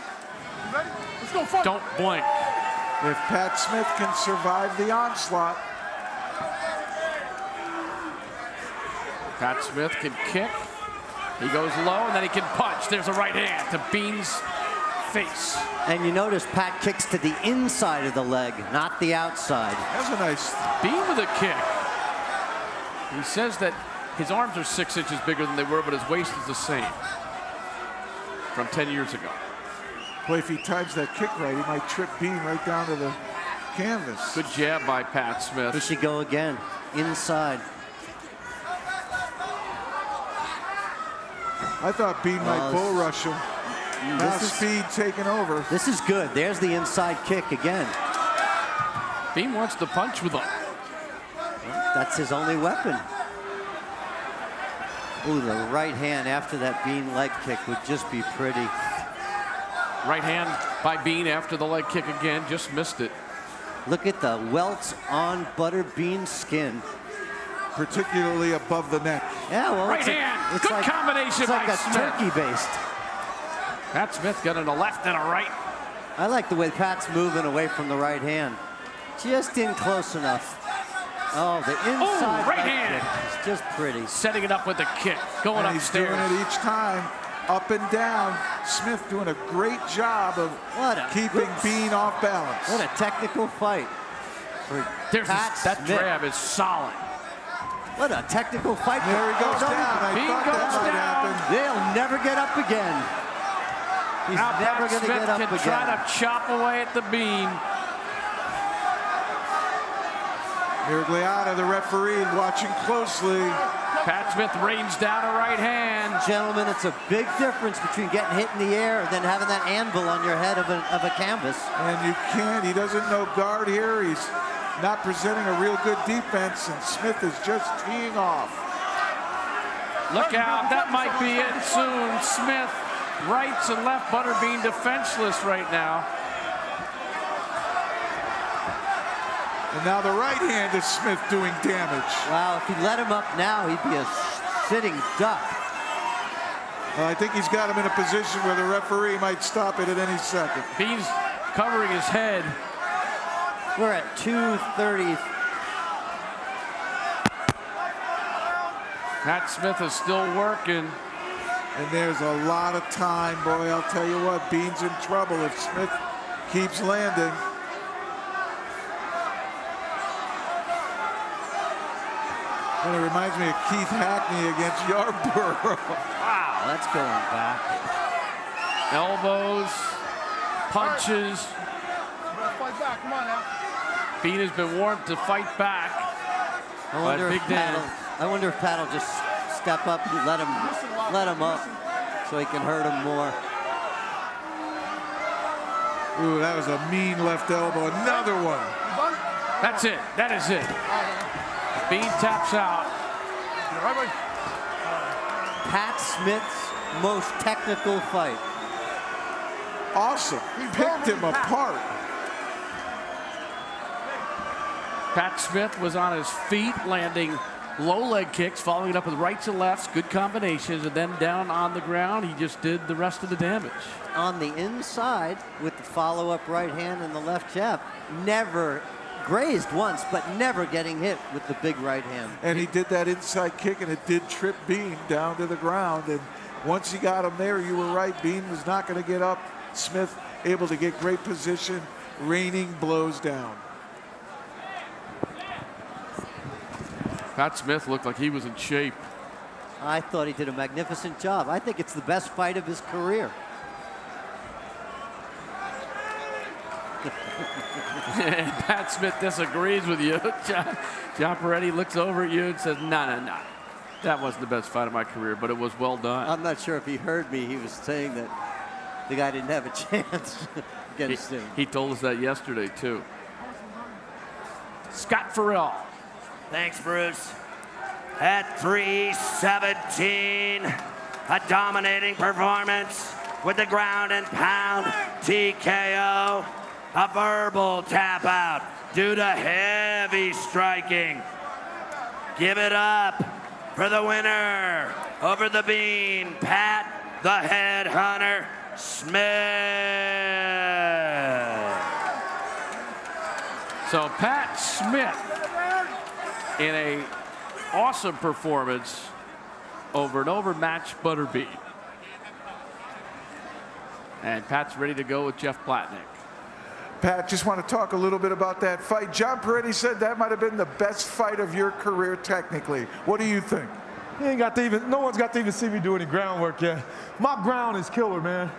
You ready? Let's go fight. Don't blink. If Pat Smith can survive the onslaught. Pat Smith can kick. He goes low, and then he can punch. There's a right hand to Bean's face. And you notice Pat kicks to the inside of the leg, not the outside. That's a nice... Bean with a kick. He says that his arms are 6 inches bigger than they were, but his waist is the same from 10 years ago. Boy, if he times that kick right, he might trip Bean right down to the canvas. Good jab by Pat Smith. He should go again, inside. I thought Bean might bull rush him. Now speed taking over. This is good. There's the inside kick again. Bean wants to punch with him. That's his only weapon. Ooh, the right hand after that Bean leg kick would just be pretty. Right hand by Bean after the leg kick again, just missed it. Look at the welts on Butterbean's skin. Particularly above the neck. Yeah, well, right hand. Good like, combination it's like by a Smith. turkey baste. Pat Smith got in a left and a right. I like the way Pat's moving away from the right hand. Just in close enough. Oh, the inside right hand. Kick is just pretty. Setting it up with the kick. Going and upstairs. He's doing it each time. Up and down. Smith doing a great job of keeping Bean off balance. What a technical fight for Pat that Smith. jab is solid. What a technical fight. There he goes down. Bean goes down. They'll never get up again. He's now never going to get up can again. Try to chop away at the Bean. Miragliata, the referee, watching closely. Pat Smith rains down a right hand. Gentlemen, it's a big difference between getting hit in the air than having that anvil on your head of a canvas. And you can't. He doesn't know guard here. He's not presenting a real good defense, and Smith is just teeing off. Look out, that might be it soon. Smith, rights and left, Butterbean defenseless right now. And now the right hand of Smith doing damage. Wow, if he let him up now, he'd be a sitting duck. I think he's got him in a position where the referee might stop it at any second. Bean's covering his head. We're at 2:30. Pat Smith is still working. And there's a lot of time, boy. I'll tell you what, Bean's in trouble if Smith keeps landing. And it reminds me of Keith Hackney against Yarborough. Wow, that's going back. Elbows, punches. Fight back, come on now. Bean has been warned to fight back. I wonder if Pat will just step up and let him up so he can hurt him more. Ooh, that was a mean left elbow. Another one. That's it. That is it. Bean taps out. Pat Smith's most technical fight. Awesome. Picked him apart. Pat Smith was on his feet, landing low leg kicks, following it up with rights and lefts, good combinations, and then down on the ground, he just did the rest of the damage. On the inside, with the follow-up right hand and the left jab, never grazed once, but never getting hit with the big right hand. And he did that inside kick, and it did trip Bean down to the ground. And once he got him there, you were right, Bean was not going to get up. Smith able to get great position, raining blows down. Pat Smith looked like he was in shape. I thought he did a magnificent job. I think it's the best fight of his career. And Pat Smith disagrees with you. John Peretti looks over at you and says, no. That wasn't the best fight of my career, but it was well done. I'm not sure if he heard me. He was saying that the guy didn't have a chance against him. He told us that yesterday, too. Scott Farrell. Thanks, Bruce. At 317, a dominating performance with the ground and pound TKO. A verbal tap out due to heavy striking. Give it up for the winner over the bean, Pat the Headhunter Smith. So Pat Smith in a awesome performance over an overmatched Butterbean. And Pat's ready to go with Jeff Platnick. Pat, just want to talk a little bit about that fight. John Peretti said that might have been the best fight of your career technically. What do you think? He ain't got to even, no one's got to even see me do any groundwork yet. My ground is killer, man.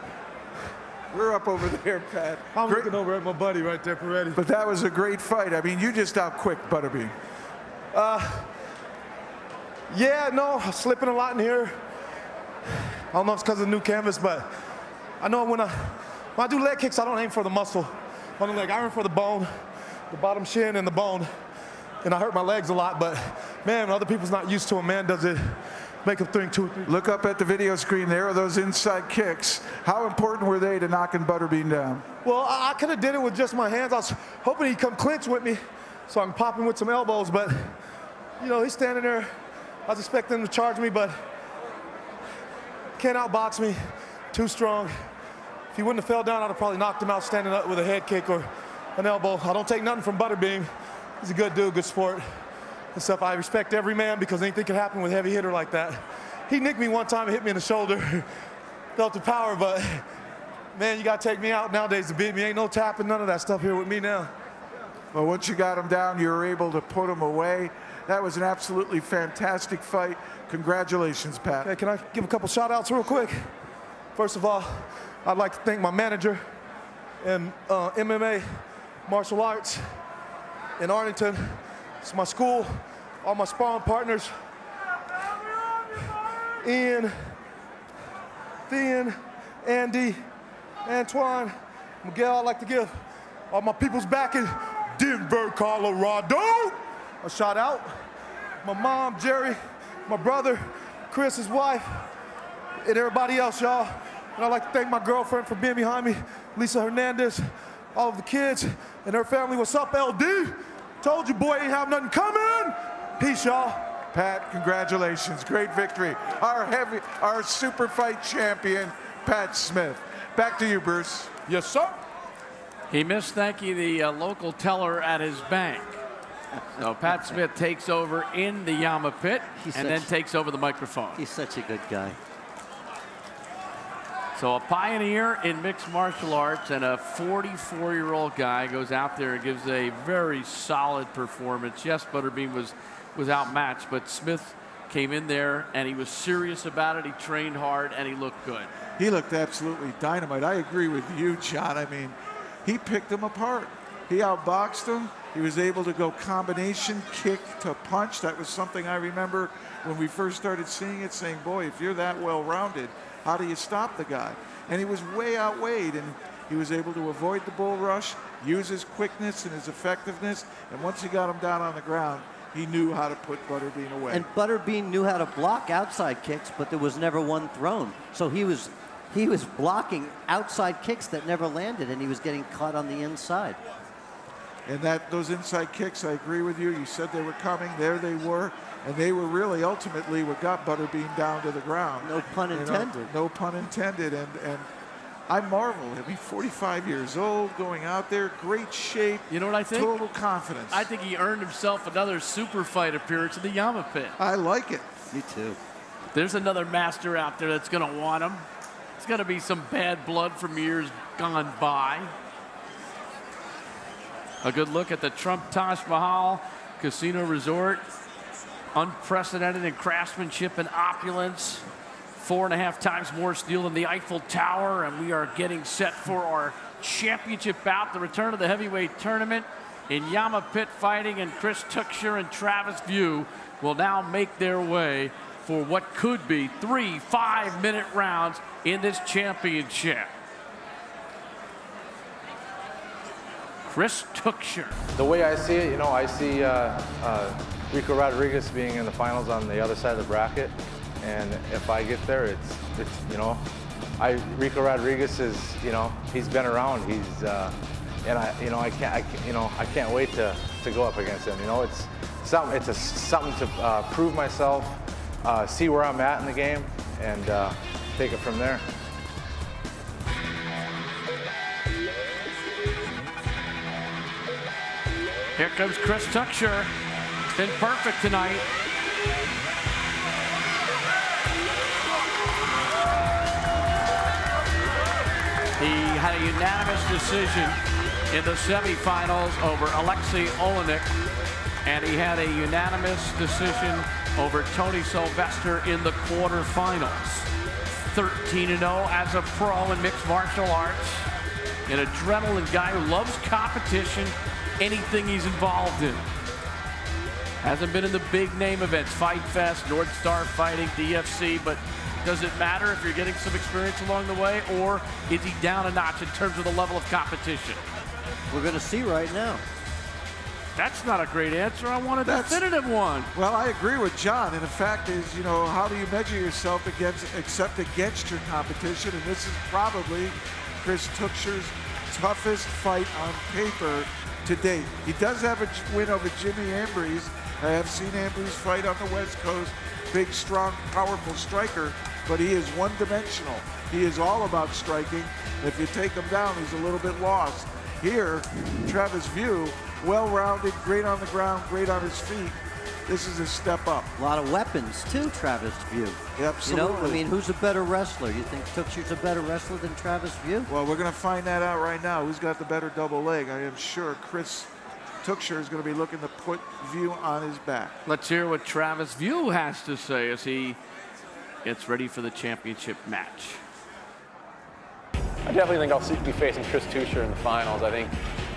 We're up over there, Pat. I'm looking over at my buddy right there, Peretti. But that was a great fight. I mean, you just out-quicked Butterbean. Yeah, no, I'm slipping a lot in here. I don't know if it's because of the new canvas, but I know when I do leg kicks, I don't aim for the muscle on the leg. I aim for the bone, the bottom shin and the bone. And I hurt my legs a lot, but man, other people's not used to them, man, does it make them think 2 or 3. Look up at the video screen. There are those inside kicks. How important were they to knocking Butterbean down? Well, I could have did it with just my hands. I was hoping he'd come clinch with me so I can pop him with some elbows, but you know, he's standing there. I was expecting him to charge me, but can't outbox me, too strong. If he wouldn't have fell down, I'd have probably knocked him out standing up with a head kick or an elbow. I don't take nothing from Butterbean. He's a good dude, good sport and stuff. I respect every man because anything can happen with a heavy hitter like that. He nicked me one time and hit me in the shoulder. Felt the power, but man, you gotta take me out nowadays to beat me. Ain't no tapping, none of that stuff here with me now. Well, once you got him down, you were able to put him away. That was an absolutely fantastic fight. Congratulations, Pat. Okay, can I give a couple shout outs real quick? First of all, I'd like to thank my manager in MMA, martial arts in Arlington. It's my school, all my sparring partners. Ian, Thean, Andy, Antoine, Miguel. I'd like to give all my peoples back in Denver, Colorado a shout out. My mom, Jerry, my brother, Chris, his wife, and everybody else, y'all. And I'd like to thank my girlfriend for being behind me, Lisa Hernandez, all of the kids and her family. What's up, LD? Told you, boy, ain't have nothing coming. Peace, y'all. Pat, congratulations. Great victory. Our super fight champion, Pat Smith. Back to you, Bruce. Yes, sir. He missed thanking the local teller at his bank. So Pat Smith takes over in the YAMMA Pit and then takes over the microphone. He's such a good guy. So a pioneer in mixed martial arts and a 44-year-old guy goes out there and gives a very solid performance. Yes, Butterbean was outmatched, but Smith came in there and he was serious about it. He trained hard and he looked good. He looked absolutely dynamite. I agree with you, John. I mean, he picked him apart. He outboxed him. He was able to go combination kick to punch. That was something I remember when we first started seeing it, saying, boy, if you're that well-rounded, how do you stop the guy? And he was way outweighed, and he was able to avoid the bull rush, use his quickness and his effectiveness, and once he got him down on the ground, he knew how to put Butterbean away. And Butterbean knew how to block outside kicks, but there was never one thrown. So he was blocking outside kicks that never landed, and he was getting caught on the inside. And those inside kicks, I agree with you. You said they were coming. There they were. And they were really ultimately what got Butterbean down to the ground. No pun intended. You know, no pun intended. And I marvel. I mean, 45 years old, going out there, great shape. You know what I think? Total confidence. I think he earned himself another super fight appearance in the YAMMA Pit. I like it. Me too. There's another master out there that's going to want him. It's going to be some bad blood from years gone by. A good look at the Trump Taj Mahal Casino Resort. unprecedented in craftsmanship and opulence. 4.5 times more steel than the Eiffel Tower, and we are getting set for our championship bout, the return of the heavyweight tournament in YAMMA Pit Fighting, and Chris Tuchscherer and Travis Wiuff will now make their way for what could be 3 5-minute rounds in this championship. Chris Tuchscherer. The way I see it, I see Ricco Rodriguez being in the finals on the other side of the bracket, and if I get there, it's Ricco Rodriguez is, he's been around. He's and I can't wait to go up against him. It's something to prove myself, see where I'm at in the game, and take it from there. Here comes Chris Tuchscherer. Been perfect tonight. He had a unanimous decision in the semifinals over Aleksei Oleinik, and he had a unanimous decision over Tony Sylvester in the quarterfinals. 13-0 as a pro in mixed martial arts. An adrenaline guy who loves competition, anything he's involved in. Hasn't been in the big name events, Fight Fest, North Star Fighting, DFC, but does it matter if you're getting some experience along the way, or is he down a notch in terms of the level of competition? We're going to see right now. That's not a great answer. I want a definitive one. Well, I agree with John. And the fact is, how do you measure yourself against your competition? And this is probably Chris Tuchscherer's toughest fight on paper to date. He does have a win over Jimmy Ambrose. I have seen Ambrose fight on the West Coast. Big, strong, powerful striker, but he is one-dimensional. He is all about striking. If you take him down, he's a little bit lost. Here, Travis Wiuff, well-rounded, great on the ground, great on his feet. This is a step up. A lot of weapons, too, Travis Wiuff. Absolutely. Who's a better wrestler? You think Tuchscherer's a better wrestler than Travis Wiuff? Well, we're going to find that out right now. Who's got the better double leg? I am sure Chris Tuchscherer is going to be looking to put Wiuff on his back. Let's hear what Travis Wiuff has to say as he gets ready for the championship match. I definitely think I'll be facing Chris Tuchscherer in the finals. I think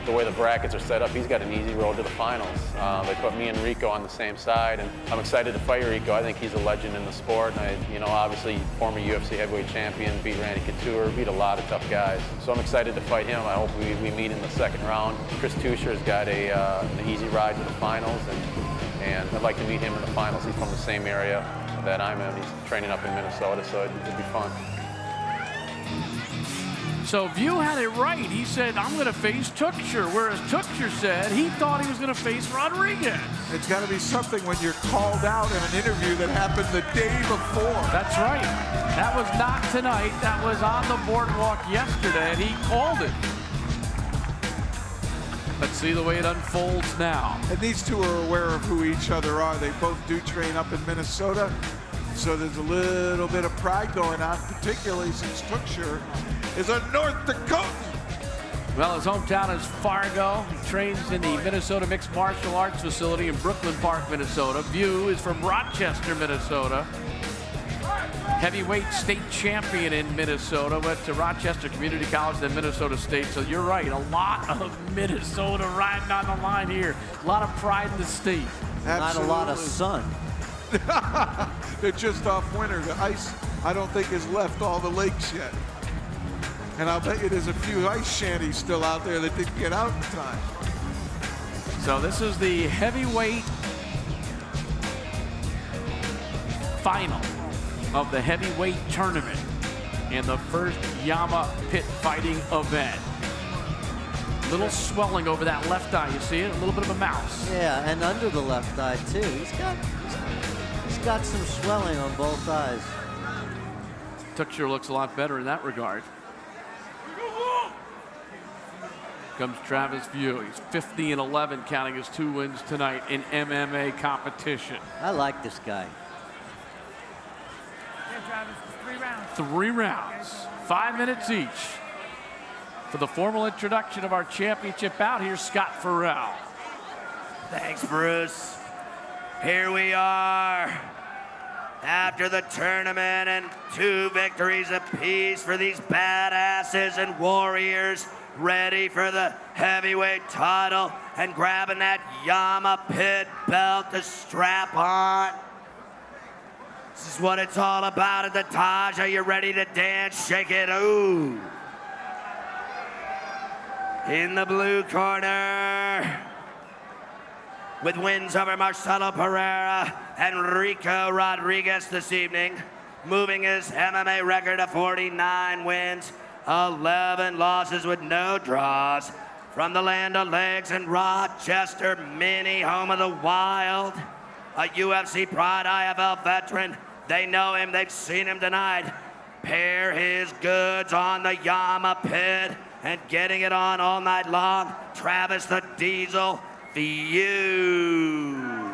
the way the brackets are set up, he's got an easy road to the finals. They put me and Ricco on the same side, and I'm excited to fight Ricco. I think he's a legend in the sport. And obviously, former UFC heavyweight champion, beat Randy Couture, beat a lot of tough guys. So I'm excited to fight him. I hope we meet in the second round. Chris Tuchscherer's got an easy ride to the finals, and I'd like to meet him in the finals. He's from the same area that I'm in. He's training up in Minnesota, so it'd be fun. So Wiuff had it right. He said, I'm going to face Tuchscherer, whereas Tuchscherer said he thought he was going to face Rodriguez. It's got to be something when you're called out in an interview that happened the day before. That's right. That was not tonight. That was on the boardwalk yesterday, and he called it. Let's see the way it unfolds now. And these two are aware of who each other are. They both do train up in Minnesota, so there's a little bit of pride going on, particularly since Tuchscherer is a North Dakotan. Well, his hometown is Fargo. He trains in the Minnesota Mixed Martial Arts Facility in Brooklyn Park, Minnesota. Wiuff is from Rochester, Minnesota. Heavyweight state champion in Minnesota. Went to Rochester Community College, then Minnesota State. So you're right, a lot of Minnesota riding on the line here. A lot of pride in the state. Absolutely. Not a lot of sun. They're just off winter. The ice, I don't think, has left all the lakes yet. And I'll bet you there's a few ice shanties still out there that didn't get out in time. So this is the heavyweight final of the heavyweight tournament in the first YAMMA Pit Fighting event. Little swelling over that left eye, you see it? A little bit of a mouse. Yeah, and under the left eye too. He's got some swelling on both eyes. Tuchscherer looks a lot better in that regard. Comes Travis Wiuff. He's 50-11, counting his 2 wins tonight in MMA competition. I like this guy. Yeah, Travis, it's 3 rounds. 3 rounds, 5 minutes each. For the formal introduction of our championship bout, here's Scott Farrell. Thanks, Bruce. Here we are after the tournament and 2 victories apiece for these badasses and warriors ready for the heavyweight title and grabbing that YAMMA Pit belt to strap on. This is what it's all about at the Taj. Are you ready to dance? Shake it. Ooh. In the blue corner, with wins over Marcelo Pereira and Ricco Rodriguez this evening, moving his MMA record to 49 wins, 11 losses with no draws. From the land of legs in Rochester, Mini, home of the Wild, a UFC Pride IFL veteran. They know him, they've seen him tonight. Pair his goods on the YAMMA Pit and getting it on all night long. Travis the Diesel Wiuff.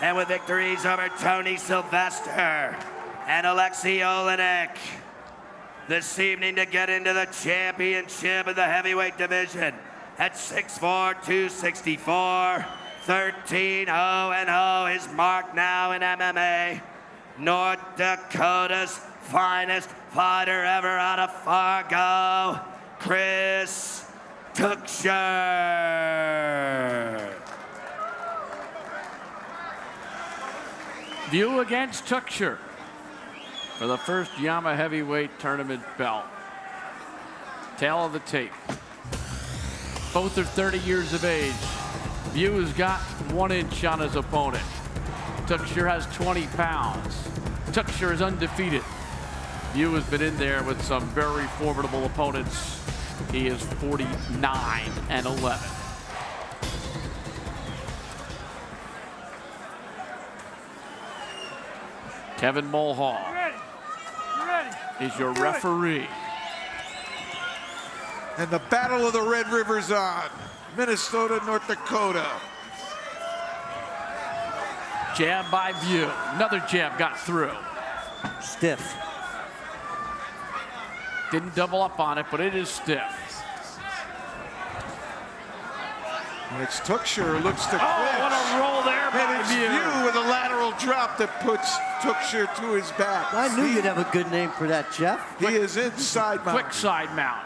And with victories over Tony Sylvester and Aleksei Oleinik this evening to get into the championship of the heavyweight division at 6'4", 264, 13-0-0, his mark now in MMA. North Dakota's finest fighter ever out of Fargo, Chris Tuchscherer. Wiuff against Tuchscherer for the first YAMMA heavyweight tournament belt. Tail of the tape. Both are 30 years of age. Wiuff has got 1 inch on his opponent. Tuchscherer has 20 pounds. Tuchscherer is undefeated. Wiuff has been in there with some very formidable opponents. He is 49-11. Kevin Mulhall is your referee. And the Battle of the Red River's on. Minnesota, North Dakota. Jab by Wiuff. Another jab got through. Stiff. Didn't double up on it, but it is stiff. And it's Tuchscherer looks to clinch. Oh, what a roll there by And it's Wiuff with a lateral drop that puts Tuchscherer to his back. I knew you'd have a good name for that, Jeff. He is inside mount. Quick side mount.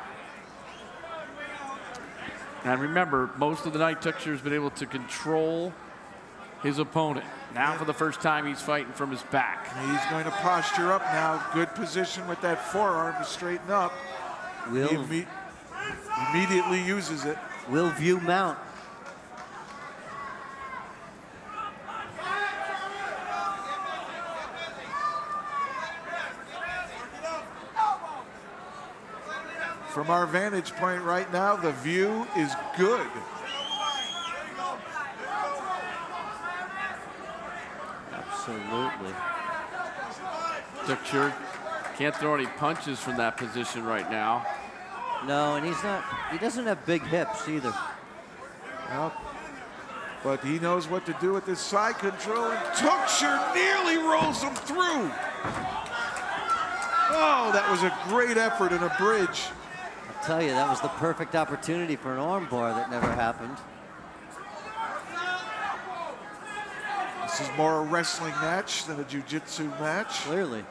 And remember, most of the night Tuchscherer's been able to control his opponent. Now for the first time he's fighting from his back. He's going to posture up now. Good position with that forearm to straighten up. He immediately uses it. Will Wiuff mount. From our vantage point right now, the view is good. Absolutely. Tuchscherer can't throw any punches from that position right now. No, and he doesn't have big hips either. Well, but he knows what to do with this side control, and Tuchscherer nearly rolls him through. Oh, that was a great effort in a bridge. I'll tell you, that was the perfect opportunity for an armbar that never happened. This is more a wrestling match than a jiu-jitsu match. Clearly.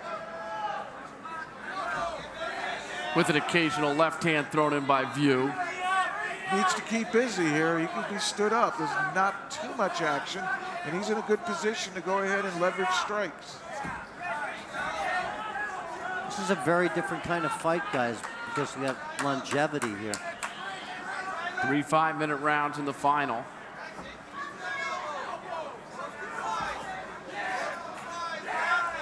With an occasional left hand thrown in by Wiuff. Needs to keep busy here. He can be stood up. There's not too much action, and he's in a good position to go ahead and leverage strikes. This is a very different kind of fight, guys, because we have longevity here. 3 5-minute rounds in the final.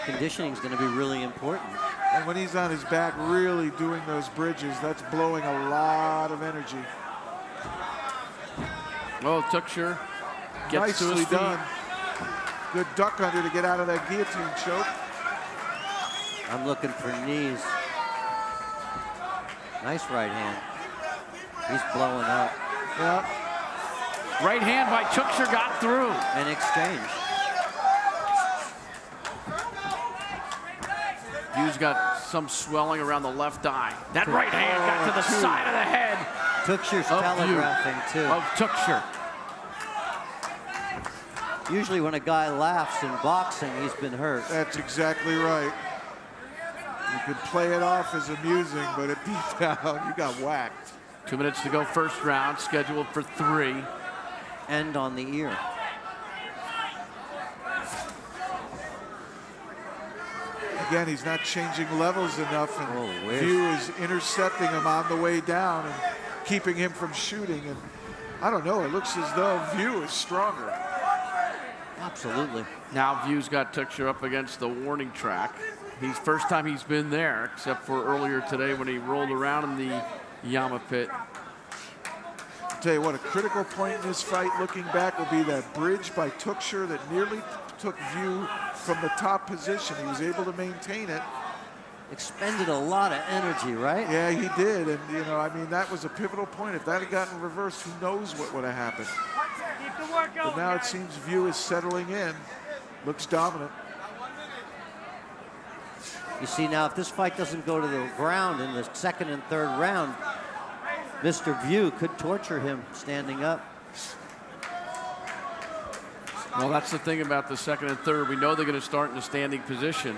Conditioning is going to be really important. And when he's on his back really doing those bridges, that's blowing a lot of energy. Oh, Tuchscherer gets to his Nicely feet. done. Good duck under to get out of that guillotine choke. I'm looking for knees. Nice right hand. He's blowing up. Yeah. Right hand by Tuchscherer got through. An exchange. Wiuff's got some swelling around the left eye. That right hand got to the side of the head. Tuchscher's telegraphing, too. Of Tuchscherer. Usually when a guy laughs in boxing, he's been hurt. That's exactly right. You could play it off as amusing, but deep down, you got whacked. 2 minutes to go, first round, scheduled for 3. End on the ear. Again, he's not changing levels enough, and where's- Wiuff is intercepting him on the way down and keeping him from shooting. And I don't know, it looks as though Wiuff is stronger. Absolutely. Now Wiuff's got Tuchscherer up against the warning track. He's first time he's been there, except for earlier today when he rolled around in the YAMMA Pit. I'll tell you what, a critical point in this fight, looking back, will be that bridge by Tuchscherer that nearly took Wiuff from the top position. He was able to maintain it. Expended a lot of energy, right? Yeah, he did. And, you know, I mean, that was a pivotal point. If that had gotten reversed, who knows what would have happened. But now it seems Wiuff is settling in. Looks dominant. You see, now, if this fight doesn't go to the ground in the second and third round, Mr. Wiuff could torture him standing up. Well, that's the thing about the second and third. We know they're going to start in a standing position.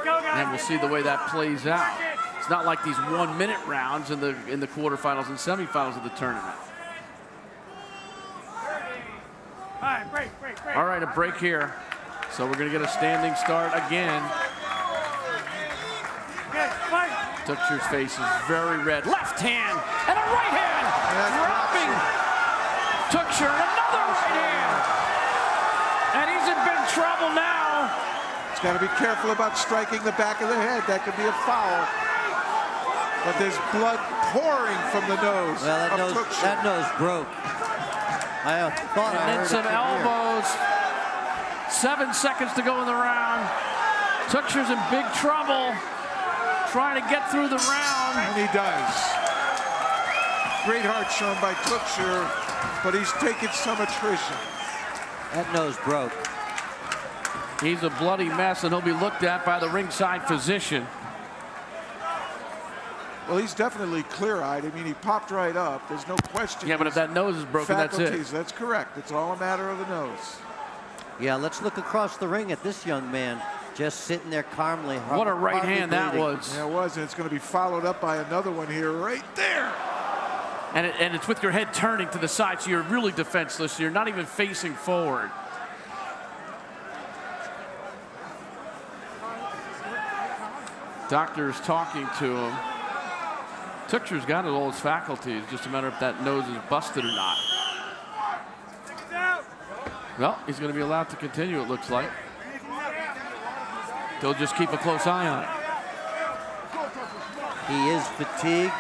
And we'll see the way that plays out. It's not like these 1 minute rounds in the quarterfinals and semifinals of the tournament. All right, a break here. So we're going to get a standing start again. Tuchscherer's face is very red. Left hand and a right hand. Dropping Tuchscherer, another right hand. And he's in big trouble now. He's got to be careful about striking the back of the head. That could be a foul. But there's blood pouring from the nose. Well, that nose broke. I thought I heard some elbows. 7 seconds to go in the round. Tuchscherer's in big trouble, trying to get through the round. And he does. Great heart shown by Tuchscherer, but he's taken some attrition. That nose broke. He's a bloody mess, and he'll be looked at by the ringside physician. Well, he's definitely clear-eyed. I mean, he popped right up. There's no question. Yeah, but if that nose is broken, that's it. That's correct. It's all a matter of the nose. Yeah, let's look across the ring at this young man, just sitting there calmly. What a right hand that was. Yeah, it was, and it's going to be followed up by another one here right there. And it's with your head turning to the side, so you're really defenseless. You're not even facing forward. Doctor's talking to him. Tuchscherer's got all his faculties. Just a matter if that nose is busted or not. Well, he's going to be allowed to continue, it looks like. They'll just keep a close eye on it. He is fatigued.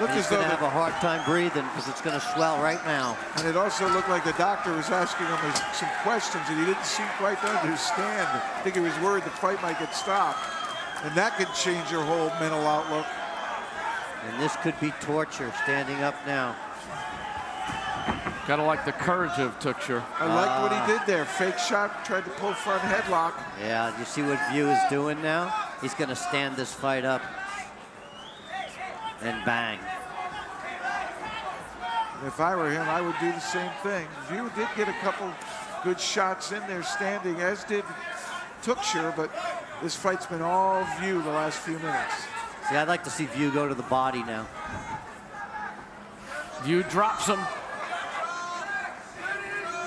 Look He's as though going to have a hard time breathing because it's going to swell right now. And it also looked like the doctor was asking him some questions that he didn't seem quite to understand. I think he was worried the fight might get stopped. And that could change your whole mental outlook. And this could be torture, standing up now. Gotta like the courage of Tuchscherer. I like what he did there. Fake shot, tried to pull front headlock. Yeah, you see what Wiuff is doing now? He's going to stand this fight up. And bang. If I were him, I would do the same thing. Wiuff did get a couple good shots in there standing, as did Tuchscherer, but this fight's been all Wiuff the last few minutes. See, I'd like to see Wiuff go to the body now. Wiuff drops him.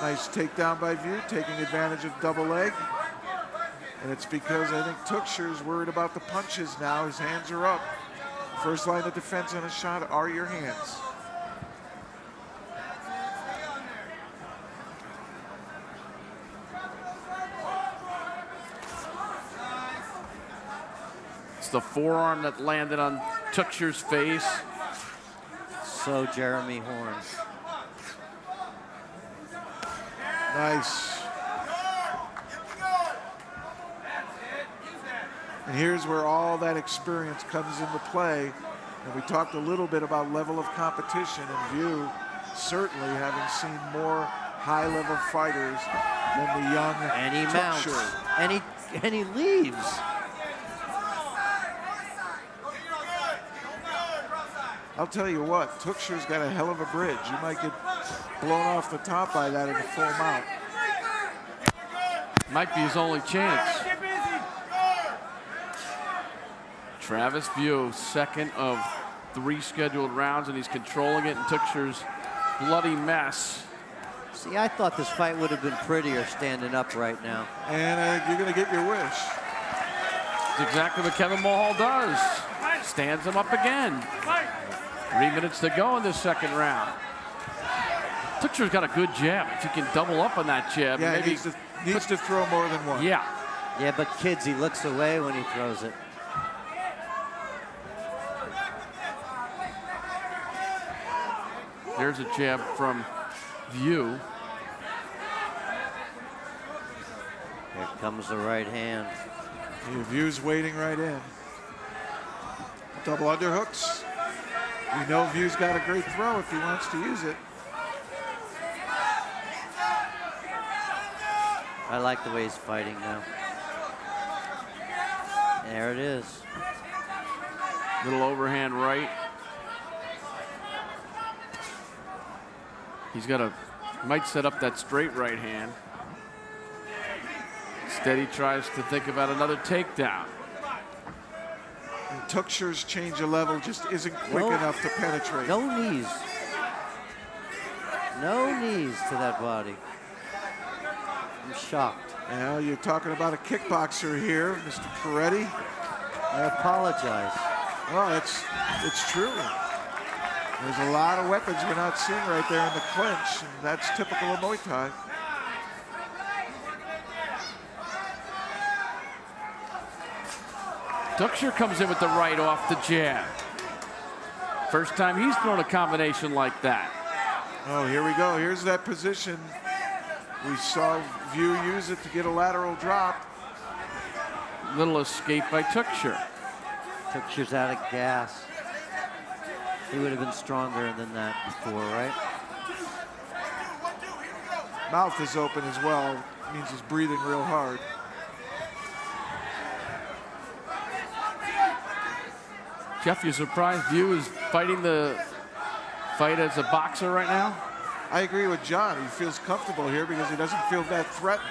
Nice takedown by Wiuff, taking advantage of double leg. And it's because I think Tuchscherer's worried about the punches now. His hands are up. First line of defense on a shot are your hands. It's the forearm that landed on Tuchscherer's face. So Jeremy Horns. Nice. And here's where all that experience comes into play. And we talked a little bit about level of competition, and Wiuff certainly having seen more high-level fighters than the young And he mounts. Tuchscherer. And he leaves. I'll tell you what, Tuchscher's got a hell of a bridge. You might get blown off the top by that in a full mount. Might be his only chance. Travis Wiuff, second of 3 scheduled rounds, and he's controlling it in Tuchscher's bloody mess. See, I thought this fight would have been prettier standing up right now. And you're going to get your wish. That's exactly what Kevin Mulhall does. Stands him up again. 3 minutes to go in this second round. Tuchscher's got a good jab. If he can double up on that jab, yeah, maybe he needs to throw more than one. Yeah. Yeah, but kids, he looks away when he throws it. There's a jab from Wiuff. Here comes the right hand. Wiuff's waiting right in. Double underhooks. We know Wiuff's got a great throw if he wants to use it. I like the way he's fighting now. There it is. Little overhand right. He's got might set up that straight right hand. Instead, he tries to think about another takedown. And Tuchscher's change of level just isn't quick enough to penetrate. No knees. No knees to that body. I'm shocked. Now you're talking about a kickboxer here, Mr. Pereira. I apologize. Well, it's true. There's a lot of weapons we're not seeing right there in the clinch, and that's typical of Muay Thai. Tuchscherer comes in with the right off the jab. First time he's thrown a combination like that. Oh, here we go. Here's that position. We saw Wiuff use it to get a lateral drop. Little escape by Tuchscherer. Tuchscher's out of gas. He would have been stronger than that before, right? Mouth is open as well. It means he's breathing real hard. Jeff, you surprised Wiuff is fighting the fight as a boxer right now? I agree with John. He feels comfortable here because he doesn't feel that threatened.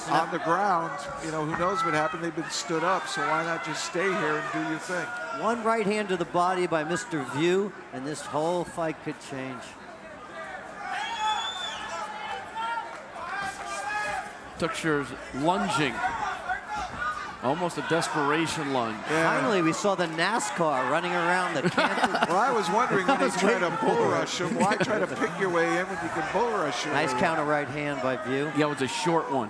On the ground, you know, who knows what happened? They've been stood up, so why not just stay here and do your thing? One right hand to the body by Mr. Wiuff, and this whole fight could change. Tuchscher's lunging. Almost a desperation lunge. Yeah. Finally, we saw the NASCAR running around the canter. Well, I was wondering when he's trying to bull rush him, why try to pick your way in when you can bull rush your Nice way counter right hand by Wiuff. Yeah, it was a short one.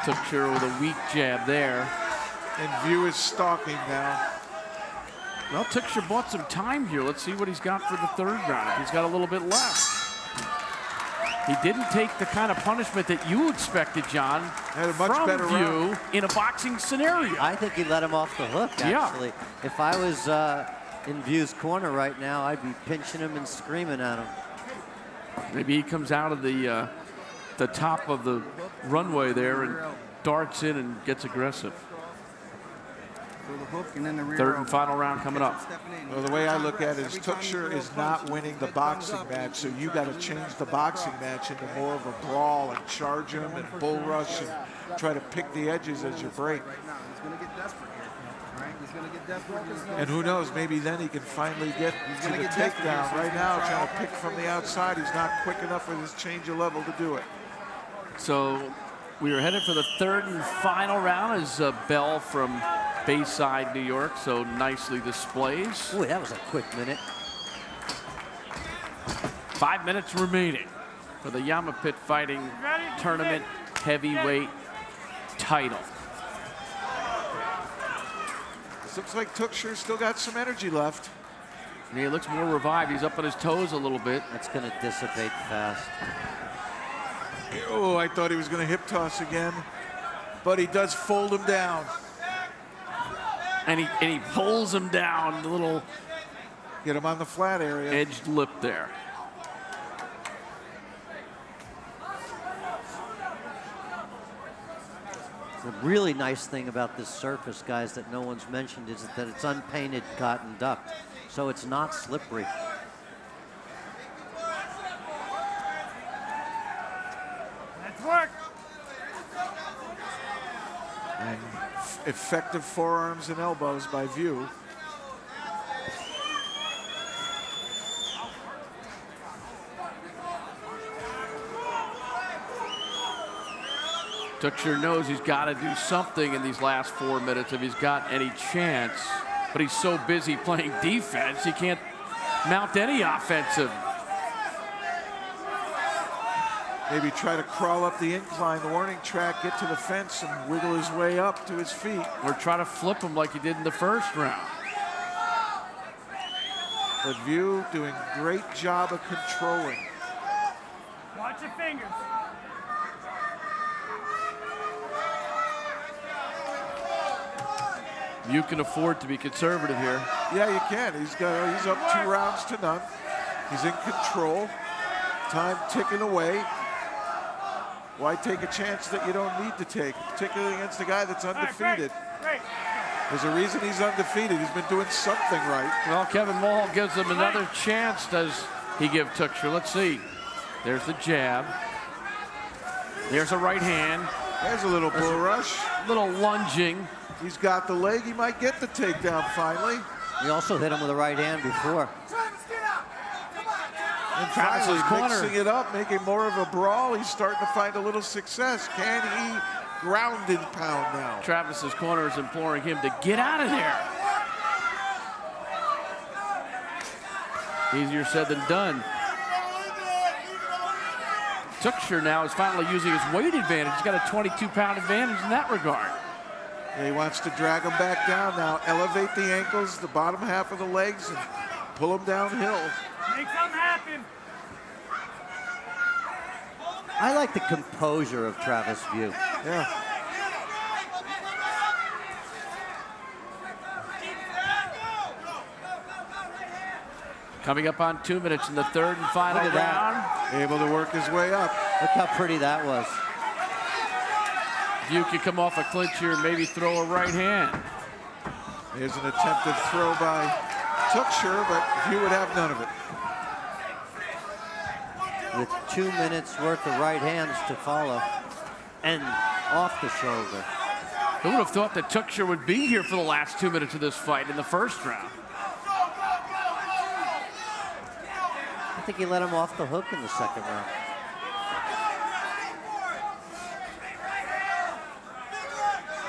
Tuchscherer with a weak jab there. And Wiuff is stalking now. Well, Tuchscherer bought some time here. Let's see what he's got for the third round. If he's got a little bit left. He didn't take the kind of punishment that you expected, John, Had a much from better round. Wiuff in a boxing scenario. I think he let him off the hook, actually. Yeah. If I was in Wiuff's corner right now, I'd be pinching him and screaming at him. Maybe he comes out of the top of the runway there and darts in and gets aggressive. Third and final round coming up. Well, the way I look at it is Tuchscherer is not winning the boxing match, so you got to change the boxing match into more of a brawl and charge him and bull rush and try to pick the edges as you break. And who knows, maybe then he can finally get to the takedown. Right now, trying to pick from the outside, he's not quick enough with his change of level to do it. So we are headed for the third and final round as Bell from Bayside, New York, so nicely displays. Boy, that was a quick minute. 5 minutes remaining for the YAMMA Pit Fighting Tournament Heavyweight title. This looks like Tuchscherer still got some energy left. And he looks more revived. He's up on his toes a little bit. That's going to dissipate fast. Oh, I thought he was going to hip toss again, but he does fold him down. And he pulls him down, the little get him on the flat area. Edged lip there. The really nice thing about this surface, guys, that no one's mentioned is that it's unpainted cotton duct, so it's not slippery. Let's work. And effective forearms and elbows by Wiuff. Tuchscherer knows he's got to do something in these last 4 minutes if he's got any chance, but he's so busy playing defense, he can't mount any offensive. Maybe try to crawl up the incline, the warning track, get to the fence and wiggle his way up to his feet. Or try to flip him like he did in the first round. But Wiuff doing great job of controlling. Watch your fingers. You can afford to be conservative here. Yeah, you can. He's up 2 rounds to none. He's in control. Time ticking away. Why take a chance that you don't need to take, particularly against a guy that's undefeated? There's a reason he's undefeated. He's been doing something right. Well, Kevin Mulhall gives him another chance. Does he give Tuchscherer? Let's see. There's the jab. There's a right hand. There's a little bull rush. Little lunging. He's got the leg. He might get the takedown finally. He also hit him with a right hand before. And finally mixing it up, making more of a brawl. He's starting to find a little success. Can he ground and pound now? Travis's corner is imploring him to get out of there. Easier said than done. Tuchscherer now is finally using his weight advantage. He's got a 22-pound advantage in that regard. Yeah, he wants to drag him back down now. Elevate the ankles, the bottom half of the legs, and pull him downhill. Make something happen. I like the composure of Travis Wiuff. Yeah. Coming up on 2 minutes in the third and final round. Able to work his way up. Look how pretty that was. Wiuff could come off a clinch here and maybe throw a right hand. Here's an attempted throw by Tuchscherer, but Wiuff would have none of it. With 2 minutes worth of right hands to follow and off the shoulder. Who would have thought that Tuchscherer would be here for the last 2 minutes of this fight in the first round? I think he let him off the hook in the second round.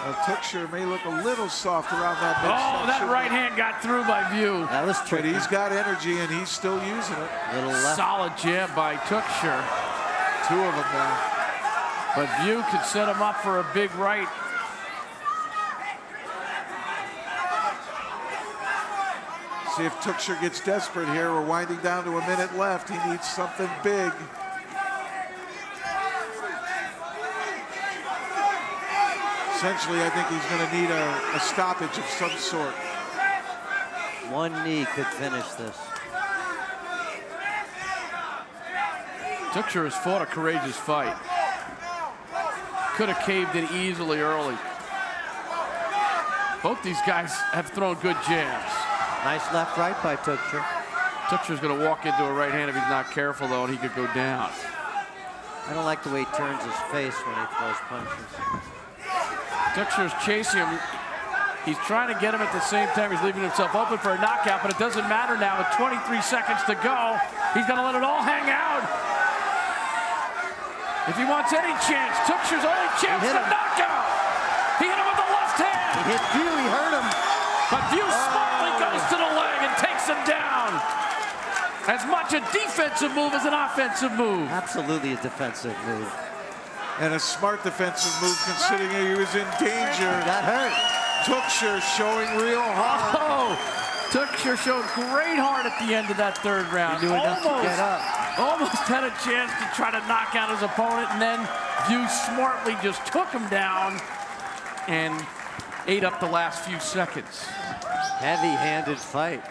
Well, Tuchscherer may look a little soft around that midsection. Oh, that right hand got through by Wiuff. That was tricky. But he's got energy and he's still using it. Little left. Solid jab by Tuchscherer. 2 of them now. But Wiuff could set him up for a big right. See if Tuchscherer gets desperate here. We're winding down to a minute left. He needs something big. Essentially, I think he's going to need a stoppage of some sort. One knee could finish this. Tuchscherer has fought a courageous fight. Could have caved in easily early. Both these guys have thrown good jabs. Nice left right by Tuchscherer. Tuchscherer's going to walk into a right hand if he's not careful, though, and he could go down. I don't like the way he turns his face when he throws punches. Tuchscherer's chasing him. He's trying to get him at the same time. He's leaving himself open for a knockout, but it doesn't matter now. With 23 seconds to go, he's going to let it all hang out. If he wants any chance, Tuchscherer's only chance is a knockout. He hit him with the left hand. He hit Wiuff, he hurt him. But Wiuff smartly goes to the leg and takes him down. As much a defensive move as an offensive move. Absolutely a defensive move. And a smart defensive move considering he was in danger. He got hurt. Tuchscherer showing real heart. Oh, Tuchscherer showed great heart at the end of that third round. He knew enough to get up. Almost had a chance to try to knock out his opponent, and then Wiuff smartly just took him down and ate up the last few seconds. Heavy-handed fight.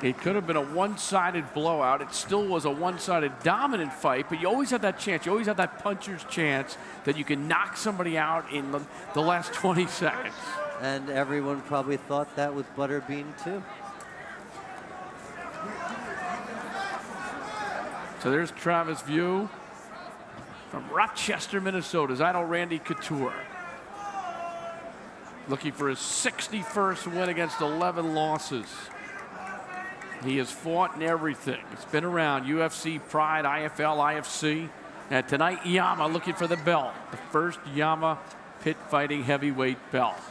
It could have been a one-sided blowout. It still was a one-sided dominant fight, but you always have that chance. You always have that puncher's chance that you can knock somebody out in the last 20 seconds. And everyone probably thought that with Butterbean, too. So there's Travis Wiuff from Rochester, Minnesota. I know Randy Couture. Looking for his 61st win against 11 losses. He has fought in everything. It's been around UFC, Pride, IFL, IFC. And tonight, YAMMA looking for the belt. The first YAMMA Pit Fighting heavyweight belt.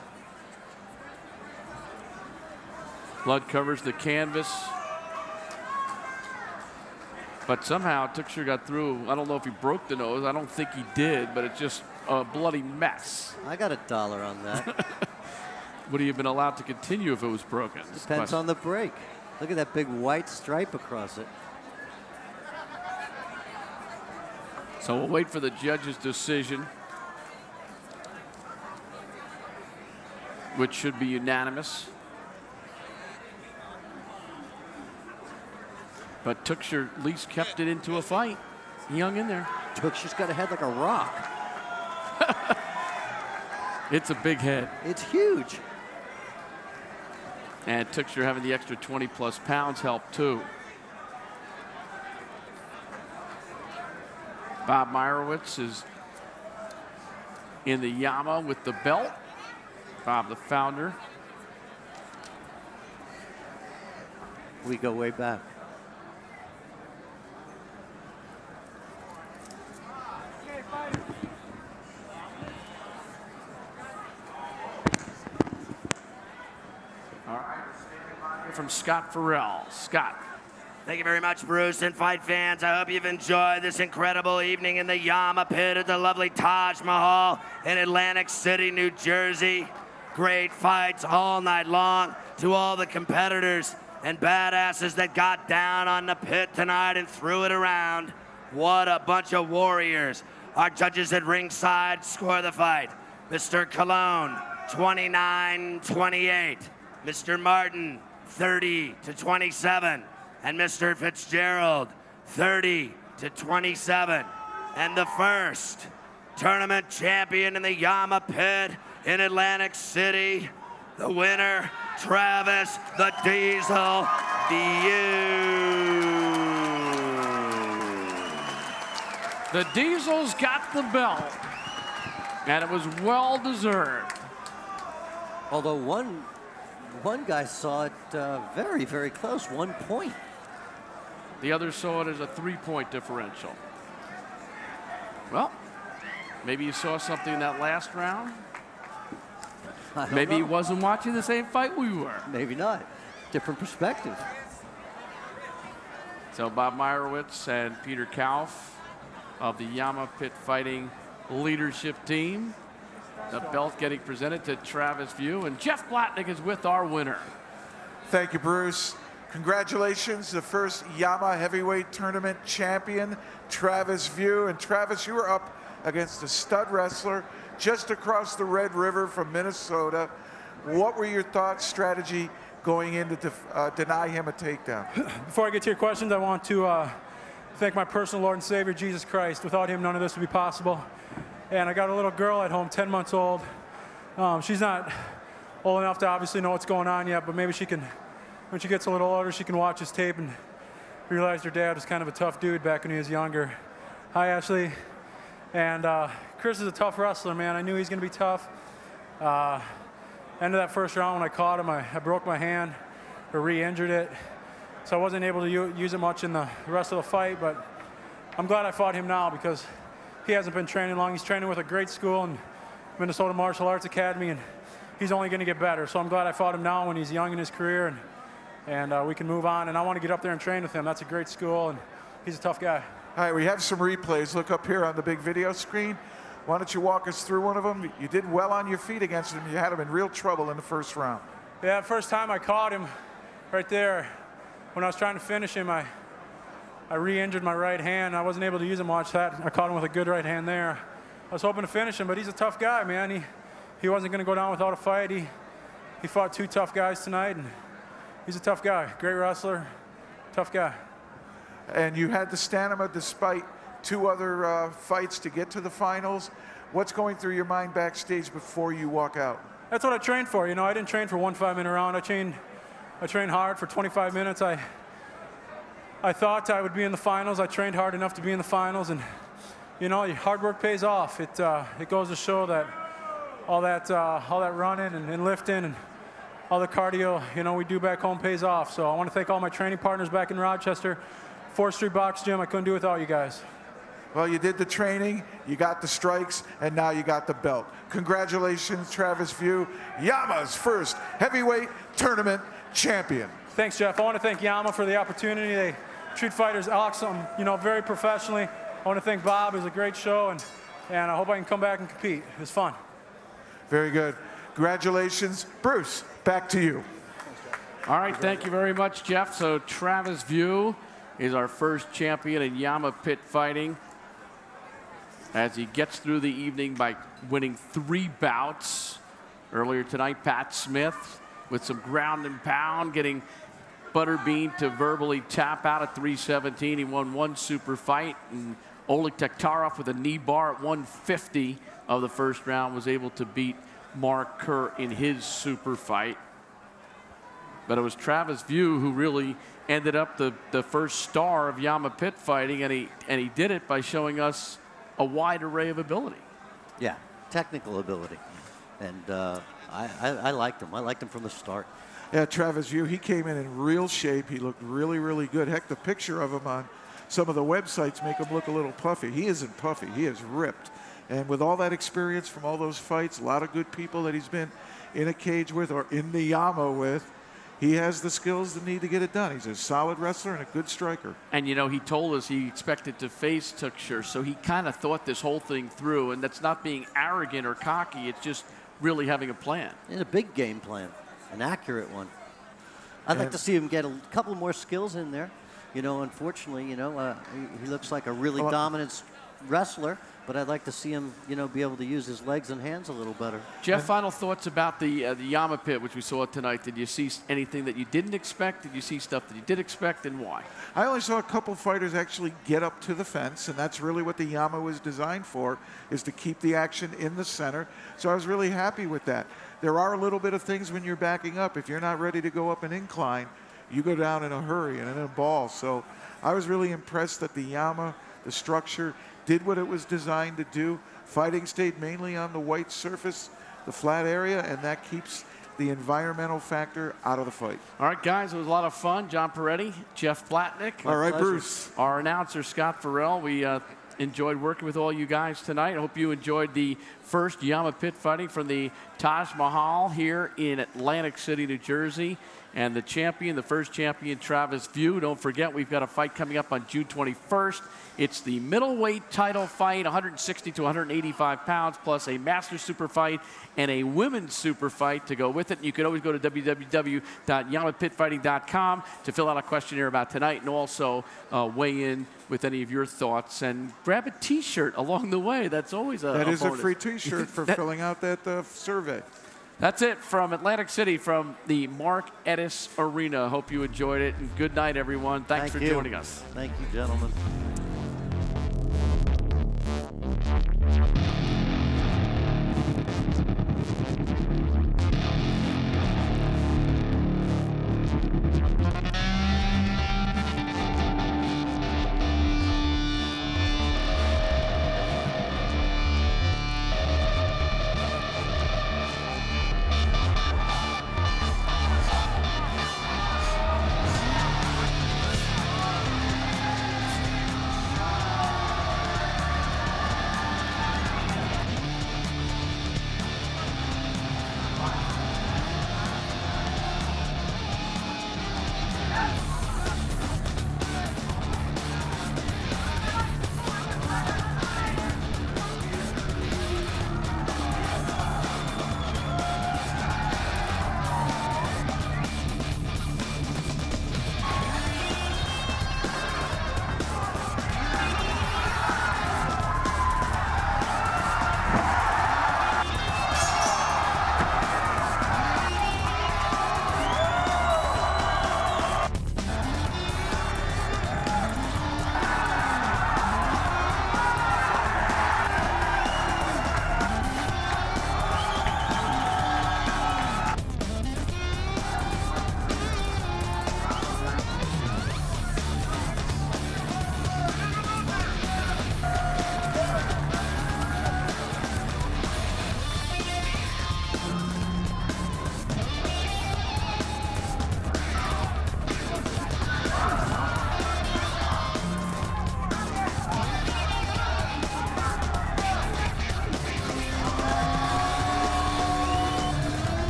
Blood covers the canvas. But somehow Tuchscherer got through. I don't know if he broke the nose. I don't think he did, but it's just a bloody mess. I got $1 on that. Would he have been allowed to continue if it was broken? Depends on the break. Look at that big white stripe across it. So we'll wait for the judge's decision, which should be unanimous. But Tuchscherer at least kept it into a fight. He hung in there. Tuchscher's got a head like a rock. It's a big head. It's huge. And Tuchscherer having the extra 20+ pounds helped too. Bob Meyerowitz is in the YAMMA with the belt. Bob, the founder. We go way back. From Scott Farrell. Scott. Thank you very much, Bruce, and fight fans. I hope you've enjoyed this incredible evening in the YAMMA Pit at the lovely Taj Mahal in Atlantic City, New Jersey. Great fights all night long. To all the competitors and badasses that got down on the pit tonight and threw it around. What a bunch of warriors. Our judges at ringside score the fight. Mr. Cologne, 29-28. Mr. Martin, 30-27, and Mr. Fitzgerald, 30-27. And the first tournament champion in the YAMMA Pit in Atlantic City, the winner, Travis the Diesel Wiuff. The Diesel's got the belt, and it was well deserved. Although one guy saw it very, very close, 1 point. The other saw it as a 3-point differential. Well, maybe you saw something in that last round. Maybe he wasn't watching the same fight we were. Maybe not. Different perspective. So Bob Meyerowitz and Peter Kauf of the YAMMA Pit Fighting leadership team. The belt getting presented to Travis Wiuff, and Jeff Blatnick is with our winner. Thank you, Bruce. Congratulations, the first YAMMA heavyweight tournament champion, Travis Wiuff. And Travis, you were up against a stud wrestler just across the Red River from Minnesota. What were your thoughts, strategy going in to deny him a takedown? Before I get to your questions, I want to thank my personal Lord and Savior, Jesus Christ. Without him, none of this would be possible. And I got a little girl at home, 10 months old. She's not old enough to obviously know what's going on yet, but maybe she can, when she gets a little older, she can watch his tape and realize her dad was kind of a tough dude back when he was younger. Hi, Ashley. And Chris is a tough wrestler, man. I knew he was going to be tough. End of that first round when I caught him, I broke my hand or re-injured it. So I wasn't able to use it much in the rest of the fight, but I'm glad I fought him now because he hasn't been training long. He's training with a great school in Minnesota Martial Arts Academy, and he's only going to get better. So I'm glad I fought him now when he's young in his career, and we can move on. And I want to get up there and train with him. That's a great school, and he's a tough guy. All right, we have some replays. Look up here on the big video screen. Why don't you walk us through one of them? You did well on your feet against him. You had him in real trouble in the first round. Yeah, first time I caught him right there, when I was trying to finish him, I re-injured my right hand. I wasn't able to use him much. I caught him with a good right hand there. I was hoping to finish him, but he's a tough guy, man. He wasn't going to go down without a fight. He fought 2 tough guys tonight, and He's a tough guy, great wrestler, tough guy. And you had the stamina despite 2 other fights to get to the finals. What's going through your mind backstage before you walk out? That's what I trained for. You know, I didn't train for 1 5-minute round. I trained hard for 25 minutes. I thought I would be in the finals. I trained hard enough to be in the finals, and you know, hard work pays off. It goes to show that all that running and lifting and all the cardio, you know, we do back home pays off. So I want to thank all my training partners back in Rochester, 4th Street Box Gym. I couldn't do it without you guys. Well, you did the training, you got the strikes, and now you got the belt. Congratulations, Travis Wiuff, YAMMA's first heavyweight tournament champion. Thanks, Jeff. I want to thank YAMMA for the opportunity. They treat fighters awesome, you know, very professionally. I want to thank Bob. It was a great show, and I hope I can come back and compete. It was fun. Very good. Congratulations. Bruce, back to you. All right, thank you very much, Jeff. So Travis Wiuff is our first champion in YAMMA Pit Fighting, as he gets through the evening by winning 3 bouts. Earlier tonight, Pat Smith with some ground and pound, getting Butterbean to verbally tap out at 317. He won 1 super fight, and Oleg Taktarov with a knee bar at 150 of the first round was able to beat Mark Kerr in his super fight. But it was Travis Wiuff who really ended up the first star of YAMMA Pit Fighting, and he did it by showing us a wide array of ability. Yeah, technical ability. And I liked him. I liked him from the start. Yeah, Travis Wiuff, he came in real shape. He looked really, really good. Heck, the picture of him on some of the websites make him look a little puffy. He isn't puffy. He is ripped. And with all that experience from all those fights, a lot of good people that he's been in a cage with or in the YAMMA with, he has the skills to need to get it done. He's a solid wrestler and a good striker. And, you know, he told us he expected to face Tuchscherer, so he kind of thought this whole thing through, and that's not being arrogant or cocky. It's just really having a plan. And a big game plan, an accurate one. I'd like to see him get a couple more skills in there. You know, unfortunately, you know, he looks like a really dominant wrestler, but I'd like to see him, you know, be able to use his legs and hands a little better. Jeff, final thoughts about the YAMMA Pit, which we saw tonight. Did you see anything that you didn't expect? Did you see stuff that you did expect, and why? I only saw a couple fighters actually get up to the fence, and that's really what the YAMMA was designed for, is to keep the action in the center. So I was really happy with that. There are a little bit of things when you're backing up. If you're not ready to go up an incline, you go down in a hurry and in a ball. So I was really impressed that the YAMMA, the structure, did what it was designed to do. Fighting stayed mainly on the white surface, the flat area, and that keeps the environmental factor out of the fight. All right, guys, it was a lot of fun. John Peretti, Jeff Blatnick. All right, Bruce. Our announcer, Scott Farrell. We enjoyed working with all you guys tonight. I hope you enjoyed the first YAMMA Pit Fighting from the Taj Mahal here in Atlantic City, New Jersey. And the champion, the first champion, Travis Wiuff. Don't forget, we've got a fight coming up on June 21st. It's the middleweight title fight, 160 to 185 pounds, plus a master super fight and a women's super fight to go with it. You can always go to www.yammapitfighting.com to fill out a questionnaire about tonight, and also weigh in with any of your thoughts and grab a T-shirt along the way. That's always a bonus. A free T-shirt for filling out that survey. That's it from Atlantic City, from the Mark Edis Arena. Hope you enjoyed it, and good night, everyone. Thanks for joining us. Thank you, gentlemen.